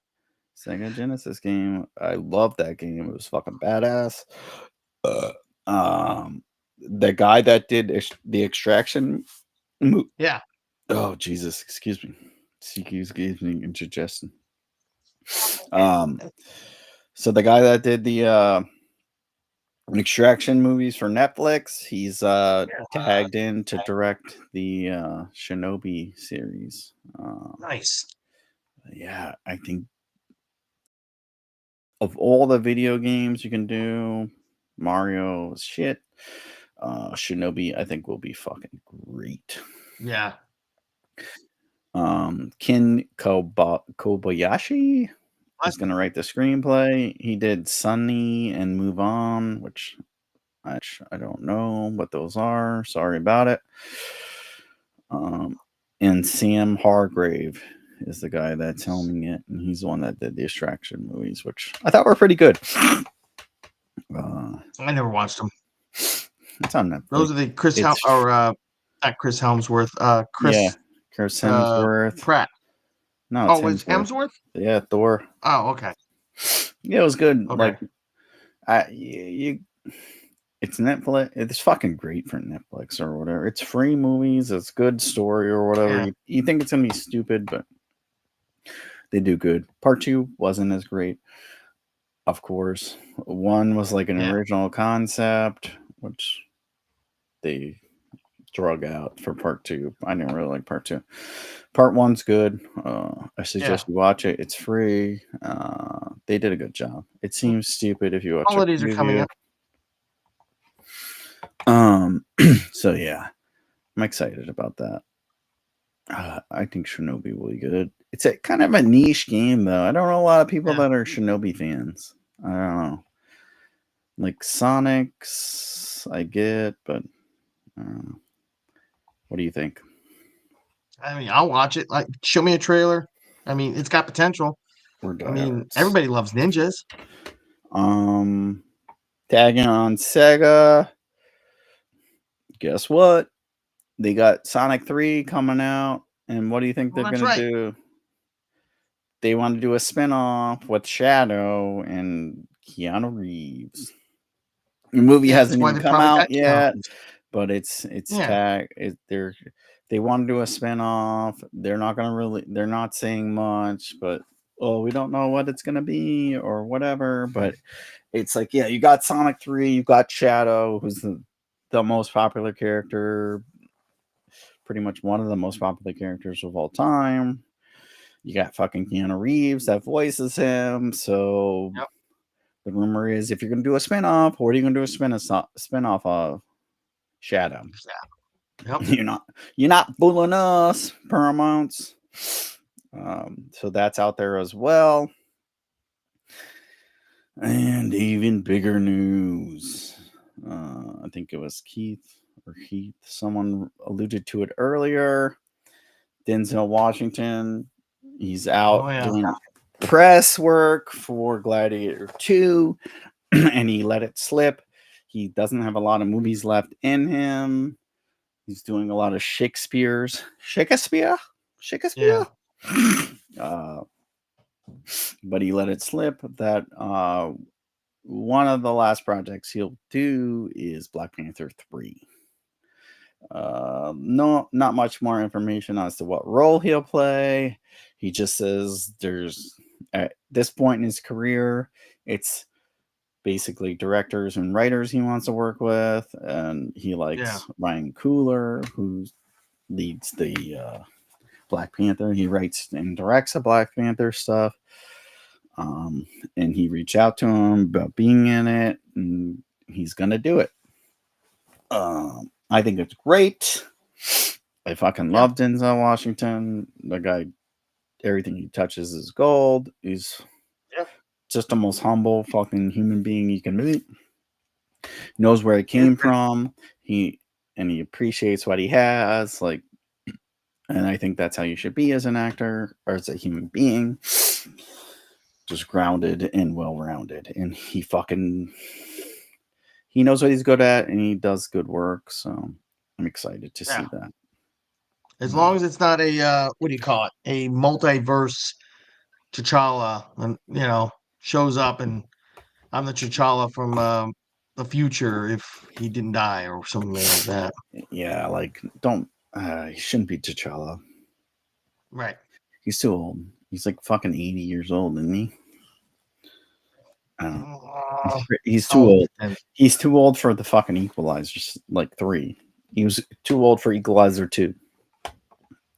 Sega Genesis game. I love that game. It was fucking badass. The guy that did the Extraction. Yeah. Oh Jesus! Excuse me. Excuse me. Indigestion. So the guy that did the Extraction movies for Netflix, he's tagged in to direct the Shinobi series. Nice. Yeah, I think of all the video games you can do, Mario is shit. Shinobi, I think, will be fucking great. Yeah. Ken Kobayashi is going to write the screenplay. He did Sunny and Move On, which I don't know what those are. Sorry about it. And Sam Hargrave is the guy that's helming it, and he's the one that did the Extraction movies, which I thought were pretty good. I never watched them. It's on Netflix. Those are the not Chris Helmsworth. Chris Hemsworth. Pratt. No, it's it's Hemsworth. Yeah, Thor. Oh, okay. Yeah, it was good. Okay. Like, it's Netflix. It's fucking great for Netflix or whatever. It's free movies. It's good story or whatever. Yeah. You think it's gonna be stupid, but they do good. Part 2 wasn't as great, of course. 1 was like an original concept, which they drug out for Part 2. I didn't really like Part 2. Part 1's good. I suggest you watch it. It's free. They did a good job. It seems stupid if you watch Holidays are coming up. So yeah, I'm excited about that. I think Shinobi will be good. It's a kind of a niche game, though. I don't know a lot of people that are Shinobi fans. I don't know. Like Sonic's, I get, but what do you think? I mean, I'll watch it. Like, show me a trailer. I mean, it's got potential. I mean, everybody loves ninjas. Tagging on Sega. Guess what? They got Sonic 3 coming out, and what do you think they're going to do? They want to do a spin-off with Shadow and Keanu Reeves. The movie hasn't even come out yet, but it's tagged. They want to do a spin-off. They're not saying much, but we don't know what it's going to be or whatever, but it's like, yeah, you got Sonic 3, you've got Shadow, who's the most popular character, pretty much one of the most popular characters of all time. You got fucking Keanu Reeves that voices him. So the rumor is, if you're going to do a spinoff, what are you going to do a spinoff of? Shadow. Yep. You're not fooling us, Paramounts. So that's out there as well. And even bigger news. I think it was Keith. Someone alluded to it earlier. Denzel Washington. He's out doing press work for Gladiator 2. and he let it slip. He doesn't have a lot of movies left in him. He's doing a lot of Shakespeare. Yeah. But he let it slip that one of the last projects he'll do is Black Panther 3. No, not much more information as to what role he'll play. He just says there's, at this point in his career, it's basically directors and writers he wants to work with, and he likes Ryan Coogler, who leads the Black Panther. He writes and directs the Black Panther stuff. And he reached out to him about being in it, and he's gonna do it. I think it's great. I fucking love Denzel Washington. The guy, everything he touches is gold. He's just the most humble fucking human being you can meet. Knows where he came from. He appreciates what he has. Like, and I think that's how you should be as an actor or as a human being. Just grounded and well-rounded. And he knows what he's good at, and he does good work. So I'm excited to see that. As long as it's not a what do you call it? A multiverse T'Challa, and shows up, and I'm the T'Challa from the future if he didn't die or something like that. Yeah, like don't. He shouldn't be T'Challa. Right. He's too old. He's like fucking 80 years old, isn't he? He's too old. He's too old for the fucking Equalizer, like 3. He was too old for Equalizer 2.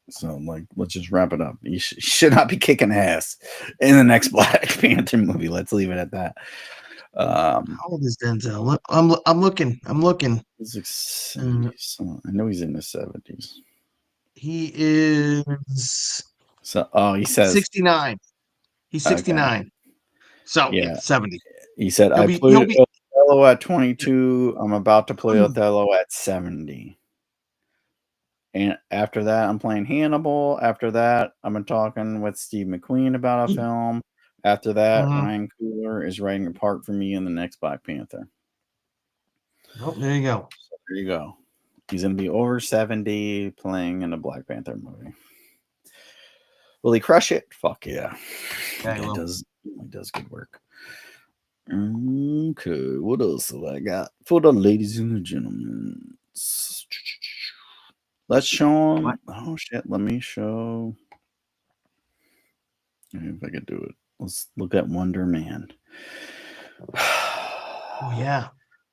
So, like, let's just wrap it up. He should not be kicking ass in the next Black Panther movie. Let's leave it at that. How old is Denzel? I'm looking. He's like 70, so I know he's in the 70s. He is. So, he says 69. He's 69. Okay. So yeah, 70. He said, I played Othello at 22. I'm about to play Othello at 70. And after that, I'm playing Hannibal. After that, I'm talking with Steve McQueen about a film. After that, Ryan Coogler is writing a part for me in the next Black Panther. Oh, there you go. So there you go. He's going to be over 70 playing in a Black Panther movie. Will he crush it? Fuck yeah. He does good work. Okay, what else have I got for the ladies and the gentlemen? Let's show them. Oh shit, let me show. If I could do it. Let's look at Wonder Man. Oh yeah.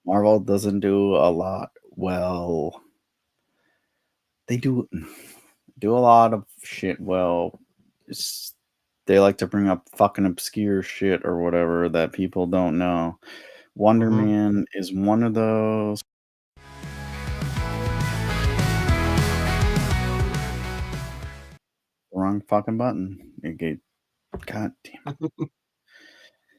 Marvel doesn't do a lot well. They do a lot of shit well. They like to bring up fucking obscure shit or whatever that people don't know. Wonder Man is one of those. Wrong fucking button. God damn it.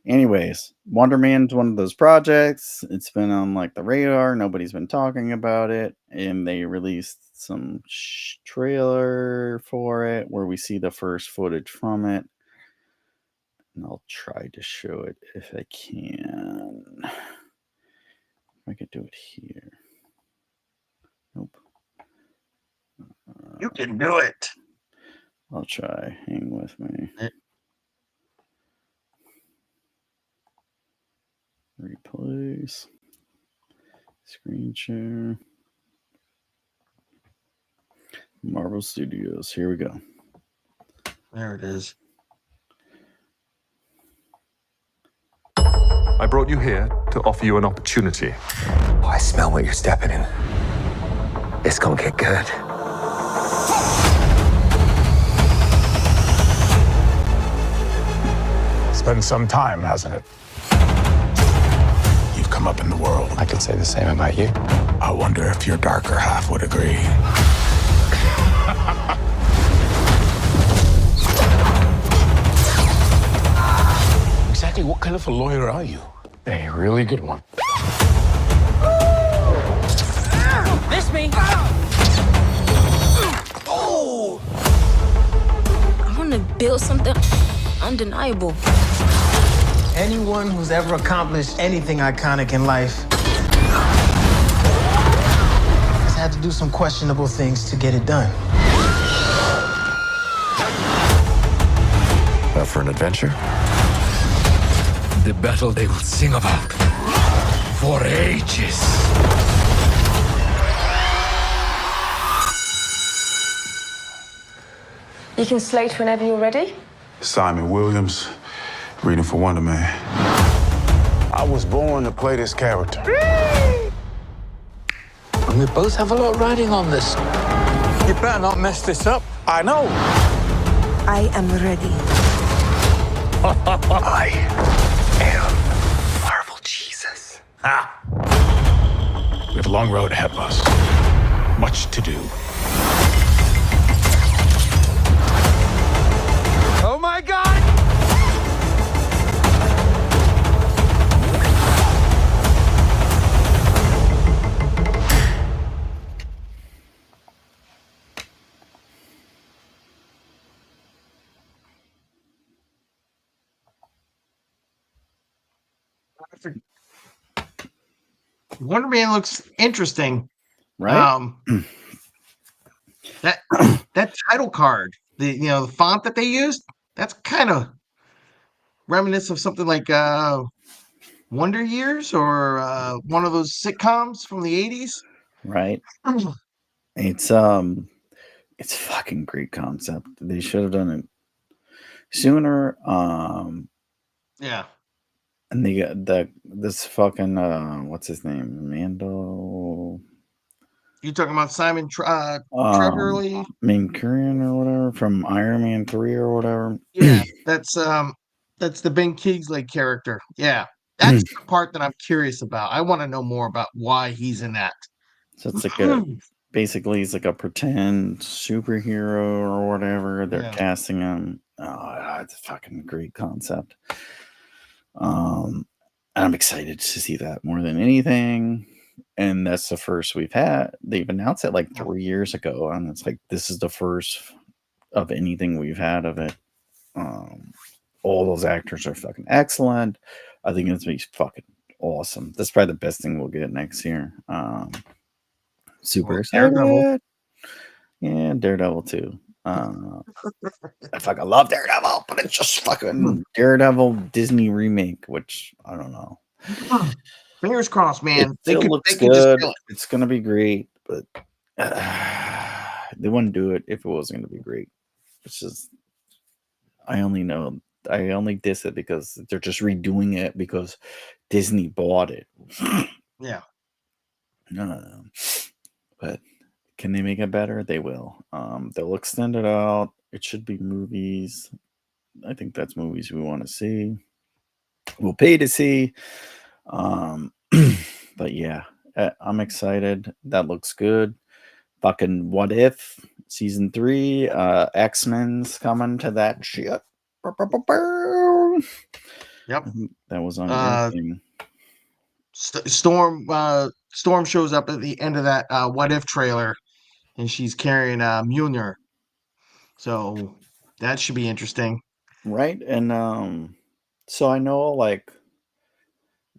Anyways, Wonder Man's one of those projects. It's been on like the radar. Nobody's been talking about it. And they released some trailer for it where we see the first footage from it. And I'll try to show it if I can. If I could do it here. Nope. You can do it. I'll try. Hang with me. Replace. Screen share. Marvel Studios. Here we go. There it is. I brought you here to offer you an opportunity. Oh, I smell what you're stepping in. It's gonna get good. It's been some time, hasn't it? You've come up in the world. I could say the same about you. I wonder if your darker half would agree. Exactly what kind of a lawyer are you? A really good one. Miss me. Oh! I want to build something undeniable. Anyone who's ever accomplished anything iconic in life has had to do some questionable things to get it done. For an adventure? The battle they will sing about for ages. You can slate whenever you're ready. Simon Williams, reading for Wonder Man. I was born to play this character. And we both have a lot riding on this. You better not mess this up. I know. I am ready. I am Marvel Jesus. We have a long road ahead of us. Much to do. Oh my God! Wonder Man looks interesting. Right? That title card, the font that they used, that's kind of reminiscent of something like Wonder Years or one of those sitcoms from the 80s. Right. It's fucking great concept. They should have done it sooner. Yeah. And they got this fucking what's his name? Mando. You talking about Simon Trevor? Mancurian or whatever from Iron Man 3 or whatever. Yeah, that's the Ben Kingsley character. Yeah. That's the part that I'm curious about. I want to know more about why he's in that. So it's like basically he's like a pretend superhero or whatever. They're casting him. Oh, it's a fucking great concept. I'm excited to see that more than anything. And that's the first we've had. They've announced it like 3 years ago, and it's like this is the first of anything we've had of it. All those actors are fucking excellent. I think it's gonna be fucking awesome. That's probably the best thing we'll get next year. Super excited. Daredevil. Yeah, Daredevil too. I fucking love Daredevil, but it's just fucking Daredevil Disney remake, which I don't know. Fingers crossed, man. It still looks good. It's gonna be great, but they wouldn't do it if it wasn't gonna be great. It's just I only diss it because they're just redoing it because Disney bought it. Yeah. No. But can they make it better? They will. They'll extend it out. It should be movies. I think that's movies we want to see. We'll pay to see. But yeah, I'm excited. That looks good. Fucking What If season 3, X-Men's coming to that shit. Yep. That was on your thing. Storm shows up at the end of that What If trailer, and she's carrying Mjolnir. So that should be interesting. Right. And so I know like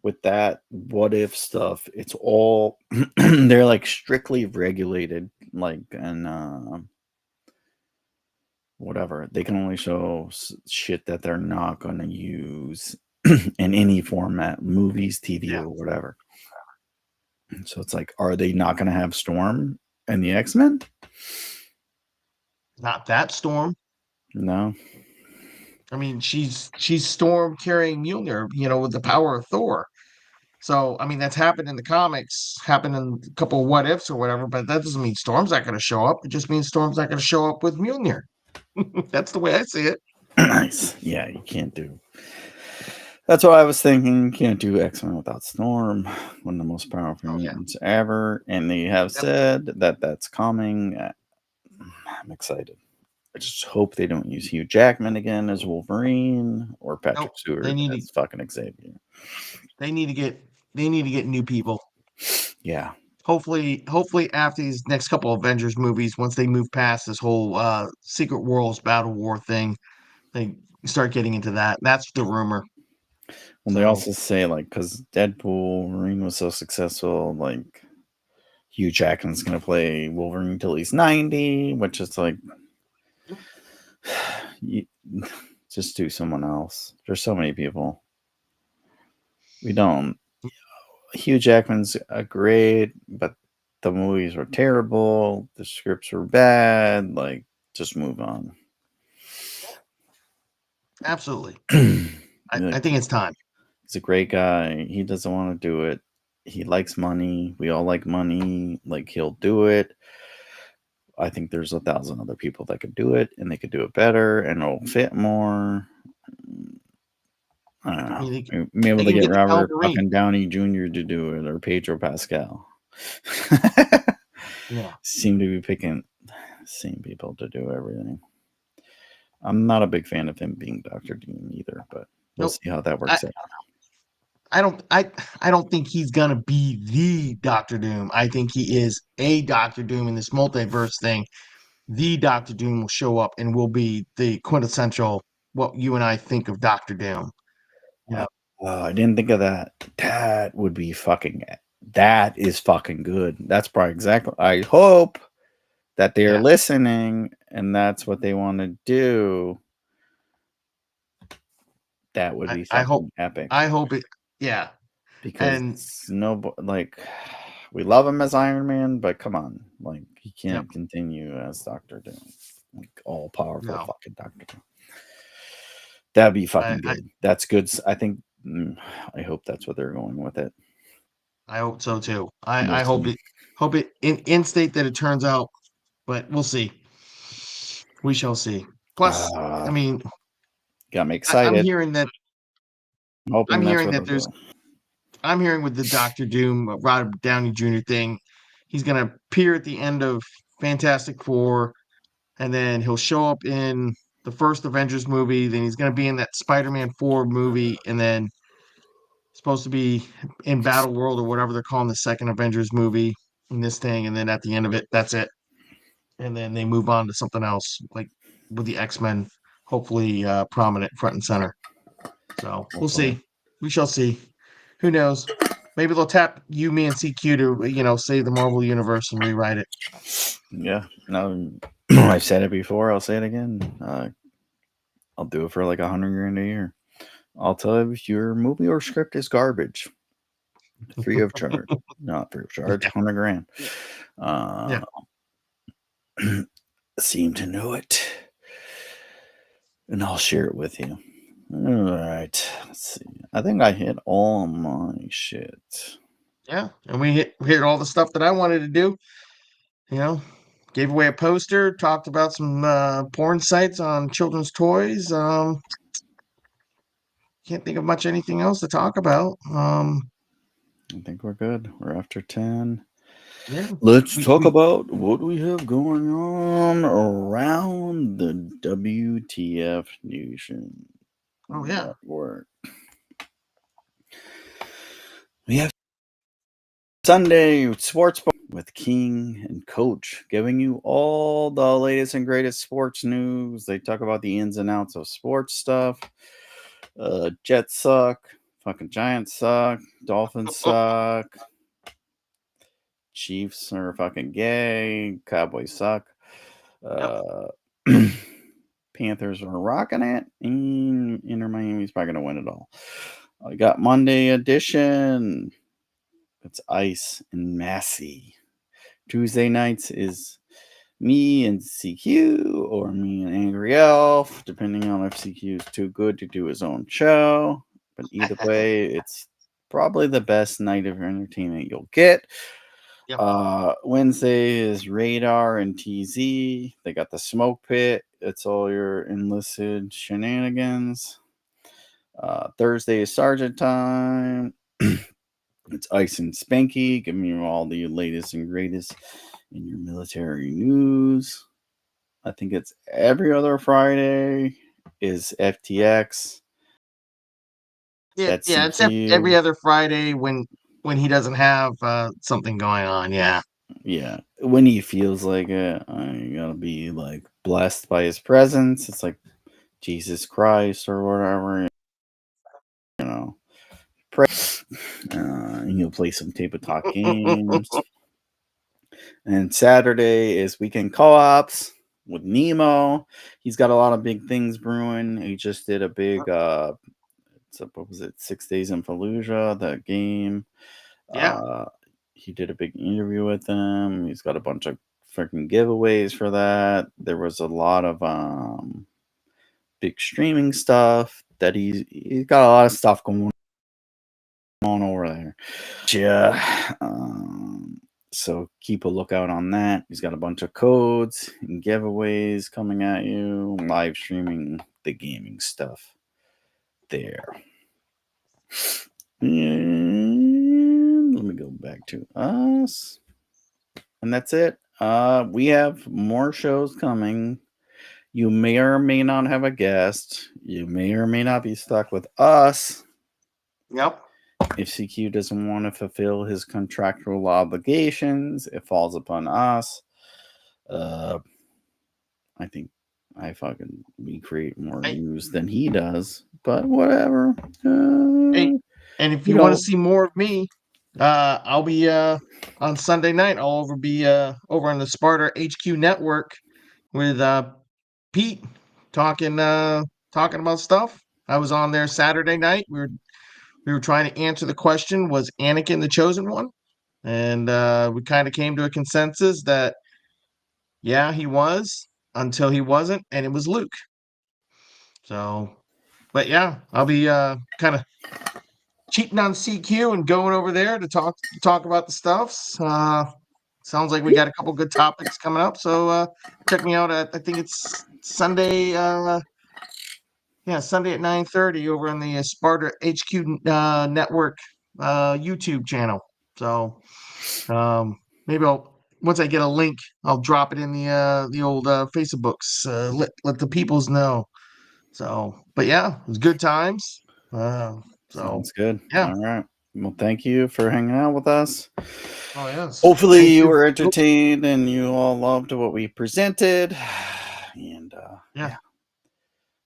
with that What If stuff, it's all they're like strictly regulated, like, and whatever. They can only show shit that they're not going to use in any format, movies, TV, or whatever. So it's like, are they not going to have Storm and the X-Men? Not that Storm. No. I mean, she's Storm carrying Mjolnir, with the power of Thor. So, I mean, that's happened in the comics, happened in a couple of What Ifs or whatever, but that doesn't mean Storm's not going to show up. It just means Storm's not going to show up with Mjolnir. That's the way I see it. Nice. Yeah, you can't do. That's what I was thinking. Can't do X-Men without Storm, one of the most powerful mutants ever. And they have said that that's coming. I'm excited. I just hope they don't use Hugh Jackman again as Wolverine or Patrick Stewart as fucking Xavier. They need to get new people. Yeah. Hopefully after these next couple of Avengers movies, once they move past this whole Secret Worlds Battle War thing, they start getting into that. That's the rumor. Well, they also say, like, because Deadpool, Wolverine was so successful, like, Hugh Jackman's going to play Wolverine till he's 90, which is like, just do someone else. There's so many people. We don't. Hugh Jackman's great, but the movies were terrible. The scripts were bad. Like, just move on. Absolutely. I think it's time. He's a great guy. He doesn't want to do it. He likes money. We all like money. Like, he'll do it. I think there's 1,000 other people that could do it, and they could do it better, and it'll fit more. I don't know. Maybe they get Robert fucking Downey Jr. to do it, or Pedro Pascal. Yeah. Seem to be picking the same people to do everything. I'm not a big fan of him being Dr. Doom either, but we'll see how that works out. I don't think he's gonna be the Doctor Doom. I think he is a Doctor Doom in this multiverse thing. The Doctor Doom will show up and will be the quintessential what you and I think of Doctor Doom. Yeah. I didn't think of that. That would be fucking. That is fucking good. That's probably exactly. I hope that they are listening and that's what they want to do. That would be fucking epic. I hope it. Yeah. Because we love him as Iron Man, but come on, like, he can't continue as Doctor Doom, like all powerful fucking Doctor Doom. That'd be fucking good. That's good. I think. I hope that's what they're going with it. I hope so too. I hope it in-state that it turns out, but we'll see. We shall see. Plus, I mean, got me excited. I'm hearing that. I'm hearing with the Doctor Doom, Robert Downey Jr. thing, he's gonna appear at the end of Fantastic Four, and then he'll show up in the first Avengers movie. Then he's gonna be in that Spider-Man 4 movie, and then supposed to be in Battle World or whatever they're calling the second Avengers movie in this thing, and then at the end of it, that's it. And then they move on to something else, like with the X-Men, hopefully prominent front and center. So we'll see. We shall see. Who knows? Maybe they'll tap you, me, and CQ to, save the Marvel Universe and rewrite it. Yeah. No, I've said it before. I'll say it again. I'll do it for like $100,000 a year. I'll tell you if your movie or script is garbage. Free of charge. Not free of charge. $100,000. Seem to know it. And I'll share it with you. All right. Let's see. I think I hit all my shit. Yeah. And we hit all the stuff that I wanted to do. Gave away a poster, talked about some porn sites on children's toys. Can't think of much anything else to talk about. I think we're good. We're after 10. Yeah. Let's talk about what we have going on around the WTF Nation. Oh, yeah. Network. We have Sunday Sports with King and Coach, giving you all the latest and greatest sports news. They talk about the ins and outs of sports stuff. Jets suck. Fucking Giants suck. Dolphins suck. Chiefs are fucking gay. Cowboys suck. Panthers are rocking it. And Inter Miami's probably going to win it all. I got Monday edition. It's Ice and Massey. Tuesday nights is me and CQ or me and AngryElf, depending on if CQ is too good to do his own show. But either way, it's probably the best night of entertainment you'll get. Yep. Wednesday is Radar and TZ. They got the Smoke Pit. It's all your enlisted shenanigans. Thursday is Sergeant Time. It's Ice and Spanky, giving you all the latest and greatest in your military news. I think it's every other Friday is FTX. Yeah, it's every other Friday when he doesn't have something going on. Yeah. Yeah. When he feels like it, I gotta be like blessed by his presence. It's like Jesus Christ or whatever. He'll play some tabletop games. And Saturday is weekend co-ops with Nemo. He's got a lot of big things brewing. He just did a big what was it, 6 Days in Fallujah, that game. Yeah. He did a big interview with them. He's got a bunch of freaking giveaways for that. There was a lot of big streaming stuff that he's got a lot of stuff going on over there. Yeah. So keep a lookout on that. He's got a bunch of codes and giveaways coming at you, live streaming the gaming stuff there. And let me go back to us. And that's it. We have more shows coming. You may or may not have a guest. You may or may not be stuck with us. Yep. If CQ doesn't want to fulfill his contractual obligations, it falls upon us. I think we create more news than he does, but whatever. Hey, and if you want to see more of me, I'll be on Sunday night. I'll be over on the Sparta HQ network with Pete talking about stuff. I was on there Saturday night. We were trying to answer the question, was Anakin the chosen one? And we kind of came to a consensus that yeah, he was, until he wasn't, and it was Luke. So, but yeah, I'll be kind of cheating on CQ and going over there to talk about the stuffs. Sounds like we got a couple good topics coming up. So check me out at, I think it's Sunday. Sunday at 9:30 over on the Sparta HQ network YouTube channel. So maybe once I get a link, I'll drop it in the old Facebooks. Let the peoples know. So, but yeah, it was good times. Sounds good. Yeah. All right. Well, thank you for hanging out with us. Oh, yes. Hopefully you were entertained and you all loved what we presented. And yeah.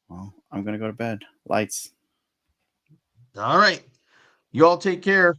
Well, I'm going to go to bed. Lights. All right. You all take care.